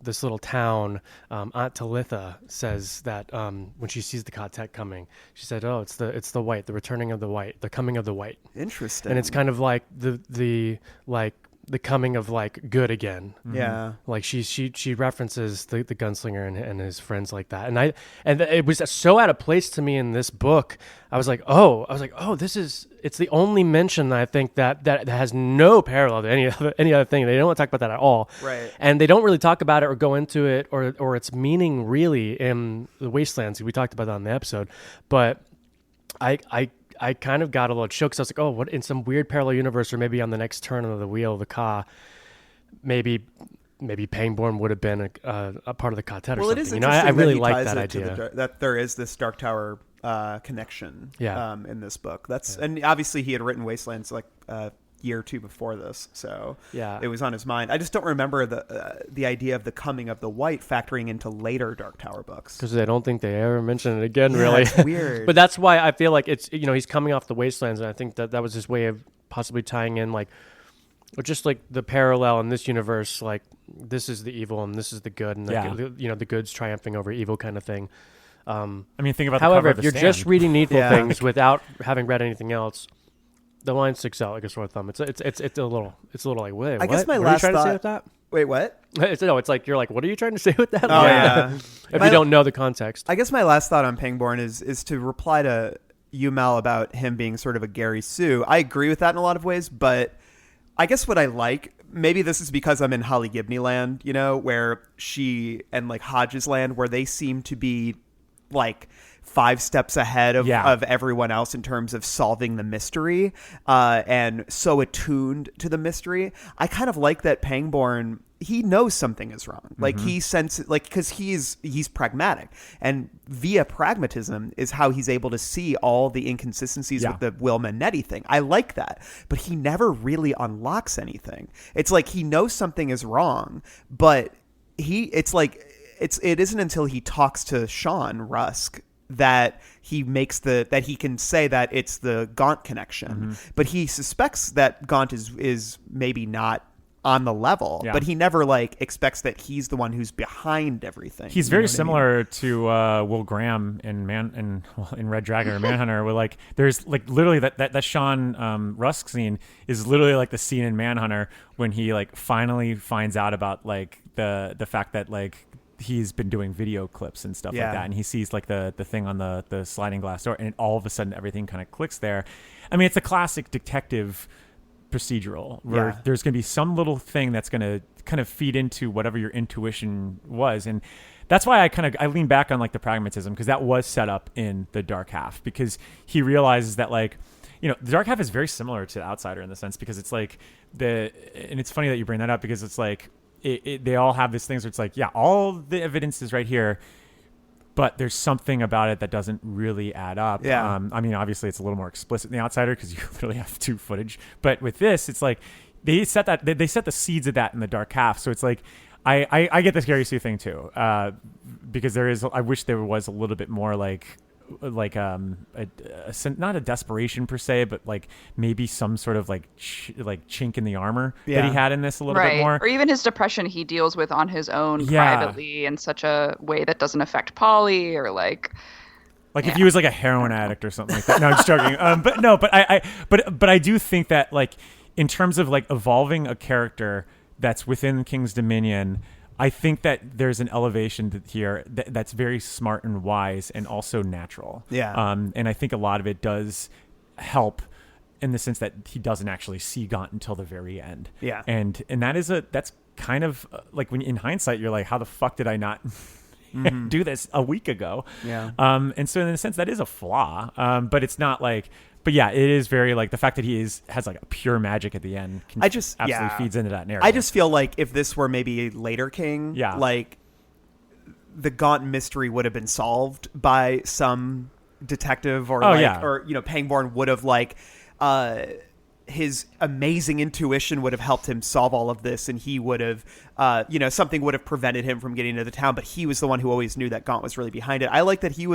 this little town, Aunt Talitha says that when she sees the quartet coming, she said, "Oh, it's the white, the returning of the white, the coming of the white." Interesting. And it's kind of like the coming of like good again. Yeah. Like she references the gunslinger and his friends like that. And it was so out of place to me in this book. I was like, oh, it's the only mention I think that has no parallel to any other thing. They don't want to talk about that at all. Right. And they don't really talk about it or go into it or its meaning really in The Wastelands. We talked about that on the episode. But I kind of got a little choked. So I was like, oh, what, in some weird parallel universe, or maybe on the next turn of the wheel of the car, maybe Pangborn would have been a part of the quartet or something. It is I really like that idea. That there is this Dark Tower connection in this book. And obviously he had written Wastelands like a year or two before this, so it was on his mind. I just don't remember the idea of the coming of the white factoring into later Dark Tower books, because I don't think they ever mention it again. Really, it's weird. But that's why I feel like it's he's coming off the Wastelands, and I think that was his way of possibly tying in like, or just like the parallel in this universe, like this is the evil and this is the good, and the good's triumphing over evil kind of thing. I mean, think about. However, the cover if of you're The just Stand. reading Needful Things without having read anything else, the line sticks out like a sore thumb. It's a little like, wait, I guess my what last are you trying to say thought. with that? Wait, what? It's like you're like, what are you trying to say with that? Oh yeah. If you don't know the context. I guess my last thought on Pangborn is to reply to you, Mel, about him being sort of a Gary Sue. I agree with that in a lot of ways, but I guess what I like, maybe this is because I'm in Holly Gibney land, where she and like Hodges land, where they seem to be like 5 steps ahead of, Yeah. of everyone else in terms of solving the mystery, and so attuned to the mystery. I kind of like that Pangborn, he knows something is wrong. Like he senses, like, because he's pragmatic, and via pragmatism is how he's able to see all the inconsistencies with the Wilma and Nettie thing. I like that, but he never really unlocks anything. It's like he knows something is wrong, but it isn't until he talks to Sean Rusk that he can say that it's the Gaunt connection. But he suspects that Gaunt is maybe not on the level, but he never like expects that he's the one who's behind everything. He's very similar to Will Graham in Red Dragon or Manhunter, where like there's like literally that Sean Rusk scene is literally like the scene in Manhunter when he like finally finds out about like the fact that like he's been doing video clips and stuff like that, and he sees like the thing on the sliding glass door, and all of a sudden everything kind of clicks there. I mean, it's a classic detective procedural where there's going to be some little thing that's going to kind of feed into whatever your intuition was, and that's why I lean back on like the pragmatism, because that was set up in The Dark Half, because he realizes that like, you know, The Dark Half is very similar to Outsider in the sense, because it's like and it's funny that you bring that up, because it's like they all have these things where it's like, yeah, all the evidence is right here, but there's something about it that doesn't really add up. I mean, obviously it's a little more explicit in The Outsider because you literally have 2 footage. But with this, it's like they set the seeds of that in The Dark Half. So it's like I get the Scary Sue thing too, because I wish there was a little bit more not a desperation per se, but like maybe some sort of like chink in the armor that he had in this a little bit more, or even his depression he deals with on his own privately in such a way that doesn't affect Polly, or like if he was like a heroin addict or something like that. No, I'm just joking. But I do think that like in terms of like evolving a character that's within King's Dominion, I think that there's an elevation here that's very smart and wise and also natural. And I think a lot of it does help in the sense that he doesn't actually see Gaunt until the very end. And that's kind of like, when in hindsight, you're like, how the fuck did I not do this a week ago? And so in a sense that is a flaw, but it's not like, but yeah, it is very like the fact that he has like a pure magic at the end. Absolutely feeds into that narrative. I just feel like if this were maybe a later King, like the Gaunt mystery would have been solved by some detective, or or you know, Pangborn would have like his amazing intuition would have helped him solve all of this, and he would have something would have prevented him from getting into the town, but he was the one who always knew that Gaunt was really behind it. I like that he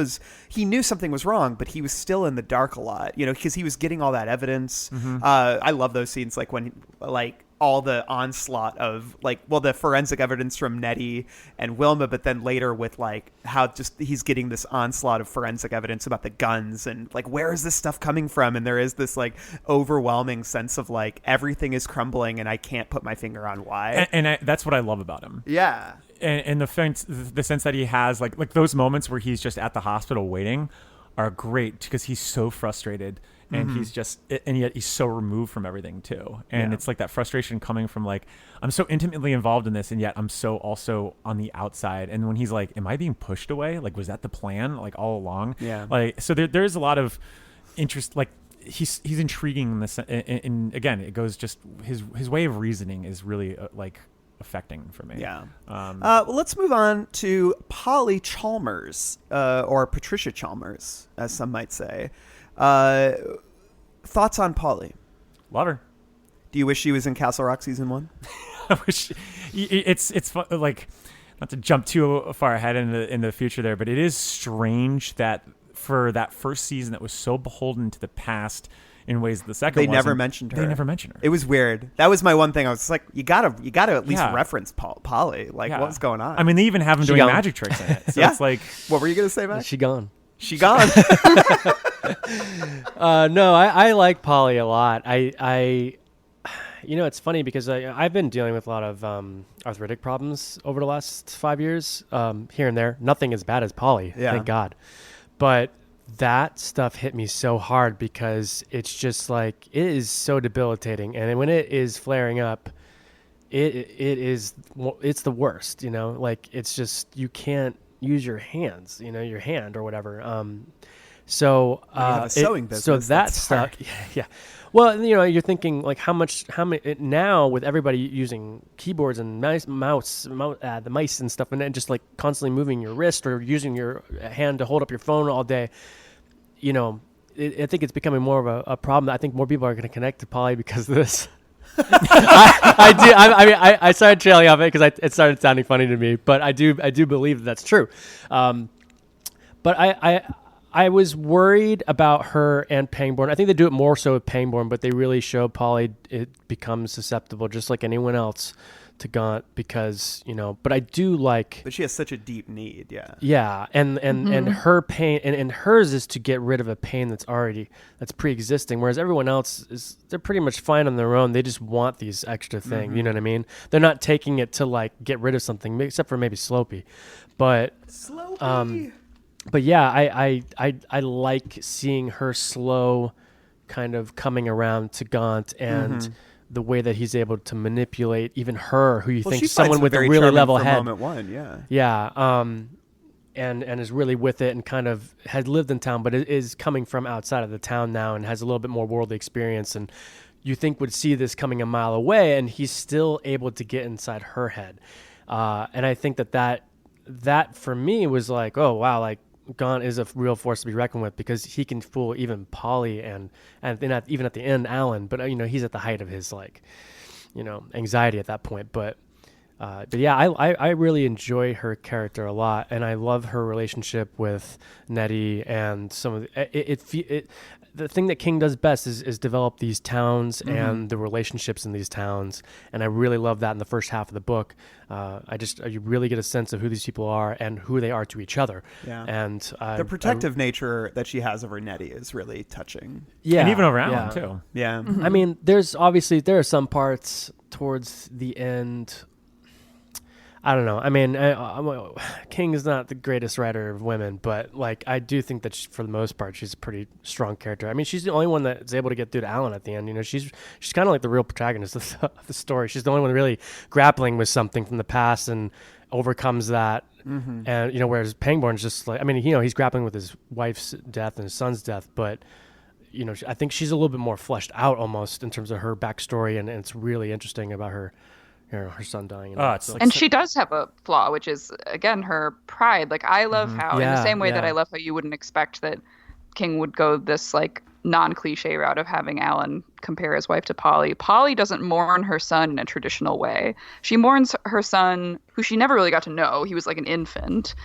knew something was wrong, but he was still in the dark a lot, you know, because he was getting all that evidence. I love those scenes, like when like all the onslaught of like, well, the forensic evidence from Nettie and Wilma, but then later with like how just he's getting this onslaught of forensic evidence about the guns, and like, where is this stuff coming from? And there is this like overwhelming sense of like everything is crumbling and I can't put my finger on why. And that's what I love about him. And the sense that he has like those moments where he's just at the hospital waiting are great, because he's so frustrated. And and yet he's so removed from everything too. And it's like that frustration coming from like, I'm so intimately involved in this, and yet I'm so also on the outside. And when he's like, am I being pushed away? Like, was that the plan? Like all along? Like, so there's a lot of interest. Like he's intriguing in this. And again, it goes just his way of reasoning is really like affecting for me. Well, let's move on to Polly Chalmers, or Patricia Chalmers, as some might say. Thoughts on Polly? Love her. Do you wish she was in Castle Rock season 1? I wish it's fun, like, not to jump too far ahead in the future there, but it is strange that for that first season that was so beholden to the past in ways that the second they never mentioned her. They never mentioned her. It was weird. That was my one thing. I was like, you gotta at least reference Polly. Like, what's going on? I mean, they even have him doing magic tricks in it. So it's like, what were you gonna say, Matt? She gone. No, I like Polly a lot. I you know, it's funny because I've been dealing with a lot of arthritic problems over the last 5 years, here and there. Nothing as bad as Polly, thank God. But that stuff hit me so hard because it's just like, it is so debilitating. And when it is flaring up, it's the worst, you know, like it's just, you can't use your hands, your hand or whatever. So you have a sewing business, so that that's stuck. hard. Yeah. Well, you're thinking like how many now with everybody using keyboards and the mice and stuff, and then just like constantly moving your wrist or using your hand to hold up your phone all day. I think it's becoming more of a problem. I think more people are going to connect to Polly because of this. I started trailing off it because it started sounding funny to me, but I do believe that's true. But I was worried about her and Pangborn. I think they do it more so with Pangborn, but they really show Polly it becomes susceptible just like anyone else to Gaunt because, but I do like... But she has such a deep need, yeah. Yeah, and her pain, and hers is to get rid of a pain that's pre-existing, whereas everyone else they're pretty much fine on their own. They just want these extra things, you know what I mean? They're not taking it to, like, get rid of something, except for maybe Slopey. But... Slopey! But yeah, I like seeing her slow kind of coming around to Gaunt and the way that he's able to manipulate even her, who you think someone with a really level head. Moment one, yeah. Yeah. And is really with it and kind of had lived in town, but is coming from outside of the town now and has a little bit more worldly experience. And you think would see this coming a mile away, and he's still able to get inside her head. And I think that for me was like, oh, wow, like, Gaunt is a real force to be reckoned with because he can fool even Polly and even at the end Alan, but he's at the height of his anxiety at that point. But yeah, I really enjoy her character a lot, and I love her relationship with Nettie and some of the thing that King does best is develop these towns and the relationships in these towns. And I really love that in the first half of the book. You really get a sense of who these people are and who they are to each other. Yeah. And the protective nature that she has over Nettie is really touching. Yeah. And even over Alan too. Yeah. I mean, there are some parts towards the end. I don't know. I mean, King is not the greatest writer of women, but like I do think that for the most part, she's a pretty strong character. I mean, she's the only one that's able to get through to Alan at the end. She's kind of like the real protagonist of the story. She's the only one really grappling with something from the past and overcomes that. And whereas Pangborn's just like, I mean, he's grappling with his wife's death and his son's death, but I think she's a little bit more fleshed out almost in terms of her backstory, and it's really interesting about her. Her son dying. And she does have a flaw, which is, again, her pride. Like, I love how, in the same way that I love how you wouldn't expect that King would go this, like, non-cliche route of having Alan compare his wife to Polly. Polly doesn't mourn her son in a traditional way. She mourns her son, who she never really got to know. He was like an infant.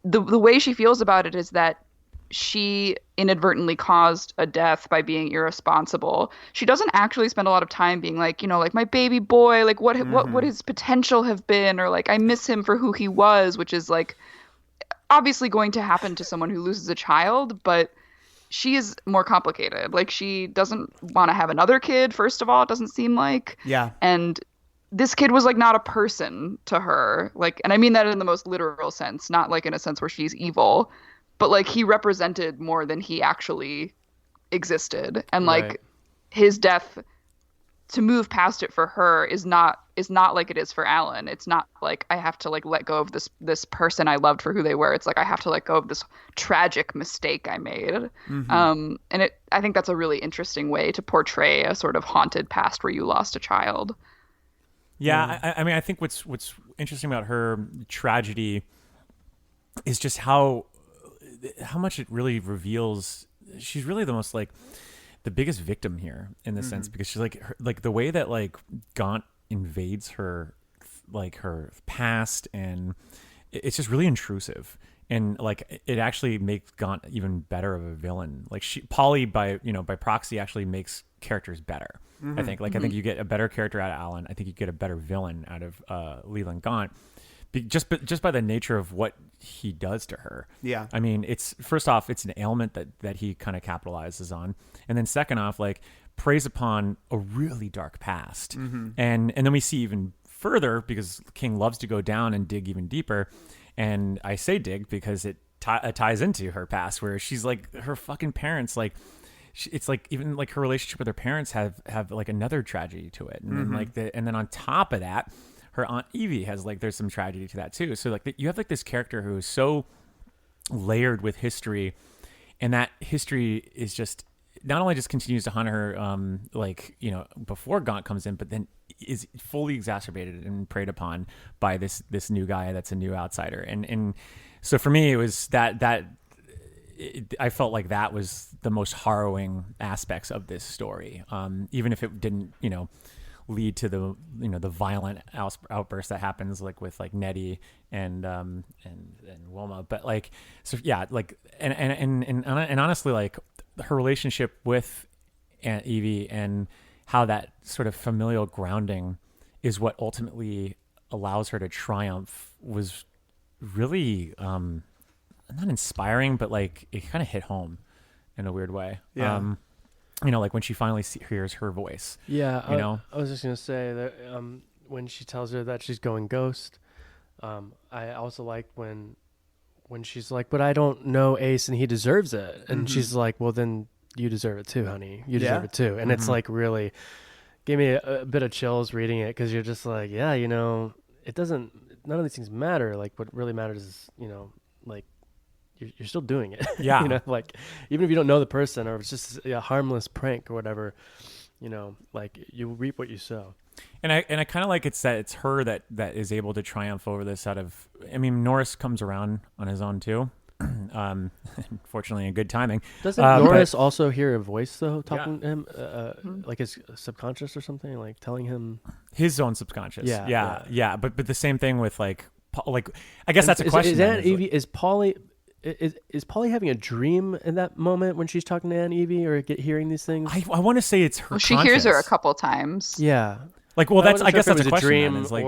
The way she feels about it is that she inadvertently caused a death by being irresponsible. She doesn't actually spend a lot of time being like, like my baby boy, like what would his potential have been, or like I miss him for who he was, which is like obviously going to happen to someone who loses a child, but she is more complicated. Like she doesn't want to have another kid, first of all, it doesn't seem like. Yeah. And this kid was like not a person to her. Like, and I mean that in the most literal sense, not like in a sense where she's evil. But like he represented more than he actually existed, and like his death, to move past it for her is not like it is for Alan. It's not like I have to like let go of this person I loved for who they were. It's like I have to let go of this tragic mistake I made. And I think that's a really interesting way to portray a sort of haunted past where you lost a child. Yeah, I mean, I think what's interesting about her tragedy is just how much it really reveals she's really the most like the biggest victim here in this sense, because she's like the way that like Gaunt invades her, like her past, and it's just really intrusive, and like it actually makes Gaunt even better of a villain. Like Polly by proxy actually makes characters better. I think I think you get a better character out of Alan. I think you get a better villain out of Leland Gaunt. Just by the nature of what he does to her. Yeah. I mean, it's first off, it's an ailment that he kind of capitalizes on. And then second off, like preys upon a really dark past. And then we see even further, because King loves to go down and dig even deeper. And I say dig because it ties into her past, where she's like her fucking parents, like it's like even like her relationship with her parents have like another tragedy to it. And then and then on top of that, her aunt Evie has like there's some tragedy to that too. So like you have like this character who is so layered with history, and that history is just not only just continues to haunt her like before Gaunt comes in, but then is fully exacerbated and preyed upon by this new guy that's a new outsider. And so for me it was I felt like that was the most harrowing aspects of this story, even if it didn't lead to the the violent outburst that happens like with like Nettie and Wilma. But like, so yeah, like and honestly, like her relationship with Aunt Evie and how that sort of familial grounding is what ultimately allows her to triumph was really not inspiring, but like it kind of hit home in a weird way. Yeah. Like when she finally hears her voice. Yeah, I was just gonna say that when she tells her that she's going ghost, I also like when she's like, "But I don't know Ace, and he deserves it," and she's like, "Well, then you deserve it too, honey. You deserve it too." And it's like really gave me a bit of chills reading it, because you're just like, yeah, it doesn't. None of these things matter. Like what really matters is like you're still doing it. Yeah. Like even if you don't know the person, or it's just a harmless prank or whatever, like you reap what you sow. And I kind of like it's her that is able to triumph over this Norris comes around on his own too. Fortunately in good timing. Doesn't Norris also hear a voice though talking to him, like his subconscious or something, like telling him his own subconscious? Yeah. But the same thing with like I guess that's a question. Is Aunt Evie, is Polly having a dream in that moment when she's talking to Aunt Evie or hearing these things? I want to say it's her. Well, she hears her a couple times. Yeah. Like, well, I guess that's a question. Dream, then, is like,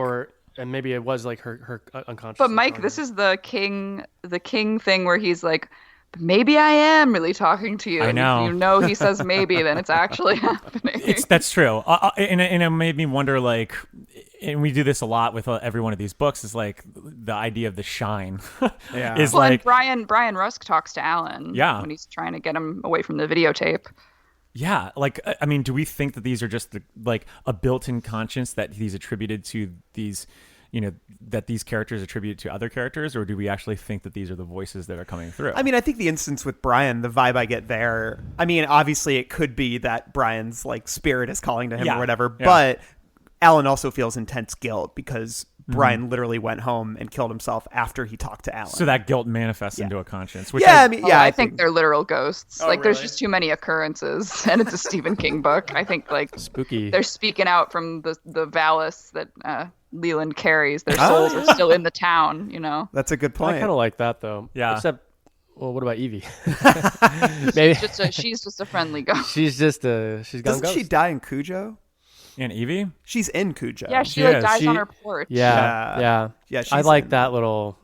and maybe it was like her unconscious. But Mike, this is the king thing where he's like, maybe I am really talking to you. I know. And if he says maybe, then it's actually happening. That's true. And it made me wonder, like, and we do this a lot with every one of these books, is like the idea of the shine. Yeah. Is well, like and Brian Rusk talks to Alan. Yeah. When he's trying to get him away from the videotape. Yeah, like do we think that these are just like a built-in conscience that he's attributed to these, that these characters attribute to other characters, or do we actually think that these are the voices that are coming through? I think the instance with Brian, the vibe I get there, obviously it could be that Brian's like spirit is calling to him or whatever, but Alan also feels intense guilt because Brian literally went home and killed himself after he talked to Alan. So that guilt manifests into a conscience. Which I think they're literal ghosts. Oh, like there's really? just too many occurrences, and it's a Stephen King book. I think like spooky. They're speaking out from the Valis that Leland carries. Their souls are still in the town. That's a good point. I kind of like that though. Yeah. Except, well, what about Evie? Maybe she's just a friendly ghost. she's gone Doesn't ghost. she die in Cujo? And Evie? She's in Cujo. Yeah, she dies on her porch. Yeah. I like that little,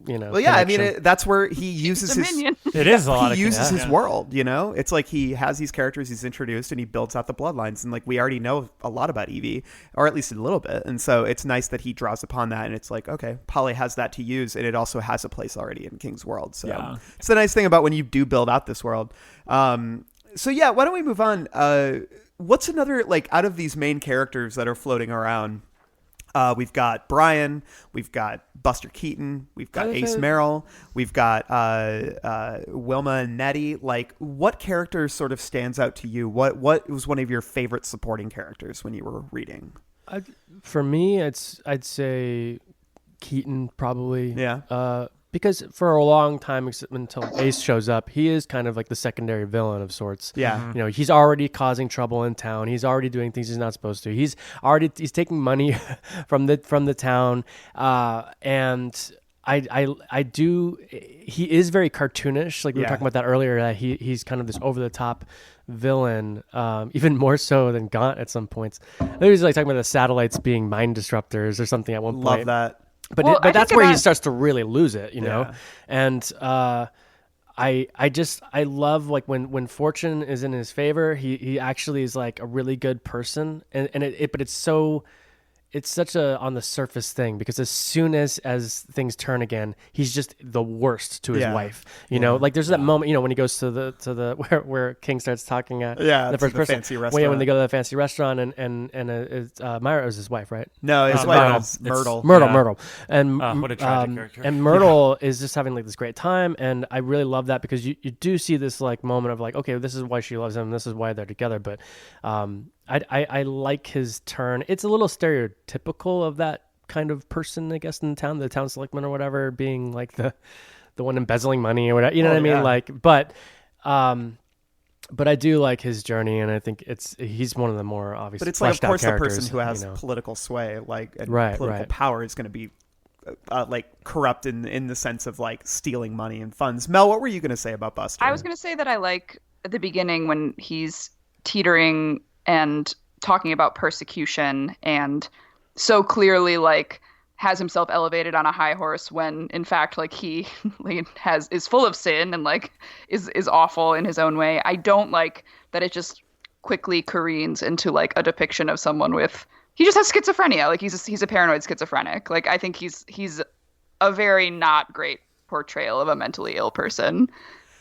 Well, yeah, connection. that's where he uses his. minion. It is a lot of He uses his world. It's like he has these characters he's introduced, and he builds out the bloodlines, and like we already know a lot about Evie, or at least a little bit, and so it's nice that he draws upon that, and it's like, okay, Polly has that to use, and it also has a place already in King's world. So it's the nice thing about when you do build out this world. So yeah, why don't we move on? What's another, like, out of these main characters that are floating around? We've got Brian, we've got Buster Keaton, we've got Ace Merrill, we've got Wilma and Nettie. Like, what character sort of stands out to you? What was one of your favorite supporting characters when you were reading? For me, I'd say Keaton probably. Yeah. Because for a long time, until Ace shows up, he is kind of like the secondary villain of sorts. Yeah. He's already causing trouble in town. He's already doing things he's not supposed to. He's taking money from the town, and I do. He is very cartoonish. Like we were talking about that earlier. That he's kind of this over the top villain, even more so than Gaunt at some points. I think he's like talking about the satellites being mind disruptors or something at one point. Love that. But that's where he starts to really lose it, And I love like when fortune is in his favor, he actually is like a really good person, but it's so it's such a on the surface thing, because as soon as things turn again, he's just the worst to his wife. You know, like there's that moment, you know, when he goes to the where King starts talking at the first person fancy restaurant. when they go to the fancy restaurant, and it's Myra is his wife, right? No, his wife is Myrtle. Myrtle, and what a tragic character. And Myrtle is just having like this great time, and I really love that, because you do see this like moment of like, okay, this is why she loves him, this is why they're together, but I like his turn. It's a little stereotypical of that kind of person, I guess, in town, the town selectman or whatever, being like the one embezzling money or whatever. You know what I mean? Yeah. Like, but I do like his journey, and I think he's one of the more obvious. But it's like, of fleshed out course, the characters, person who has you know. political sway, like, and Right, political right. power is going to be like corrupt in the sense of like stealing money and funds. Mel, what were you going to say about Buster? I was going to say that I like at the beginning when he's teetering and talking about persecution, and so clearly like has himself elevated on a high horse, when in fact like he like, is full of sin and like is awful in his own way. I don't like that it just quickly careens into like a depiction of someone with, he just has schizophrenia. Like he's a paranoid schizophrenic. Like I think he's a very not great portrayal of a mentally ill person.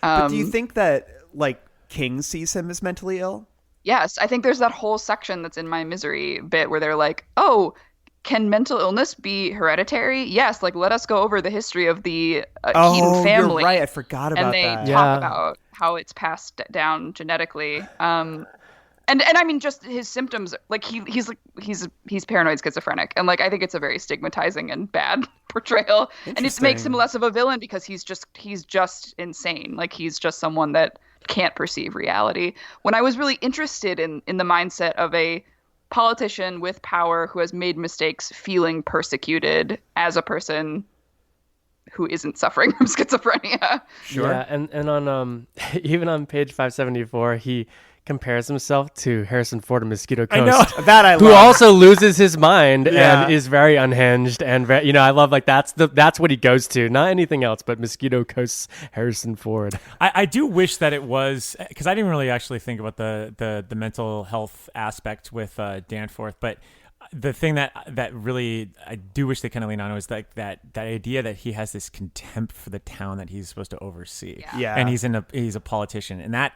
But do you think that like King sees him as mentally ill? Yes, I think there's that whole section that's in My Misery bit where they're like, oh, can mental illness be hereditary? Yes, like let us go over the history of the Keaton family. You're right. I forgot about that. And they talk about how it's passed down genetically. And I mean, just his symptoms, like he's paranoid schizophrenic, and like I think it's a very stigmatizing and bad portrayal, and it makes him less of a villain because he's just insane. Like he's just someone that can't perceive reality. When I was really interested in the mindset of a politician with power who has made mistakes, feeling persecuted as a person who isn't suffering from schizophrenia. Sure. Yeah, and on even on page 574, he compares himself to Harrison Ford in Mosquito Coast. I know that I love. Who also loses his mind and is very unhinged, and very, you know, I love like that's what he goes to, not anything else, but Mosquito Coast's Harrison Ford. I do wish that it was, because I didn't really actually think about the mental health aspect with Danforth, but the thing that really I do wish they kind of lean on was like that idea that he has this contempt for the town that he's supposed to oversee. Yeah. And he's a politician, and that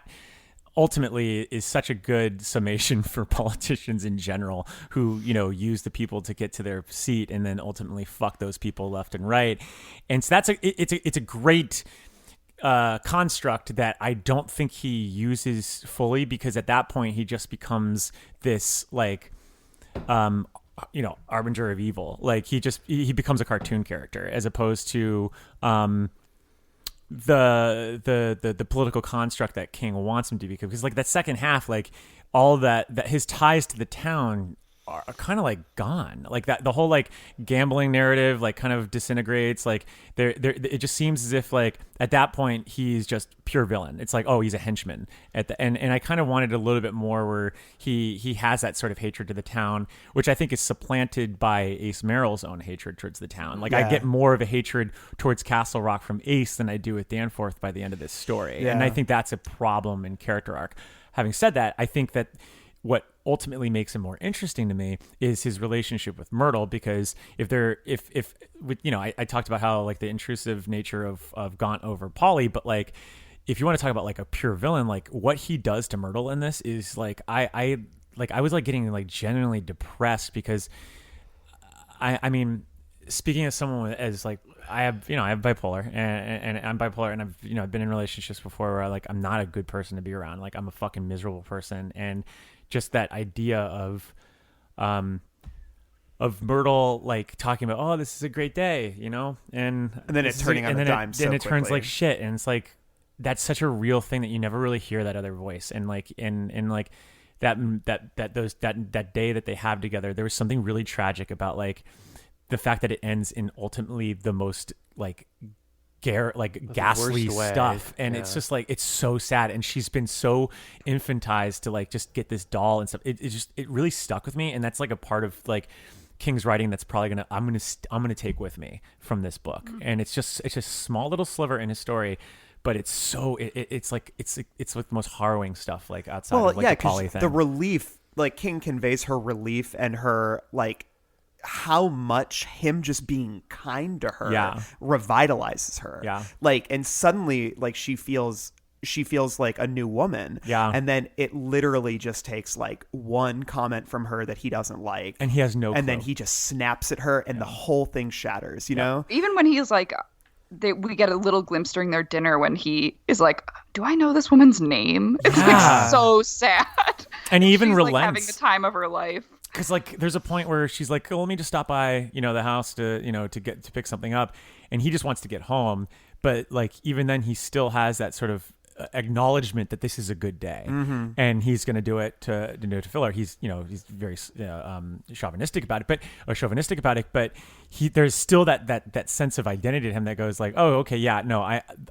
ultimately is such a good summation for politicians in general who, you know, use the people to get to their seat and then ultimately fuck those people left and right. And so it's a great construct that I don't think he uses fully, because at that point he just becomes this like you know, harbinger of evil. Like he becomes a cartoon character as opposed to the political construct that King wants him to be, because like that second half, like all that his ties to the town are kind of like gone, like that the whole like gambling narrative like kind of disintegrates. Like there it just seems as if like at that point he's just pure villain. It's like, oh, he's a henchman at the end. And I kind of wanted a little bit more where he has that sort of hatred to the town, which I think is supplanted by Ace Merrill's own hatred towards the town. Like I get more of a hatred towards Castle Rock from Ace than I do with Danforth by the end of this story. And I think that's a problem in character arc. Having said that, I think that what ultimately makes him more interesting to me is his relationship with Myrtle, because if you know, I talked about how like the intrusive nature of Gaunt over Polly, but like if you want to talk about like a pure villain, like what he does to Myrtle in this is like I was like getting like genuinely depressed, because I mean, speaking as someone as like I have bipolar and I'm bipolar, and I've been in relationships before where like I'm not a good person to be around. Like I'm a fucking miserable person, and just that idea of Myrtle like talking about, oh, this is a great day, you know, and then it's turning on a dime so and it turns quickly. like shit, and it's like that's such a real thing that you never really hear that other voice, and like and like that day that they have together, there was something really tragic about like the fact that it ends in ultimately the most like ghastly stuff, and it's just like it's so sad, and she's been so infantized to like just get this doll and stuff. It really stuck with me, and that's like a part of like King's writing that's probably I'm gonna take with me from this book. And it's just a small little sliver in his story, but it's so it's like the most harrowing stuff like outside of like the Polly thing. The relief, like King conveys her relief and her like how much him just being kind to her Yeah. revitalizes her. Yeah. Like, and suddenly, like, she feels like a new woman. Yeah. And then it literally just takes like one comment from her that he doesn't like. And he has no And then clue. he just snaps at her and the whole thing shatters, you know? Even when he's like, we get a little glimpse during their dinner when he is like, do I know this woman's name? It's Yeah. like so sad. And he even She's relents. like having the time of her life. Because like there's a point where she's like, oh, let me just stop by, the house to pick something up, and he just wants to get home. But like even then, he still has that sort of acknowledgement that this is a good day, and he's going to do it to fill her. He's he's very chauvinistic about it, but there's still that sense of identity to him that goes like, oh, okay, yeah, no,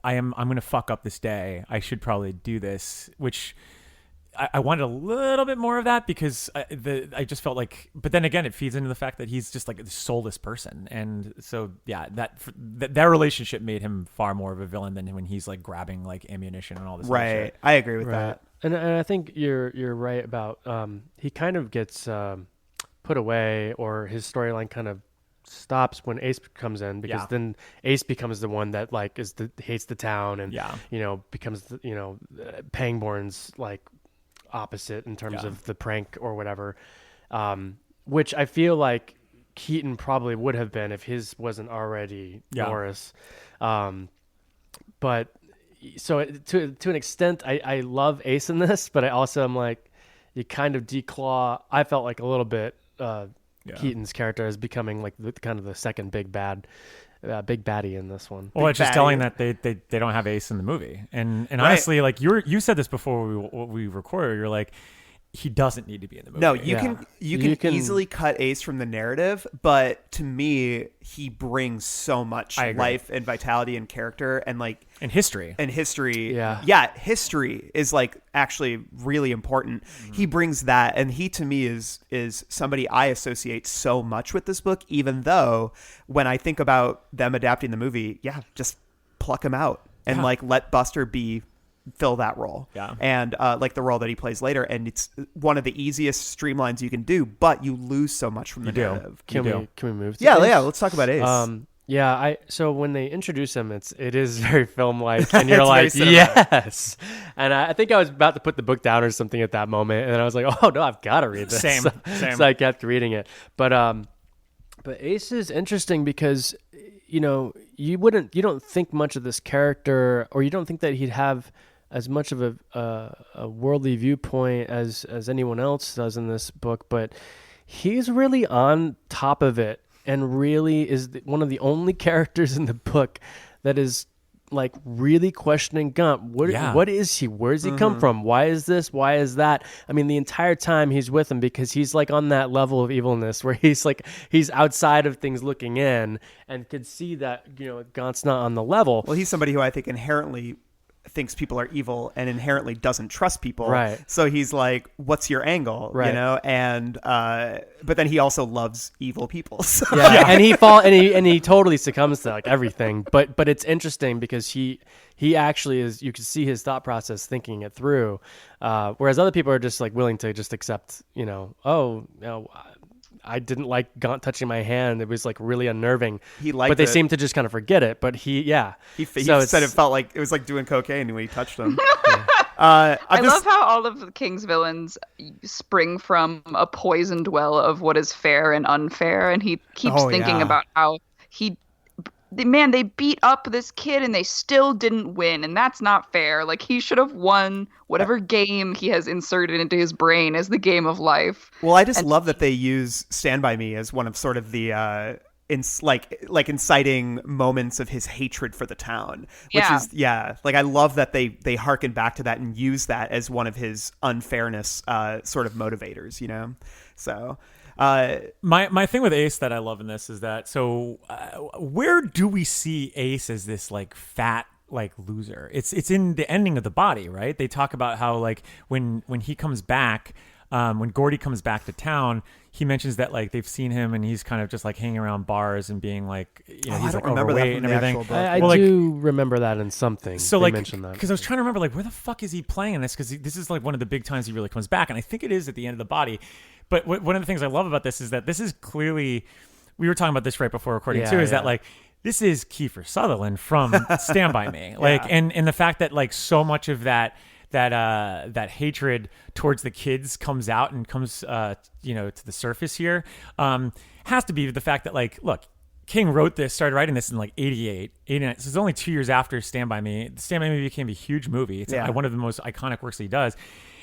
I'm going to fuck up this day. I should probably do this, which. I wanted a little bit more of that because I just felt like, but then again, it feeds into the fact that he's just like a soulless person, and so yeah, that relationship made him far more of a villain than when he's like grabbing like ammunition and all this. Right, other shit. I agree with that. And I think you're right about he kind of gets put away, or his storyline kind of stops when Ace comes in, because then Ace becomes the one that like hates the town and becomes Pangborn's like opposite in terms of the prank or whatever, which I feel like Keaton probably would have been if his wasn't already Norris. But so to an extent, I love Ace in this, but I also am like, you kind of declaw. I felt like a little bit Keaton's character is becoming like kind of the second big baddie in this one. Well, it's just telling that they don't have Ace in the movie, and honestly, like you said this before we recorded, you're like, he doesn't need to be in the movie. No, you can easily cut Ace from the narrative, but to me, he brings so much life and vitality and character and like history. History is like actually really important. He brings that, and he to me is somebody I associate so much with this book. Even though when I think about them adapting the movie, just pluck him out and like let Buster fill that role, and like the role that he plays later, and it's one of the easiest streamlines you can do, but you lose so much from the narrative. Can we move to Ace? Let's talk about Ace. So when they introduce him, it is very film like, and you're like, yes. And I think I was about to put the book down or something at that moment, and then I was like, oh no, I've got to read this. Same. So I kept reading it, but Ace is interesting because you don't think much of this character, or you don't think that he'd have as much of a worldly viewpoint as anyone else does in this book, but he's really on top of it, and really is one of the only characters in the book that is like really questioning Gump. What is he? Where does he come from? Why is this? Why is that? I mean, the entire time he's with him, because he's like on that level of evilness where he's outside of things looking in, and could see that Gaunt's not on the level. Well, he's somebody who I think inherently thinks people are evil and inherently doesn't trust people. Right. So he's like, what's your angle? Right. And but then he also loves evil people. So. Yeah. And he totally succumbs to like everything. But it's interesting because he actually is, you can see his thought process thinking it through. Whereas other people are just like willing to just accept, I didn't like Gaunt touching my hand. It was like really unnerving. But they seem to just kind of forget it. But he said it felt like it was like doing cocaine when he touched them. I love how all of the King's villains spring from a poisoned well of what is fair and unfair, and he keeps thinking about how they beat up this kid and they still didn't win, and that's not fair. Like, he should have won whatever game he has inserted into his brain as the game of life. Well, I just love that they use Stand By Me as one of sort of the inciting moments of his hatred for the town, which is like, I love that they harken back to that and use that as one of his unfairness sort of motivators, so my thing with Ace that I love in this is that, where do we see Ace as this like fat like loser? It's in the ending of The Body, right? They talk about how like when he comes back, when Gordy comes back to town, he mentions that like they've seen him and he's kind of just like hanging around bars and being like, you know, I he's don't like remember that overweight from and the everything. actual book. I Well, like- do remember that in something. So they like, mentioned that. because I was trying to remember like where the fuck is he playing in this? Because this is like one of the big times he really comes back, and I think it is at the end of the body. But one of the things I love about this is that this is clearly, we were talking about this right before recording Yeah, too, is yeah. that like this is Kiefer Sutherland from Stand By Me, like, and the fact that like so much of that hatred towards the kids comes out and comes you know, to the surface here, has to be the fact that like, look, King started writing this in like 88, 89. So it's only 2 years after Stand By Me. Stand By Me became a huge movie. It's one of the most iconic works that he does.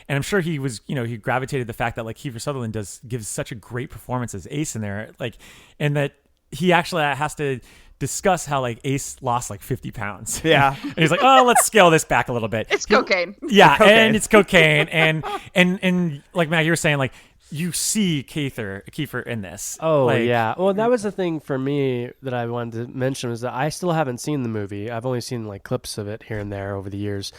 And I'm sure he was, you know, he gravitated the fact that like Kiefer Sutherland gives such a great performance as Ace in there, like, and that he actually has to discuss how like Ace lost like 50 pounds. Yeah. And he's like, oh, let's scale this back a little bit. It's cocaine. Yeah, cocaine. and it's cocaine, and like Matt, you were saying, like you see Kiefer in this. Oh, like, yeah. Well, that was the thing for me that I wanted to mention, was that I still haven't seen the movie. I've only seen like clips of it here and there over the years.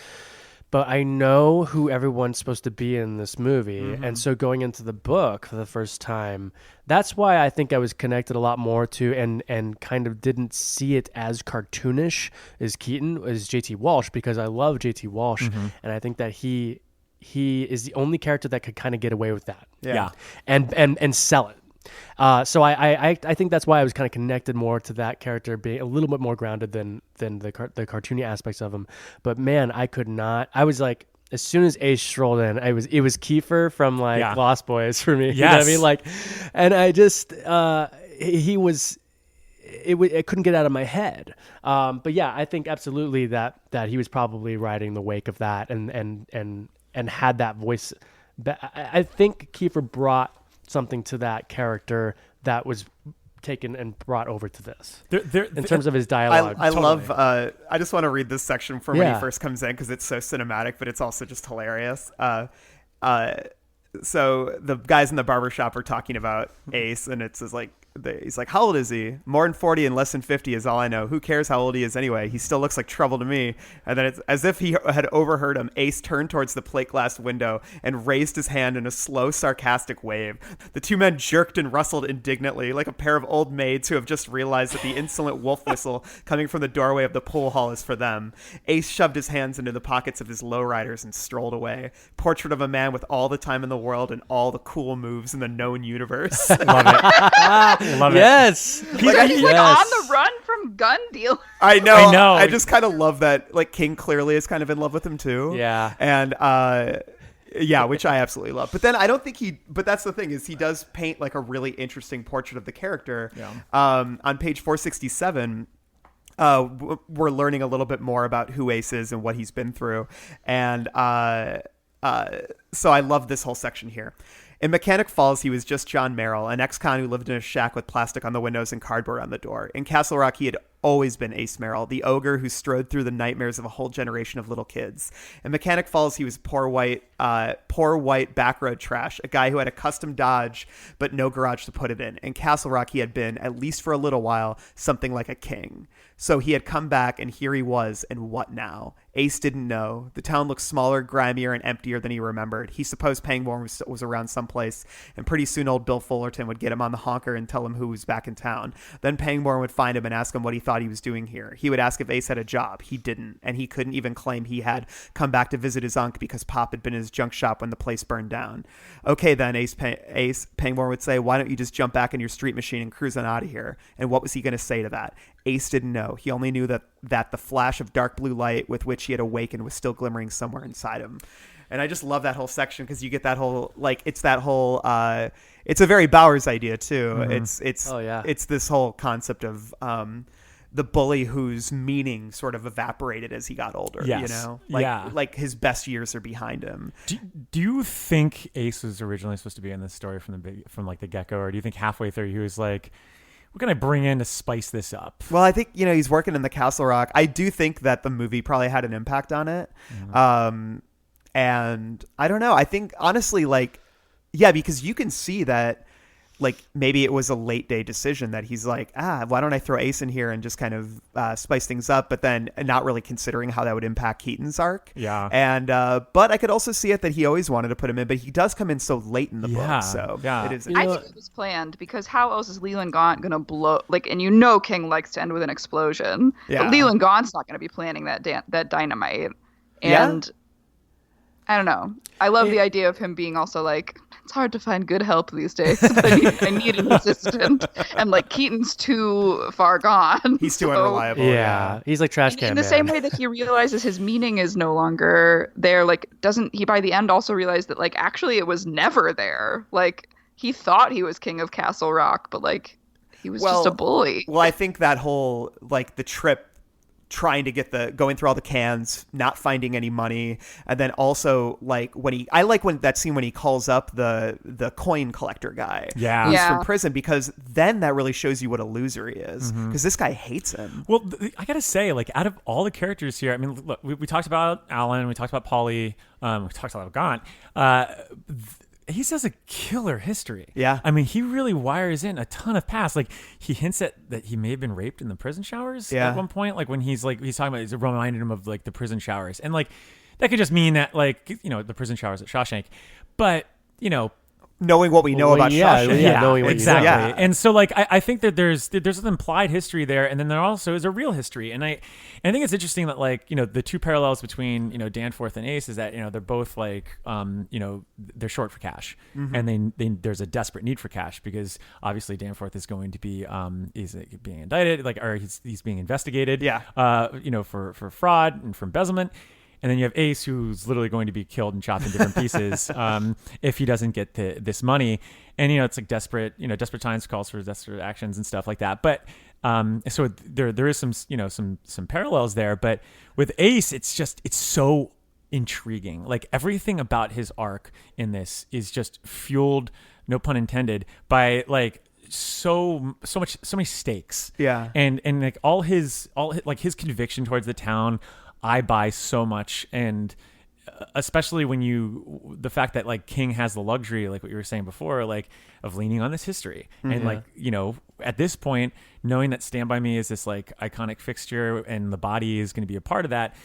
But I know who everyone's supposed to be in this movie. Mm-hmm. And so going into the book for the first time, that's why I think I was connected a lot more to and kind of didn't see it as cartoonish as Keaton, as JT Walsh, because I love JT Walsh. Mm-hmm. And I think that he is the only character that could kind of get away with that. Yeah. And sell it. So I think that's why I was kind of connected more to that character being a little bit more grounded than the cartoony aspects of him. But man, I could not. I was like, as soon as Ace strolled in, it was Kiefer from like Lost Boys for me. Yes. You know what I mean? Like, and I just he was. It couldn't get out of my head. But yeah, I think absolutely that he was probably riding the wake of that and had that voice. I think Kiefer brought something to that character that was taken and brought over to this in terms of his dialogue. I love I just want to read this section from when Yeah. he first comes in because it's so cinematic, but it's also just hilarious. So the guys in the barbershop are talking about Ace, and it's just like he's like, how old is he? More than 40 and less than 50 is all I know. Who cares how old he is anyway? He still looks like trouble to me. And then it's as if he had overheard him. Ace turned towards the plate glass window and raised his hand in a slow, sarcastic wave. The two men jerked and rustled indignantly like a pair of old maids who have just realized that the insolent wolf whistle coming from the doorway of the pool hall is for them. Ace shoved his hands into the pockets of his lowriders and strolled away. Portrait of a man with all the time in the world and all the cool moves in the known universe. Love it. Love it. Yes. He's like on the run from gun deal. I know. I I just kind of love that. Like King clearly is kind of in love with him too. Yeah. And yeah, which I absolutely love. But then I don't think but that's the thing is he does paint like a really interesting portrait of the character. Yeah. On page 467. We're learning a little bit more about who Ace is and what he's been through. And so I love this whole section here. In Mechanic Falls, he was just John Merrill, an ex-con who lived in a shack with plastic on the windows and cardboard on the door. In Castle Rock, he had always been Ace Merrill, the ogre who strode through the nightmares of a whole generation of little kids. In Mechanic Falls, he was poor white backroad trash, a guy who had a custom Dodge but no garage to put it in. In Castle Rock, he had been, at least for a little while, something like a king. So he had come back, and here he was, and what now? Ace didn't know. The town looked smaller, grimier, and emptier than he remembered. He supposed Pangborn was around someplace, and pretty soon old Bill Fullerton would get him on the honker and tell him who was back in town. Then Pangborn would find him and ask him what he thought he was doing here. He would ask if Ace had a job. He didn't, and he couldn't even claim he had come back to visit his uncle because Pop had been in his junk shop when the place burned down. Okay then, Ace, Pangborn would say, why don't you just jump back in your street machine and cruise on out of here? And what was he going to say to that? Ace didn't know. He only knew that the flash of dark blue light with which he had awakened was still glimmering somewhere inside him. And I just love that whole section because you get that whole, like, it's that whole, it's a very Bowers idea too. Mm-hmm. It's this whole concept of the bully whose meaning sort of evaporated as he got older. Yes. You know, like his best years are behind him. Do you think Ace was originally supposed to be in this story from the get-go, or do you think halfway through he was like, what can I bring in to spice this up? Well, I think, he's working in the Castle Rock. I do think that the movie probably had an impact on it. Mm-hmm. And I don't know. I think honestly, because you can see that like maybe it was a late day decision that he's like, why don't I throw Ace in here and just kind of spice things up, but then not really considering how that would impact Keaton's arc. Yeah. And but I could also see it that he always wanted to put him in, but he does come in so late in the book. So it is. I think it was planned, because how else is Leland Gaunt going to blow, like, and King likes to end with an explosion. Yeah. But Leland Gaunt's not going to be planning that dynamite. And I don't know. I love the idea of him being also like, it's hard to find good help these days. I need an assistant. And like Keaton's too far gone. He's too unreliable. Yeah. He's like trash can in the man. same way that he realizes his meaning is no longer there, like doesn't he by the end also realize that like actually it was never there? Like he thought he was king of Castle Rock, but like he was just a bully. Well, I think that whole like the trip trying to get going through all the cans, not finding any money, and then also like when that scene when he calls up the coin collector guy who's from prison, because then that really shows you what a loser he is, because this guy hates him. Well, I gotta say, like, out of all the characters here, I mean, look, we talked about Alan, we talked about Polly, we talked about Gaunt. He has a killer history. Yeah. I mean, he really wires in a ton of past. Like, he hints at that he may have been raped in the prison showers at one point. Like, when he's talking about, he's reminding him of, like, the prison showers. And, like, that could just mean that, like, the prison showers at Shawshank. But, knowing what we know about Shawshank. Knowing what exactly. you know. Yeah. And so, like, I think that there's an implied history there, and then there also is a real history. And I think it's interesting that, like, the two parallels between Danforth and Ace is that they're both like they're short for cash, and they there's a desperate need for cash, because obviously Danforth is going to be he's being indicted, like, or he's being investigated, for fraud and for embezzlement. And then you have Ace, who's literally going to be killed and chopped in different pieces if he doesn't get this money. And it's like desperate times calls for desperate actions and stuff like that. But so there is some parallels there. But with Ace, it's so intriguing. Like, everything about his arc in this is just fueled, no pun intended, by like so many stakes. Yeah. And like all his like his conviction towards the town, I buy so much. And especially when the fact that like King has the luxury, like what you were saying before, like of leaning on this history. And like, at this point, knowing that Stand By Me is this like iconic fixture and the body is going to be a part of that,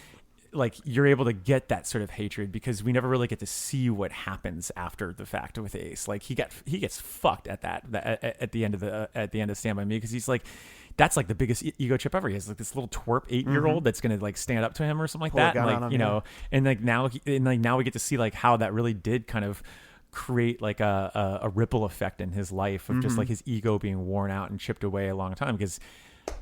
like, you're able to get that sort of hatred, because we never really get to see what happens after the fact with Ace. Like, he gets fucked at at the end of Stand By Me, because he's like, that's like the biggest ego trip ever. He has like this little twerp 8-year-old that's gonna like stand up to him or something like that. And like, and like now we get to see like how that really did kind of create like a ripple effect in his life of just like his ego being worn out and chipped away a long time, because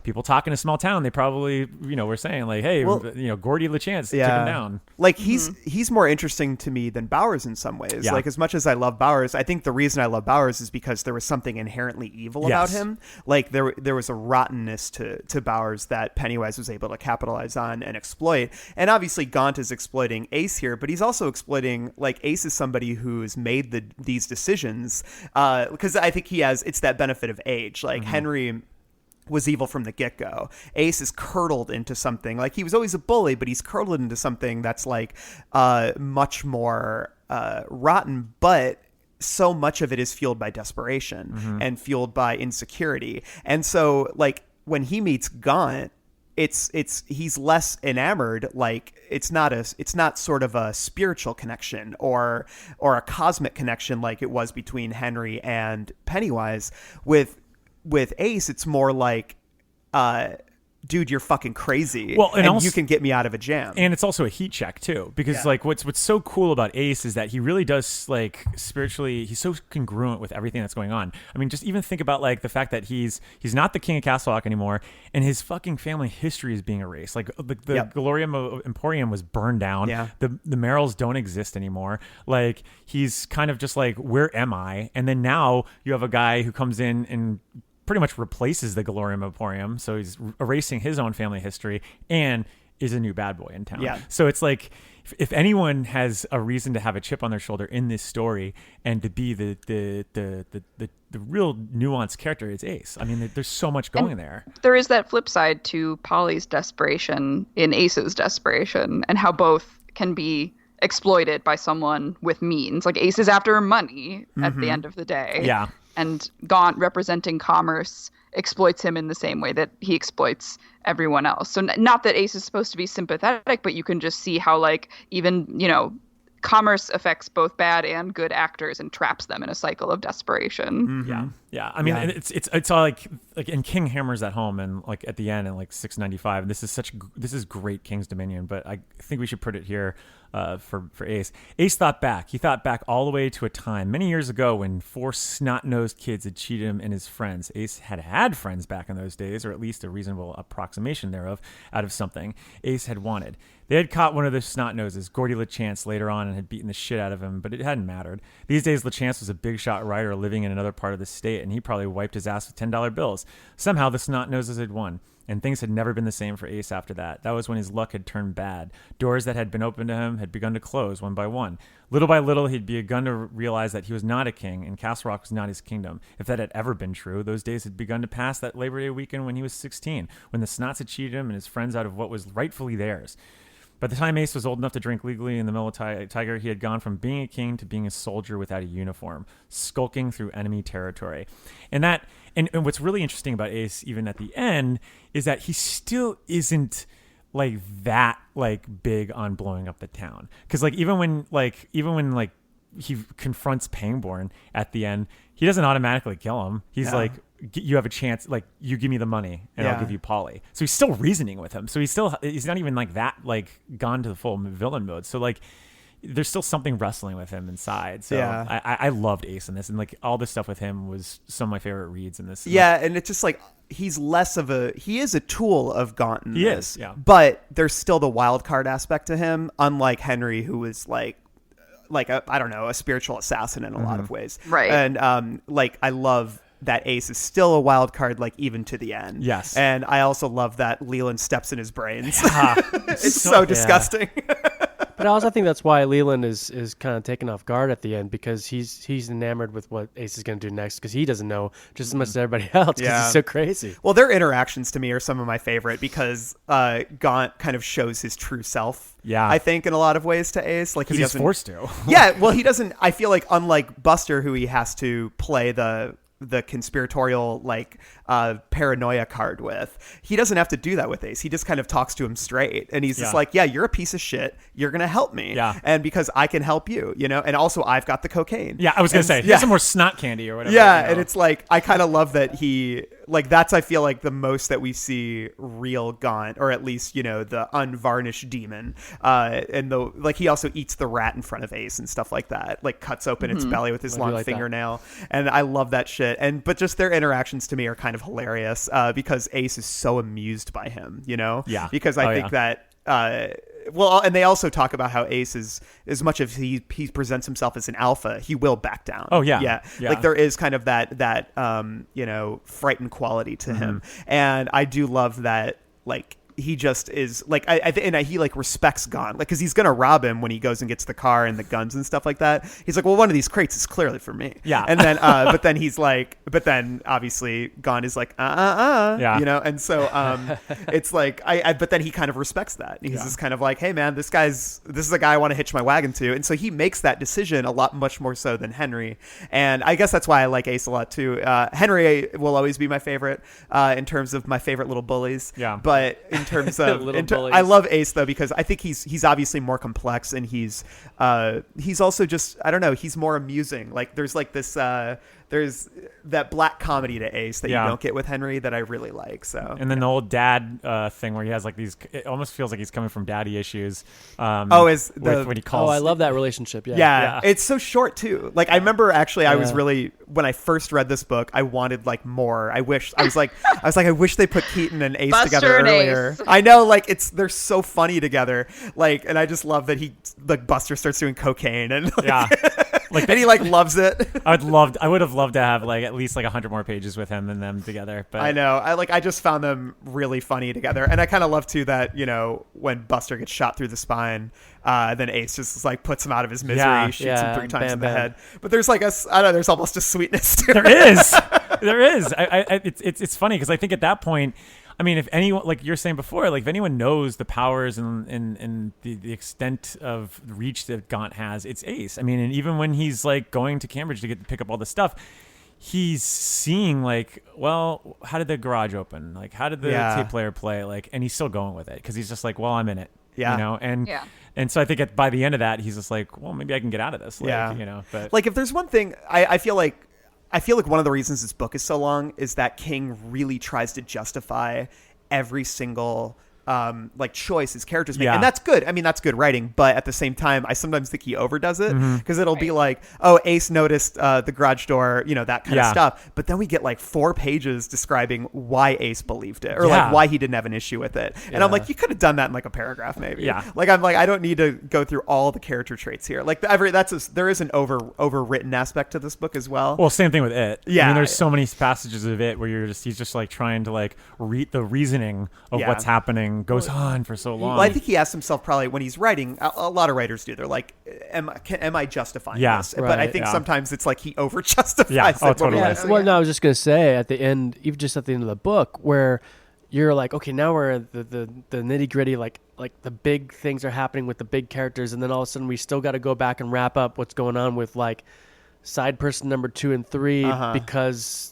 people talk in a small town, they probably, were saying like, hey, Gordy LeChance, took him down. Like, he's more interesting to me than Bowers in some ways. Yeah. Like, as much as I love Bowers, I think the reason I love Bowers is because there was something inherently evil about him. Like, there was a rottenness to Bowers that Pennywise was able to capitalize on and exploit. And obviously Gaunt is exploiting Ace here, but he's also exploiting, like, Ace is somebody who's made these decisions, because I think it's that benefit of age. Like, Henry was evil from the get-go. Ace is curdled into something, like, he was always a bully, but he's curdled into something that's like much more rotten, but so much of it is fueled by desperation and fueled by insecurity. And so, like, when he meets Gaunt, he's less enamored. Like, it's not sort of a spiritual connection or a cosmic connection like it was between Henry and Pennywise. With Ace, it's more like, dude, you're fucking crazy. Well, and also, you can get me out of a jam. And it's also a heat check too, because like what's so cool about Ace is that he really does, like, spiritually, he's so congruent with everything that's going on. I mean, just even think about like the fact that he's not the king of Castle Rock anymore, and his fucking family history is being erased. Like the Galorium Emporium was burned down. Yeah. The Merrills don't exist anymore. Like, he's kind of just like, where am I? And then now you have a guy who comes in and pretty much replaces the Galorium Emporium, so he's erasing his own family history and is a new bad boy in town. Yeah. So it's like, if anyone has a reason to have a chip on their shoulder in this story and to be the real nuanced character, it's Ace. I mean, there's so much going there. There is that flip side to Polly's desperation in Ace's desperation, and how both can be exploited by someone with means. Like, Ace is after money at the end of the day. Yeah. and Gaunt, representing commerce, exploits him in the same way that he exploits everyone else. So not that Ace is supposed to be sympathetic, but you can just see how, like, even, you know, commerce affects both bad and good actors and traps them in a cycle of desperation. Mm-hmm. Yeah. I mean, it's all like, and King hammers that home, and like at the end, in like 695. This is great King's Dominion, but I think we should put it here for Ace. Ace thought back. He thought back all the way to a time many years ago when 4 snot-nosed kids had cheated him and his friends. Ace had friends back in those days, or at least a reasonable approximation thereof, out of something Ace had wanted. They had caught one of those snot-noses, Gordy LeChance, later on, and had beaten the shit out of him, but it hadn't mattered. These days, LeChance was a big-shot writer living in another part of the state, and he probably wiped his ass with $10 bills. Somehow, the snot-noses had won, and things had never been the same for Ace after that. That was when his luck had turned bad. Doors that had been opened to him had begun to close one by one. Little by little, he'd begun to realize that he was not a king, and Castle Rock was not his kingdom. If that had ever been true, those days had begun to pass that Labor Day weekend when he was 16, when the snots had cheated him and his friends out of what was rightfully theirs. By the time Ace was old enough to drink legally in the Mill of Tiger, he had gone from being a king to being a soldier without a uniform, skulking through enemy territory. And what's really interesting about Ace, even at the end, is that he still isn't like that like big on blowing up the town. Because even when he confronts Pangborn at the end, he doesn't automatically kill him. He's like, you have a chance, like, you give me the money and I'll give you Polly. So he's still reasoning with him. So he's not even like that, like, gone to the full villain mode. So like, there's still something wrestling with him inside. So I loved Ace in this, and like all this stuff with him was some of my favorite reads in this. Yeah, and it's just like he is a tool of Gaunt in this, is, yeah. But there's still the wild card aspect to him, unlike Henry, who was like a spiritual assassin in a lot of ways. Right. And like I love that Ace is still a wild card, like even to the end. Yes. And I also love that Leland steps in his brains. It's So- so disgusting. But I also think that's why Leland is kind of taken off guard at the end, because he's enamored with what Ace is going to do next, because he doesn't know just as much as everybody else, because he's so crazy. Well, their interactions to me are some of my favorite, because Gaunt kind of shows his true self. Yeah. I think in a lot of ways to Ace, like Because he's forced to. Yeah, well, he doesn't. I feel like, unlike Buster, who he has to play the conspiratorial, like, paranoia card with, he doesn't have to do that with Ace. He just kind of talks to him straight, and he's just like, yeah, you're a piece of shit, you're gonna help me, and because I can help you, and also I've got the cocaine. I was gonna say, he has some more snot candy or whatever. And it's like, I kind of love that he, like, that's, I feel like, the most that we see real Gaunt, or at least, the unvarnished demon, and like, he also eats the rat in front of Ace and stuff like that, like cuts open its belly with his long fingernail, and I love that shit. But just their interactions to me are kind of hilarious, because Ace is so amused by him, because I think that and they also talk about how Ace is, as much as he presents himself as an alpha, he will back down. Like, there is kind of that frightened quality to him, and I do love that, like, he just is like, he like respects Gaunt, like, because he's gonna rob him when he goes and gets the car and the guns and stuff like that. He's like, well, one of these crates is clearly for me. And then but then obviously Gaunt is like, and so it's like, but then he kind of respects that. He's just kind of like, hey man, this is a guy I want to hitch my wagon to, and so he makes that decision much more so than Henry. And I guess that's why I like Ace a lot too. Henry will always be my favorite in terms of my favorite little bullies. But in terms of I love Ace though, because I think he's obviously more complex, and he's also just, I don't know, he's more amusing. Like, there's like this there's that black comedy to Ace that you don't get with Henry that I really like. So, and then the old dad thing where he has like these, it almost feels like he's coming from daddy issues. When he calls. Oh, I love that relationship. Yeah. It's so short too. Like, I remember actually, I was really, when I first read this book, I wanted like more. I was like, I wish they put Keaton and Ace Buster together and earlier. Ace. I know, like, they're so funny together. Like, and I just love that Buster starts doing cocaine and and he like loves it. I would have loved to have like at least like 100 more pages with him and them together. But I know, I just found them really funny together, and I kind of love too that when Buster gets shot through the spine, then Ace just like puts him out of his misery, shoots him 3 times in the head. But there's like there's almost a sweetness to it. There is. It's funny because I think at that point, I mean, if anyone, like you're saying before, like if anyone knows the powers and the extent of reach that Gaunt has, it's Ace. I mean, and even when he's like going to Cambridge to pick up all the stuff, he's seeing like, well, how did the garage open? Like, how did the tape player play? Like, and he's still going with it because he's just like, well, I'm in it. Yeah. You know, and so I think by the end of that, he's just like, well, maybe I can get out of this. Like, you know, but like if there's one thing I feel like one of the reasons this book is so long is that King really tries to justify every single like choice his characters make. And that's good. I mean, that's good writing, but at the same time, I sometimes think he overdoes it because it'll be like, oh, Ace noticed the garage door, you know, that kind of stuff. But then we get like 4 pages describing why Ace believed it or like why he didn't have an issue with it. And I'm like, you could have done that in like a paragraph maybe. Yeah. Like, I'm like, I don't need to go through all the character traits here. Like there is an overwritten aspect to this book as well. Well, same thing with it. Yeah. I mean, there's so many passages of it where he's just like trying to like read the reasoning of what's happening goes on for so long. Well, I think he asks himself probably when he's writing. A lot of writers do. They're like, "Am I justifying this?" But I think sometimes it's like he over justifies. Oh, totally. Well, no, I was just gonna say at the end, even just at the end of the book, where you're like, okay, now we're the nitty gritty, like the big things are happening with the big characters, and then all of a sudden we still got to go back and wrap up what's going on with like side person number 2 and 3 because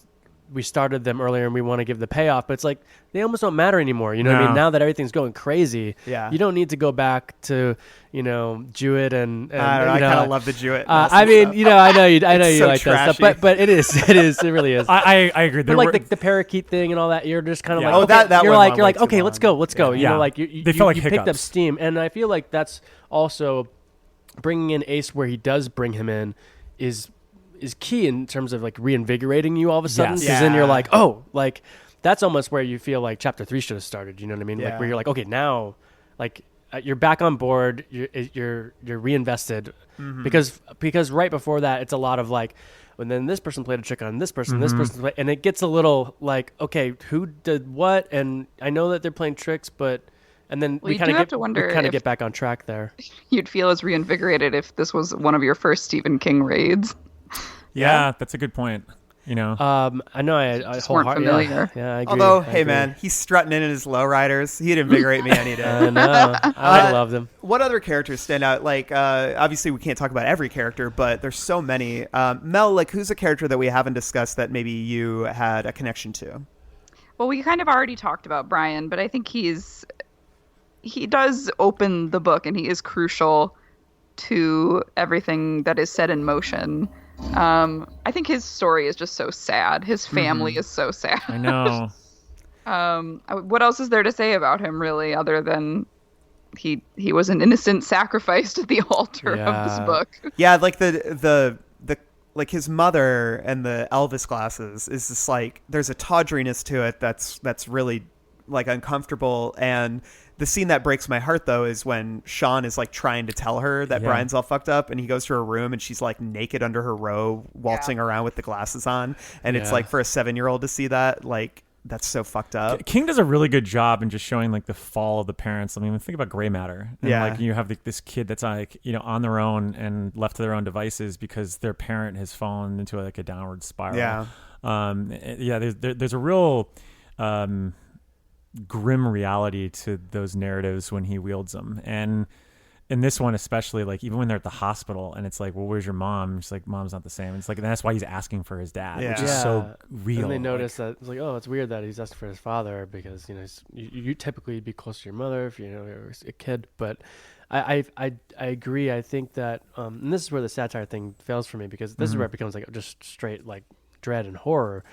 we started them earlier and we want to give the payoff, but it's like they almost don't matter anymore. You know what I mean? Now that everything's going crazy, you don't need to go back to, you know, Jewett and I don't know, I kind of love the Jewett. I mean, stuff. you know, I know you so like that trashy. stuff, but it really is. I agree. But like the parakeet thing and all that, you're just kind of like, Oh, okay, that you're went like, on way okay, too let's long. go. You know, like They felt like you picked up hiccups. steam, and I feel like that's also bringing in Ace where he does bring him in is key in terms of like reinvigorating you all of a sudden, because then you're like, oh, like that's almost where you feel like chapter 3 should have started. You know what I mean? Like where you're like, okay, now like you're back on board, you're reinvested, because right before that it's a lot of like, and then this person played a trick on this person, this person and it gets a little like, okay, who did what? And I know that they're playing tricks, but and then we kind of get back on track there. You'd feel as reinvigorated if this was one of your first Stephen King raids. Yeah, that's a good point. You know, I know I weren't familiar. Yeah, I agree. Although, I hey agree. man, he's strutting in his lowriders. He'd invigorate me any day. I know. I loved him. What other characters stand out? Like, obviously, we can't talk about every character, but there's so many. Mel, like, who's a character that we haven't discussed that maybe you had a connection to? Well, we kind of already talked about Brian, but I think he does open the book, and he is crucial to everything that is set in motion. I think his story is just so sad. His family is so sad. I know. What else is there to say about him, really, other than he was an innocent sacrifice to the altar of this book? Yeah, like the like his mother and the Elvis glasses is just like, there's a tawdriness to it that's really like uncomfortable. And the scene that breaks my heart though is when Sean is like trying to tell her that Brian's all fucked up, and he goes to her room and she's like naked under her robe waltzing around with the glasses on, and it's like, for a 7-year-old to see that, like, that's so fucked up. King does a really good job in just showing like the fall of the parents. I mean, think about Gray Matter. And, like, you have this kid that's like, you know, on their own and left to their own devices because their parent has fallen into like a downward spiral. There's a real grim reality to those narratives when he wields them. And in this one especially, like, even when they're at the hospital and it's like, well, where's your mom? She's like, mom's not the same. It's like, and that's why he's asking for his dad, which is so real. And they notice that it's like, oh, it's weird that he's asking for his father, because, you know, you typically be close to your mother if you're a kid. But I agree. I think that and this is where the satire thing fails for me, because this is where it becomes like just straight like dread and horror.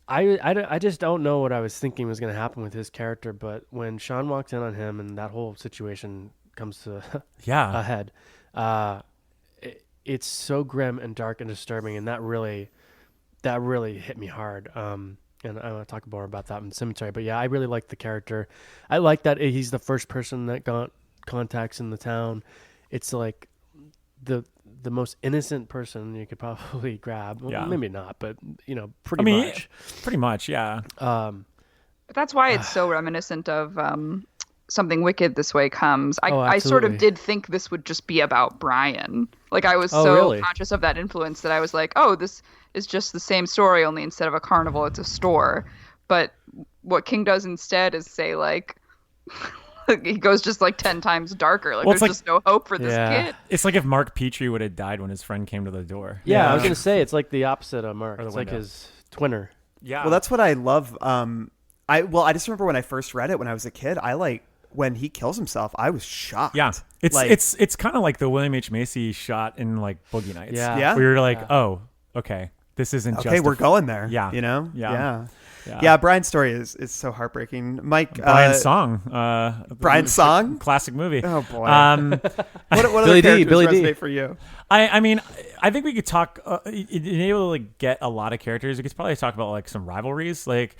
I just don't know what I was thinking was going to happen with his character, but when Sean walks in on him and that whole situation comes to a head, it's so grim and dark and disturbing, and that really hit me hard. And I want to talk more about that in Cemetery, but yeah, I really like the character. I like that he's the first person that got contacts in the town. It's like the most innocent person you could probably grab. Well, maybe not, but, you know, pretty much. Yeah. That's why it's so reminiscent of Something Wicked This Way Comes. I sort of did think this would just be about Brian. Like, I was so conscious of that influence that I was like, oh, this is just the same story, only instead of a carnival, it's a store. But what King does instead is say, like, he goes just like 10 times darker. Like Well, it's there's like- just no hope for this Yeah. kid. It's like if Mark Petrie would have died when his friend came to the door. Yeah, I was gonna say it's like the opposite of Mark. Or the It's like window. his twinner. Yeah. Well, that's what I love. I just remember when I first read it when I was a kid. When he kills himself, I was shocked. Yeah, it's Like- it's kind of like the William H. Macy shot in like Boogie Nights. Yeah. Yeah? where you're like, oh, okay, this isn't Okay, just we're going there. Yeah. You know? Yeah. Yeah, Brian's story is so heartbreaking. Mike, Brian's song. Brian's song? classic movie. Oh boy. Um, what other Billy D, characters Billy resonate D. for you? I mean, I think we could talk. Able to like get a lot of characters. We could probably talk about like some rivalries. Like,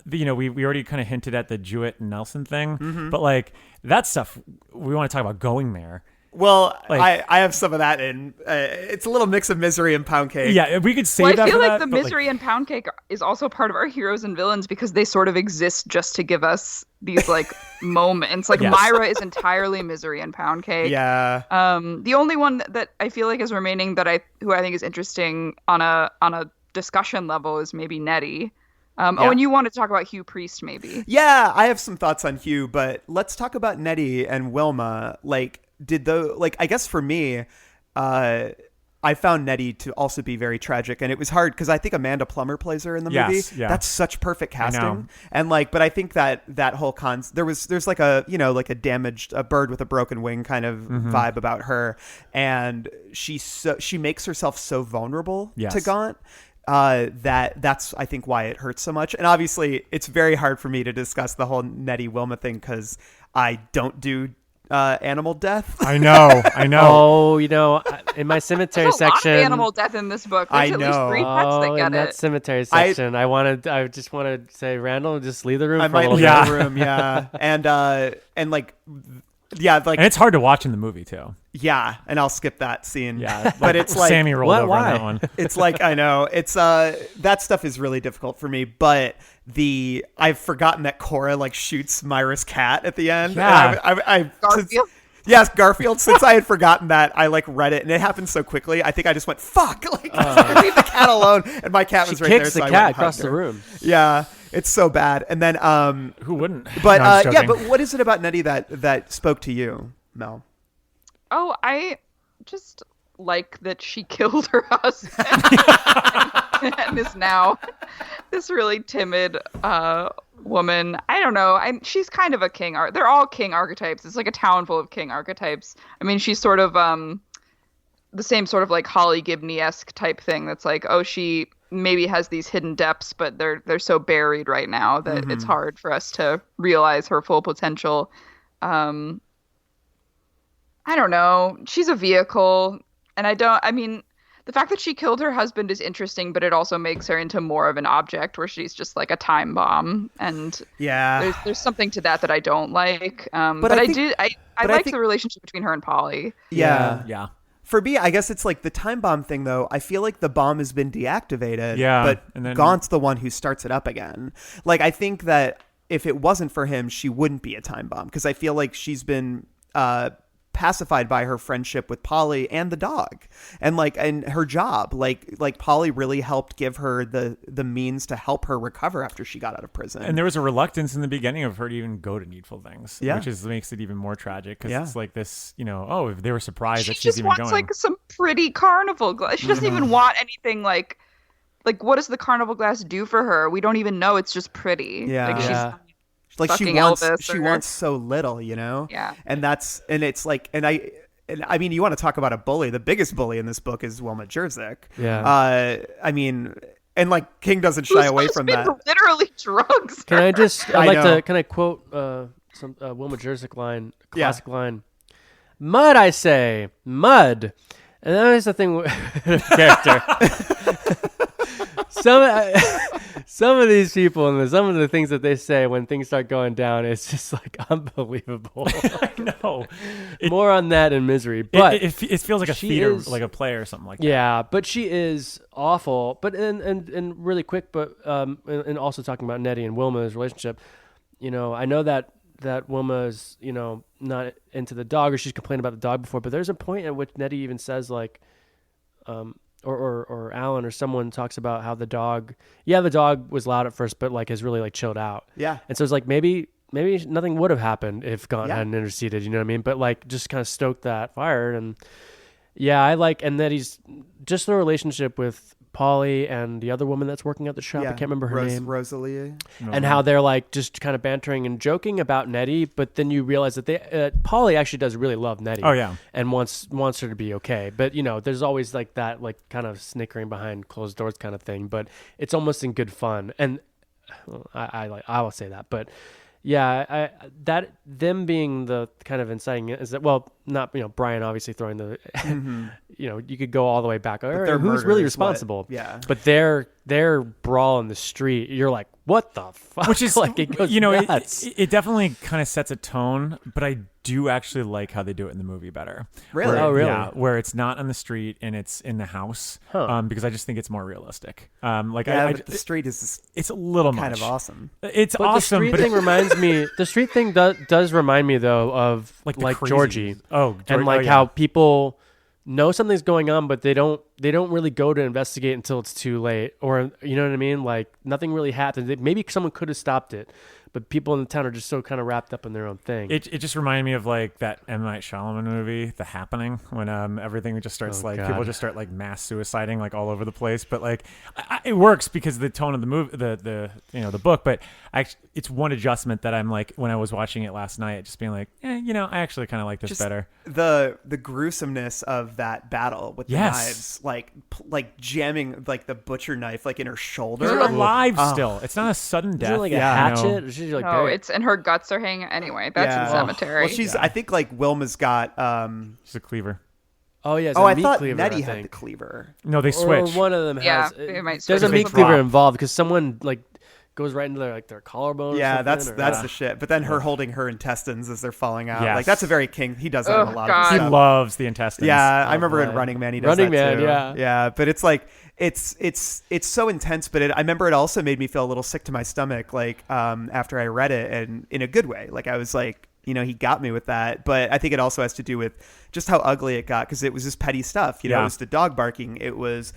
we already kind of hinted at the Jewett and Nelson thing, Mm-hmm. but like that stuff, we want to talk about going there. Well, Like- I have some of that in. It's a little mix of misery and pound cake. Yeah, we could save Well, I that feel for like that, the but, misery and pound cake is also part of our heroes and villains because they sort of exist just to give us these like moments. Like Yes. Myra is entirely misery and pound cake. Yeah. The only one that I feel like is remaining who I think is interesting on a discussion level is maybe Nettie. Oh, and you want to talk about Hugh Priest maybe? Yeah, I have some thoughts on Hugh, but let's talk about Nettie and Wilma. Like, I guess for me, I found Nettie to also be very tragic, and it was hard because I think Amanda Plummer plays her in the movie. Yes, yeah. That's such perfect know. casting, and like, but I think that whole there's like a like a bird with a broken wing kind of Mm-hmm. vibe about her, and she makes herself so vulnerable Yes. to Gaunt. That's I think why it hurts so much, and obviously it's very hard for me to discuss the whole Nettie Wilma thing because I don't do animal death. I know. Oh, in my cemetery There's a lot section. of animal death in this book. There's I at least know. 3 pets that in get that it. cemetery section, I just want to say, Randall, just leave the room I for a might little leave bit. the room, yeah, and like. Yeah, like And it's hard to watch in the movie too. yeah, and I'll skip that scene. Yeah, but it's like Sammy rolled What? over Why? on that one. it's like I know it's that stuff is really difficult for me. But I've forgotten that Cora like shoots Myra's cat at the end. Yeah. And I Garfield. Yes, Garfield. Since I had forgotten that, I like read it, and it happened so quickly. I think I just went fuck, like leave the cat alone. And my cat She was right there, kicks so the I went cat and across hugged the her. room. Yeah, it's so bad. And then Who wouldn't? but No, I'm yeah, joking. but what is it about Nettie that spoke to you, Mel? Oh, I just like that she killed her husband and is now this really timid woman. I don't know. She's kind of a king. They're all king archetypes. It's like a town full of king archetypes. I mean, she's sort of the same sort of like Holly Gibney-esque type thing. That's like, oh, she maybe has these hidden depths, but they're so buried right now that it's hard for us to realize her full potential. I don't know. She's a vehicle, and I mean, the fact that she killed her husband is interesting, but it also makes her into more of an object where she's just like a time bomb. And Yeah, there's something to that I don't like. But I think- do. I but I like think- the relationship between her and Polly. yeah. Yeah. For me, I guess it's like the time bomb thing, though. I feel like the bomb has been deactivated, Yeah, but and then- Gaunt's the one who starts it up again. Like, I think that if it wasn't for him, she wouldn't be a time bomb because I feel like she's been pacified by her friendship with Polly and the dog, and her job. Like Polly really helped give her the means to help her recover after she got out of prison. And there was a reluctance in the beginning of her to even go to Needful Things, Yeah. which makes it even more tragic because Yeah. it's like this, oh, they were surprised She that she's just even wants going. like some pretty carnival glass. She doesn't even want anything like what does the carnival glass do for her? We don't even know. It's just pretty. Yeah. Like Yeah. like she fucking wants Elvis she or- wants so little, Yeah. and it's like and I mean, you want to talk about a bully. The biggest bully in this book is Wilma Jerzyk. Yeah. I mean, and like King doesn't shy away from that. Literally drugs. Can I just? I know. Can I quote some Wilma Jerzyk line? Yeah. Classic line. Mud, I say, mud. And that is the thing with character. Some of these people and some of the things that they say when things start going down, it's just like unbelievable. I know. More on that in Misery, but it feels like a she theater, is- like a play or something like that. yeah, but she is awful. But and really quick, but and also talking about Nettie and Wilma's relationship. I know that Wilma is not into the dog, or she's complained about the dog before. But there's a point at which Nettie even says like, or Alan or someone talks about how the dog was loud at first, but like has really like chilled out. Yeah. And so it's like maybe maybe nothing would have happened if Gaunt Yeah. hadn't interceded. You know what I mean? But like, just kind of stoked that fire, and yeah, I like, and that he's just the relationship with Polly and the other woman that's working at the shop. I can't remember her name. Rosalie. And how they're like just kind of bantering and joking about Nettie, but then you realize that Polly actually does really love Nettie. Oh, yeah. And wants her to be okay. But you know, there's always like that like kind of snickering behind closed doors kind of thing. But it's almost in good fun. And I will say that. But yeah, that them being the kind of inciting is that, well, not, you know, Brian obviously throwing the you know, you could go all the way back. All right, their who's murder really is responsible? yeah. But their brawl in the street, you're like, what the fuck? Which is like, it goes you know, nuts. it definitely kind of sets a tone, but I do actually like how they do it in the movie better. Really? Where, Oh, really? Yeah, where it's not on the street and it's in the house, because I just think it's more realistic. Like Yeah, but the street is it's a little kind much. of awesome. It's But awesome, the street but thing reminds me. The street thing does remind me though of Like the like crazy- Georgie. Oh, and like yeah. how people know something's going on, but they don't really go to investigate until it's too late, or you know what I mean? Like nothing really happened. Maybe someone could have stopped it, but people in the town are just so kind of wrapped up in their own thing. It just reminded me of like that M. Night Shyamalan movie, The Happening, when everything just starts people God. just start like mass suiciding like all over the place. But like it works because of the tone of the movie, the you know, the book. But it's one adjustment that I'm like, when I was watching it last night, just being like, you know, I actually kind of like this better. The gruesomeness of that battle with the Yes. knives, like jamming like the butcher knife like in her shoulder. They're alive still. It's not a sudden Is death. it like a you know. hatchet? Or she's like No, buried? it's and her guts are hanging. Anyway, that's in the cemetery. Well, she's. I think like Wilma's got. She's a cleaver. Oh yeah. It's Oh, a I meat thought cleaver, Nettie I had think. the cleaver. No, they switch. Or one of them Yeah, has. they might There's a switch. meat They cleaver drop. involved because someone like goes right into their collarbone. Yeah, or that's something, or- the shit. But then her holding her intestines as they're falling out. Yes. Like that's a very King. He does that in a Oh, lot God. of He his stuff. loves the intestines. Yeah, I remember in boy. Running Man he does Running that Man, too. yeah. Yeah, but it's like it's so intense. But I remember it also made me feel a little sick to my stomach. Like after I read it, and in a good way. Like I was like, you know, he got me with that. But I think it also has to do with just how ugly it got, because it was just petty stuff. You know, Yeah. it was the dog barking. It was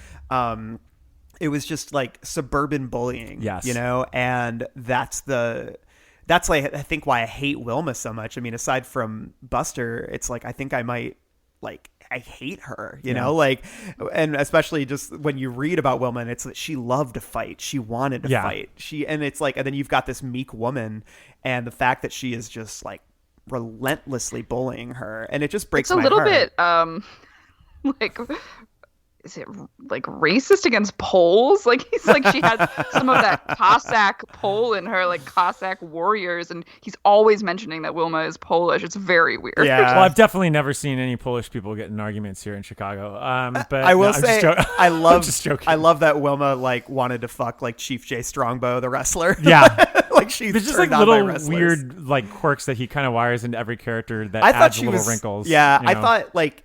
just like suburban bullying. Yes. You know, and that's like I think why I hate Wilma so much. I mean, aside from Buster, it's like I think I might like I hate her, you know, like, and especially just when you read about Wilma, and it's that she loved to fight, she wanted to fight, and it's like, and then you've got this meek woman, and the fact that she is just like relentlessly bullying her, and it just breaks It's a my little heart. bit like, is it like racist against Poles? Like he's like, she had some of that Cossack Pole in her, like Cossack warriors, and he's always mentioning that Wilma is Polish. It's very weird. Yeah. Well, I've definitely never seen any Polish people get in arguments here in Chicago. But I will I'm just say, I love, just joking. I love that Wilma like wanted to fuck like Chief J Strongbow, the wrestler. Yeah. like she's There's just like turned on by little wrestlers. weird like quirks that he kind of wires into every character that I thought adds she little was wrinkles. Yeah, you I know? thought like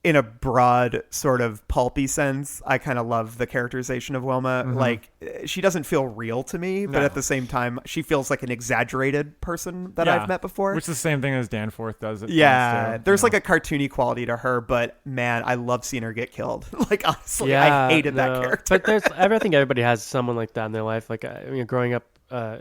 in a broad sort of pulpy sense, I kind of love the characterization of Wilma. Like she doesn't feel real to me, but No. at the same time, she feels like an exaggerated person that Yeah. I've met before. Which is the same thing as Danforth does. At Yeah, times, too, there's you like know? a cartoony quality to her, but man, I love seeing her get killed. Like honestly, Yeah, I hated that no. character. But I think everybody has someone like that in their life. Like I mean, growing up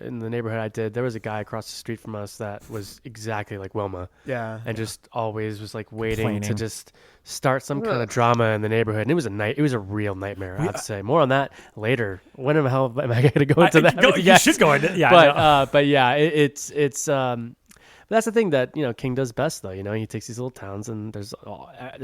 in the neighborhood I did, there was a guy across the street from us that was exactly like Wilma. Yeah. And just always was like waiting to Complaining. just start some kind of drama in the neighborhood. And it was a real nightmare, I have to say. More on that later. When the hell am I going to go into that? You should go into yeah. But yeah, it's but that's the thing that, you know, King does best though. You know, he takes these little towns and there's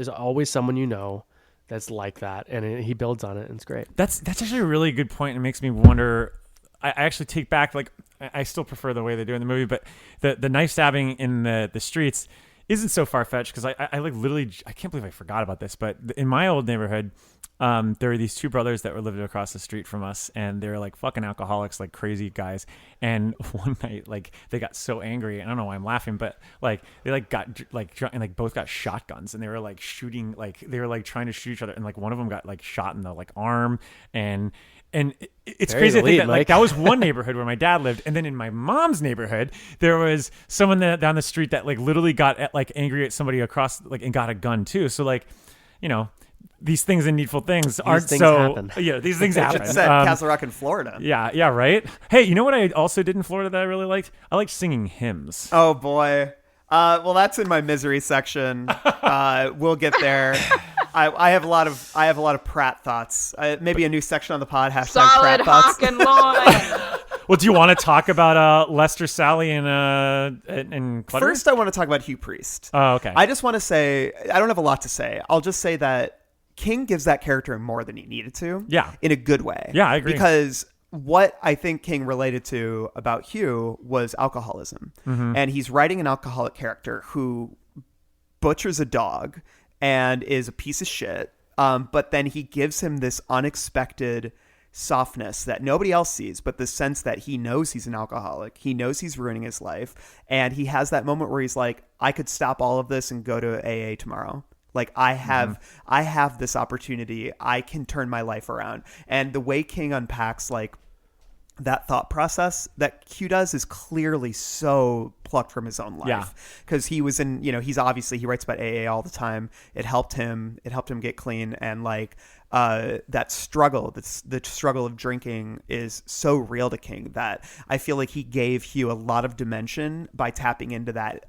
always someone, you know, that's like that, and he builds on it, and it's great. That's actually a really good point. It makes me wonder. I actually take back, like, I still prefer the way they do in the movie, but the knife stabbing in the streets isn't so far-fetched, because I like literally, I can't believe I forgot about this, but in my old neighborhood, there were these two brothers that were living across the street from us, and they were like fucking alcoholics, like crazy guys. And one night, like, they got so angry, I don't know why I'm laughing, but like they like got like drunk, and like both got shotguns, and they were like shooting, like they were like trying to shoot each other, and like one of them got like shot in the like arm, and it's Bury crazy the to think lead, that like Mike. that was one neighborhood where my dad lived, and then in my mom's neighborhood there was someone down the street that like literally got like angry at somebody across, like, and got a gun too. So like, you know, these things in Needful Things aren't things so happen. Yeah, these things happen. It's at Castle Rock in Florida. Yeah, right. Hey, you know what I also did in Florida that I really liked? I liked singing hymns. Oh boy. Well, that's in my misery section. We'll get there. I have a lot of Pratt thoughts. Maybe a new section on the pod. # Solid Pratt thoughts. Hawk and Loin. Well, do you want to talk about Lester, Sally, and Clutter? First, I want to talk about Hugh Priest. Oh, okay. I just want to say I don't have a lot to say. I'll just say that King gives that character more than he needed to. Yeah. In a good way. Yeah, I agree. Because what I think King related to about Hugh was alcoholism. Mm-hmm. And he's writing an alcoholic character who butchers a dog and is a piece of shit. But then he gives him this unexpected softness that nobody else sees, but the sense that he knows he's an alcoholic. He knows he's ruining his life. And he has that moment where he's like, I could stop all of this and go to AA tomorrow. Like I have this opportunity. I can turn my life around. And the way King unpacks like that thought process that Q does is clearly so plucked from his own life. Because he was in, he writes about AA all the time. It helped him get clean. And like that struggle, the struggle of drinking is so real to King that I feel like he gave Hugh a lot of dimension by tapping into that,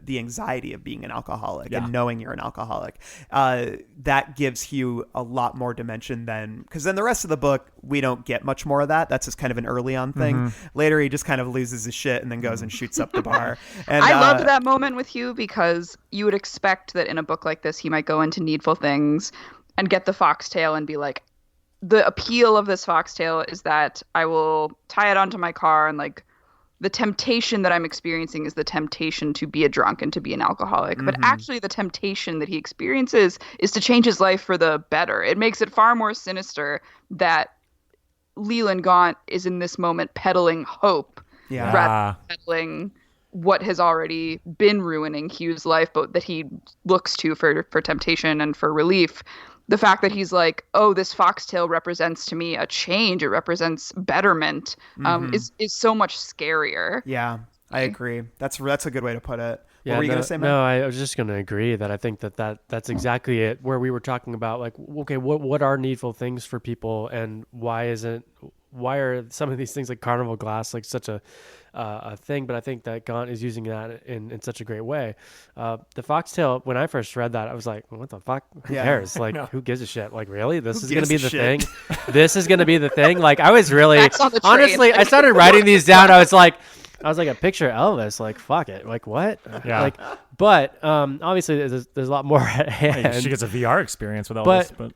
the anxiety of being an alcoholic and knowing you're an alcoholic. That gives Hugh a lot more dimension because then the rest of the book, we don't get much more of that. That's just kind of an early on thing. Mm-hmm. Later, he just kind of loses his shit and then goes and shoots up the bar. And I loved that moment with Hugh because you would expect that in a book like this, he might go into Needful Things and get the foxtail and be like, the appeal of this foxtail is that I will tie it onto my car and like the temptation that I'm experiencing is the temptation to be a drunk and to be an alcoholic. Mm-hmm. But actually the temptation that he experiences is to change his life for the better. It makes it far more sinister that Leland Gaunt is in this moment peddling hope rather than peddling what has already been ruining Hugh's life, but that he looks to for temptation and for relief. The fact that he's like, oh, this foxtail represents to me a change. It represents betterment. Is so much scarier. Yeah, I agree. That's a good way to put it. Yeah, what were you going to say, man? No, I was just going to agree that I think that's exactly it. Where we were talking about like, okay, what are needful things for people, and why are some of these things like Carnival Glass like such a thing? But I think that Gaunt is using that in such a great way. The foxtail, when I first read that, I was like, what the fuck? Who cares? Like, who gives a shit? Like, really? This is going to be the thing? This is going to be the thing? Like, I was really, honestly, I started writing these down. I was like, a picture of Elvis. Like, fuck it. Like, what? Yeah. Like, but obviously there's a lot more at hand. She gets a VR experience with Elvis.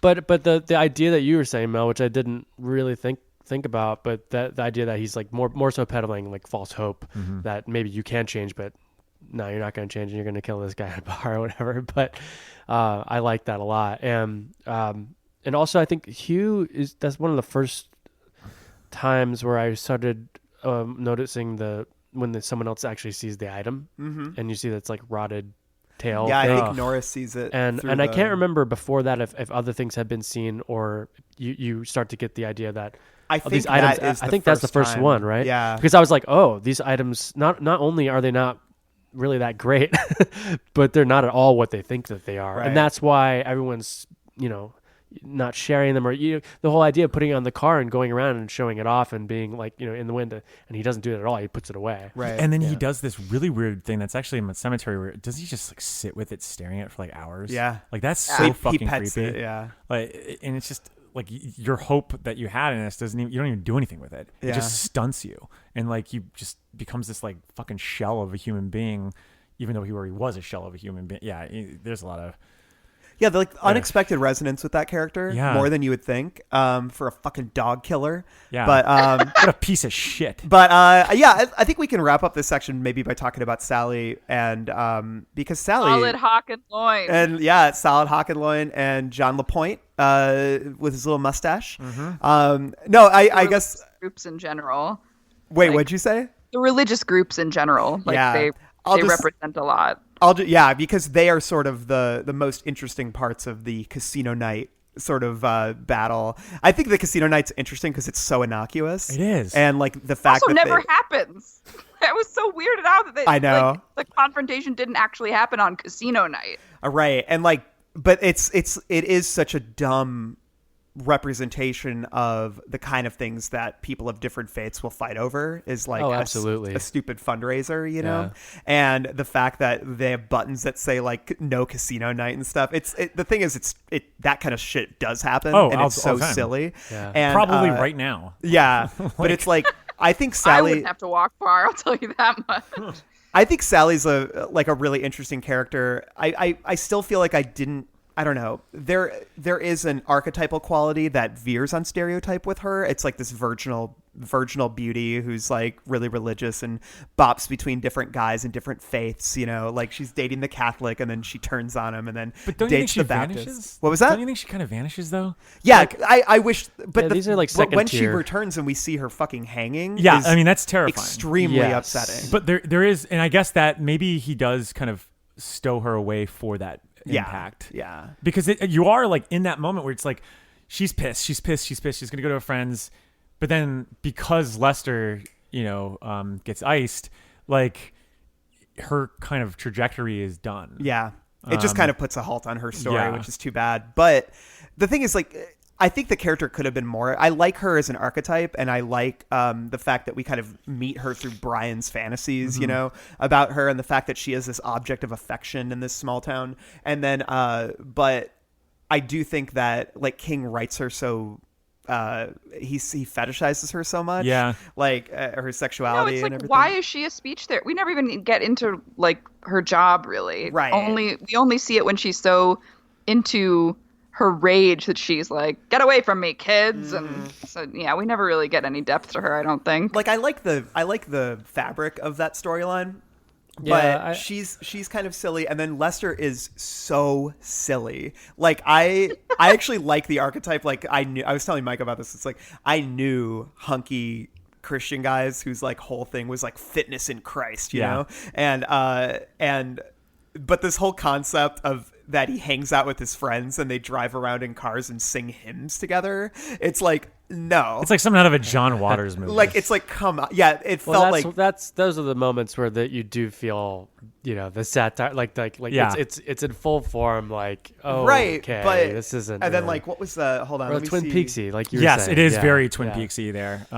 But the idea that you were saying, Mel, which I didn't really think about, but the idea that he's like more so peddling like false hope that maybe you can change, but no, you're not going to change and you're going to kill this guy at a bar or whatever. But I like that a lot. And also I think that's one of the first times where I started noticing when someone else actually sees the item and you see that's like rotted tail. Yeah, thing. I think Norris sees it. And I can't remember before that if other things had been seen, or you start to get the idea that these items. I think that's the first one, right? Yeah. Because I was like, oh, these items not only are they not really that great, but they're not at all what they think that they are, right. And that's why everyone's not sharing them, or the whole idea of putting it on the car and going around and showing it off and being like in the window, and he doesn't do it at all. He puts it away, right? And then he does this really weird thing that's actually in the cemetery where does he just like sit with it staring at it for like hours? Yeah, like that's so fucking he pets creepy. It, yeah, like, and it's just like your hope that you had in this you don't even do anything with it. It just stunts you, and like you just becomes this like fucking shell of a human being, even though he already was a shell of a human being. Yeah, there's a lot of. Yeah, the unexpected resonance with that character, more than you would think, for a fucking dog killer. Yeah, but what a piece of shit. But I think we can wrap up this section maybe by talking about Sally, and because Sally, solid Hawk and Loin, and solid Hawk and Loin, and John LaPointe with his little mustache. No, I guess groups in general. Wait, what'd you say? The religious groups in general, they represent a lot. Because they are sort of the most interesting parts of the casino night sort of battle. I think the casino night's interesting because it's so innocuous. It is, and like the fact also that never happens. I was so weirded out that I know the confrontation didn't actually happen on casino night. Right, and like but it is such a dumb representation of the kind of things that people of different faiths will fight over, is like absolutely. a stupid fundraiser, you know? And the fact that they have buttons that say like no casino night and stuff. The thing is that kind of shit does happen, and it's so silly. Yeah. And Probably right now. Yeah. But it's like, I think Sally, I wouldn't have to walk far, I'll tell you that much. I think Sally's a really interesting character. I still feel like I don't know. There is an archetypal quality that veers on stereotype with her. It's like this virginal beauty who's like really religious and bops between different guys and different faiths, you know, like she's dating the Catholic and then she turns on him and then dates the Baptist. Vanishes? What was that? Don't you think she kind of vanishes though? Yeah, like, I wish, but these are like second when she tier. returns and we see her fucking hanging. Yeah, is I mean that's terrifying. Extremely upsetting. But there is, and I guess that maybe he does kind of stow her away for that impact. Yeah. Because you are like in that moment where it's like she's pissed. She's gonna go to her friends, but then because Lester, you know, gets iced, like her kind of trajectory is done. Yeah. It just kind of puts a halt on her story, yeah. which is too bad. But the thing is, like, I think the character could have been more. I like her as an archetype, and I like the fact that we kind of meet her through Brian's fantasies, you know, about her, and the fact that she is this object of affection in this small town. And then, but I do think that like King writes her so. He fetishizes her so much, like her sexuality it's like, and everything. why is she a speech therapist? We never even get into like her job really. Right. We only see it when she's so into her rage that she's like, get away from me, kids. And so yeah, we never really get any depth to her, I don't think. Like I like the fabric of that storyline. Yeah, but she's kind of silly, and then Lester is so silly. Like I actually like the archetype. Like I was telling Mike about this. It's like I knew hunky Christian guys whose like whole thing was like fitness in Christ, you know? But this whole concept of that he hangs out with his friends and they drive around in cars and sing hymns together. It's like, no. It's like something out of a John Waters movie. Like, it's like, come on. Yeah, it felt like... Those are the moments where you do feel, you know, the satire, like yeah. it's in full form, like, oh, right, okay, but, this isn't... And then, like, what was the... Hold on, or let me Twin see. Peaksy, like you were yes, saying. it is Yeah, very Twin yeah. Peaksy there.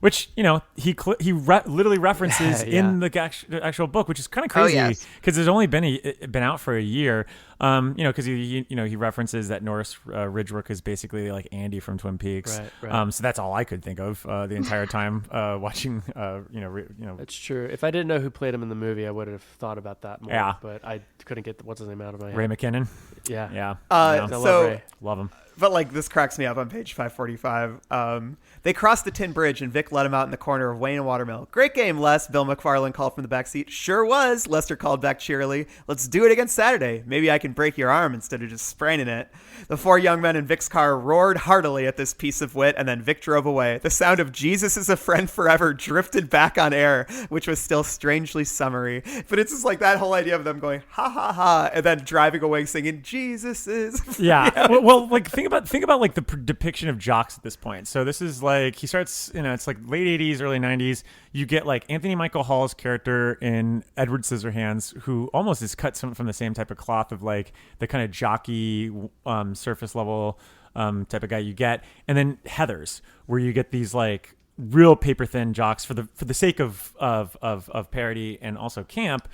Which, you know, he literally references in the actual book, which is kind of crazy because it's only been out for a year. You know, because he references that Norris Ridgework is basically like Andy from Twin Peaks. Right. So that's all I could think of the entire time watching. It's true. If I didn't know who played him in the movie, I would have thought about that more. Yeah. But I couldn't get what's his name out of my head. Ray McKinnon. Yeah. Yeah. I love Ray. Love him. But like this cracks me up on page 545. They crossed the Tin Bridge and Vic let him out in the corner of Wayne and Watermill. Great game, Les, Bill McFarland called from the back seat. Sure was, Lester called back cheerily. Let's do it again Saturday. Maybe I can break your arm instead of just spraining it. The four young men in Vic's car roared heartily at this piece of wit, and then Vic drove away. The sound of Jesus is a friend forever drifted back on air, which was still strangely summery. But it's just like that whole idea of them going, ha ha ha, and then driving away singing, Jesus is a friend. Yeah. Well, like think about like the depiction of jocks at this point. So this is like he starts, you know, it's like late 80s, early 90s. You get like Anthony Michael Hall's character in Edward Scissorhands, who almost is cut from the same type of cloth of like the kind of jockey surface level type of guy you get, and then Heathers, where you get these like real paper thin jocks for the sake of parody and also camp.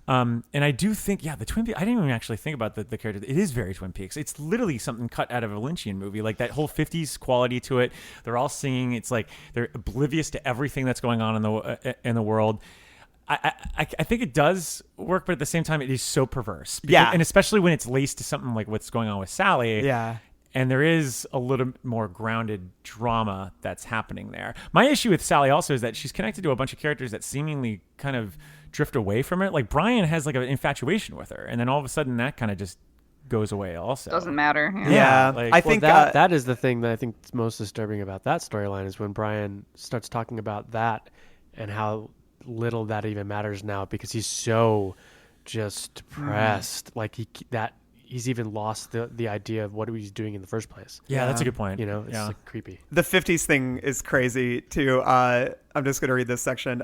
And I do think, the Twin Peaks, I didn't even actually think about the character. It is very Twin Peaks. It's literally something cut out of a Lynchian movie, like that whole 50s quality to it. They're all singing. It's like they're oblivious to everything that's going on in the world. I think it does work, but at the same time, it is so perverse. And especially when it's laced to something like what's going on with Sally. Yeah. And there is a little more grounded drama that's happening there. My issue with Sally also is that she's connected to a bunch of characters that seemingly kind of drift away from it. Like Brian has like an infatuation with her, and then all of a sudden that kind of just goes away also. Doesn't matter. Yeah. Like, I think that is the thing that I think is most disturbing about that storyline is when Brian starts talking about that and how little that even matters now because he's so just depressed. Like he's even lost the idea of what he's doing in the first place. Yeah, that's a good point. You know, it's like creepy. The 50s thing is crazy too. I'm just going to read this section.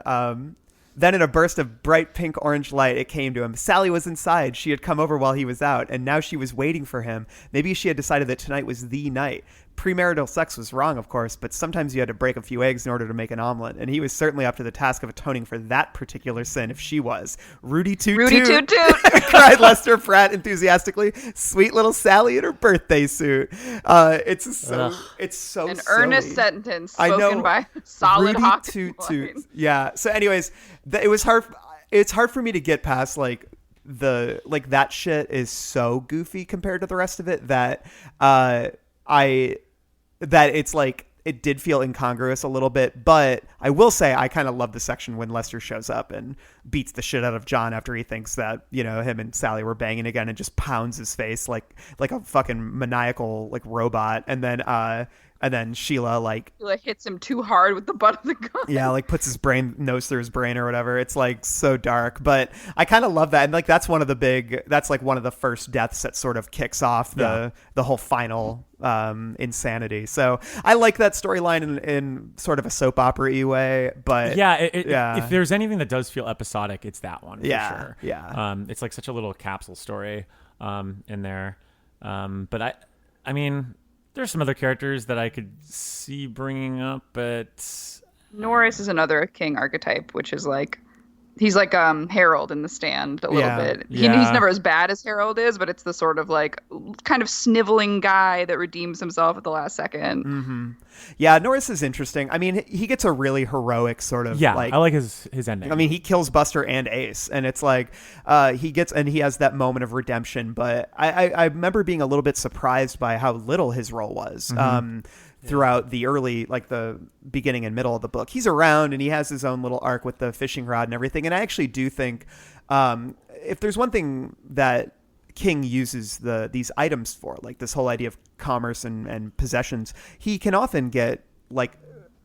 Then in a burst of bright pink-orange light, it came to him. Sally was inside. She had come over while he was out, and now she was waiting for him. Maybe she had decided that tonight was the night. Premarital sex was wrong, of course, but sometimes you had to break a few eggs in order to make an omelet, and he was certainly up to the task of atoning for that particular sin if she was. Rudy Toot Rudy Toot! Toot Toot! cried Lester Pratt enthusiastically. Sweet little Sally in her birthday suit. It's so An silly. earnest sentence I know. spoken by solid Rudy Hawkins Toot line. Toot. Yeah. So, anyways, it was hard. It's hard for me to get past that shit is so goofy compared to the rest of it that it's like it did feel incongruous a little bit. But I will say I kind of love the section when Lester shows up and beats the shit out of John after he thinks that, you know, him and Sally were banging again, and just pounds his face like a fucking maniacal like robot. And then Sheila hits him too hard with the butt of the gun. yeah, like puts his nose through his brain or whatever. It's like so dark, but I kind of love that. And like that's one of the first deaths that sort of kicks off the whole final insanity. So I like that storyline in sort of a soap opera-y way, but if there's anything that does feel episodic, it's that one for sure. Yeah. It's like such a little capsule story in there. But I mean, there's some other characters that I could see bringing up, but Norris is another king archetype, which is like he's like Harold in The Stand a little bit. He's never as bad as Harold is, but it's the sort of like kind of sniveling guy that redeems himself at the last second. Mm-hmm. Yeah, Norris is interesting. I mean, he gets a really heroic sort of I like his ending. I mean, he kills Buster and Ace, and it's like he has that moment of redemption. But I remember being a little bit surprised by how little his role was. Throughout the early, like the beginning and middle of the book. He's around and he has his own little arc with the fishing rod and everything. And I actually do think if there's one thing that King uses these items for, like this whole idea of commerce and possessions, he can often get like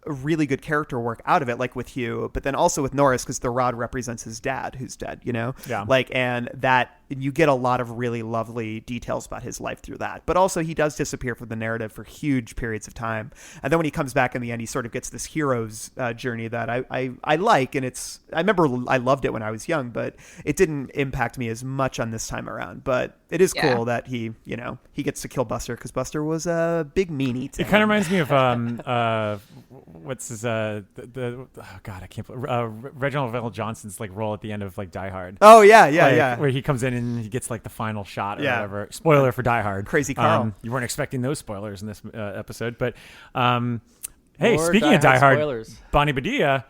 a really good character work out of it, like with Hugh, but then also with Norris, because the rod represents his dad who's dead, you know? Yeah. Like, and that you get a lot of really lovely details about his life through that. But also he does disappear from the narrative for huge periods of time. And then when he comes back in the end, he sort of gets this hero's journey that I like. And I remember I loved it when I was young, but it didn't impact me as much on this time around. But it is cool that he gets to kill Buster, because Buster was a big meanie to him. It kind of reminds me of what's his I can't believe Reginald Vell Johnson's like role at the end of like Die Hard. Oh yeah, where he comes in and he gets like the final shot or whatever. Spoiler for Die Hard. Crazy Carl. You weren't expecting those spoilers in this episode, but hey, More speaking of Die Hard, spoilers. Bonnie Bedelia,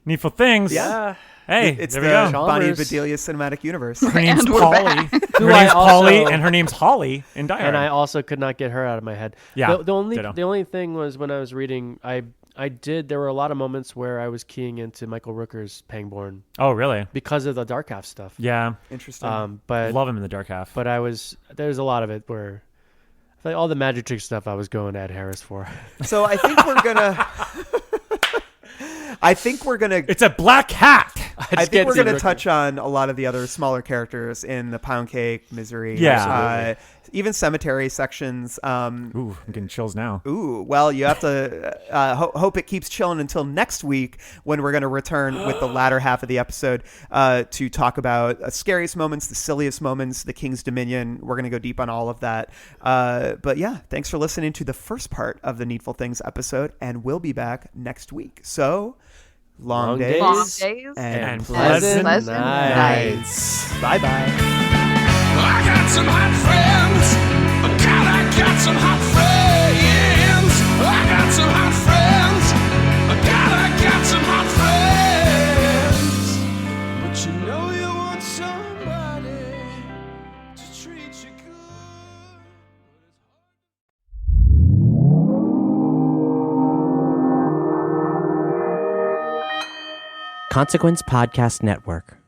Needful Things. Yeah. Hey, It's there the we go. Bonnie Chalmers. Bedelia cinematic universe. Her name's And we're Polly. Who Her I name's also- Polly, and her name's Holly in Die Hard. And I also could not get her out of my head. Yeah, The only ditto. the only thing was when I was reading, there were a lot of moments where I was keying into Michael Rooker's Pangborn Oh, really? because of the Dark Half stuff. Yeah. Interesting. But Love him in the Dark Half. But there's a lot of it where I feel like all the magic trick stuff I was going Ed Harris for. So I think we're gonna It's a black hat. I think we're going to touch on a lot of the other smaller characters in the Pound Cake, Misery. Yeah. Even cemetery sections. Ooh, I'm getting chills now. Well, you have to hope it keeps chilling until next week, when we're going to return with the latter half of the episode to talk about the scariest moments, the silliest moments, the King's Dominion. We're going to go deep on all of that. But yeah, thanks for listening to the first part of the Needful Things episode, and we'll be back next week. So, long days and pleasant nights. Bye-bye. I got some hot friends. God, I got some hot friends. I got some hot friends. God, I got some hot friends. But you know you want somebody to treat you good. Consequence Podcast Network.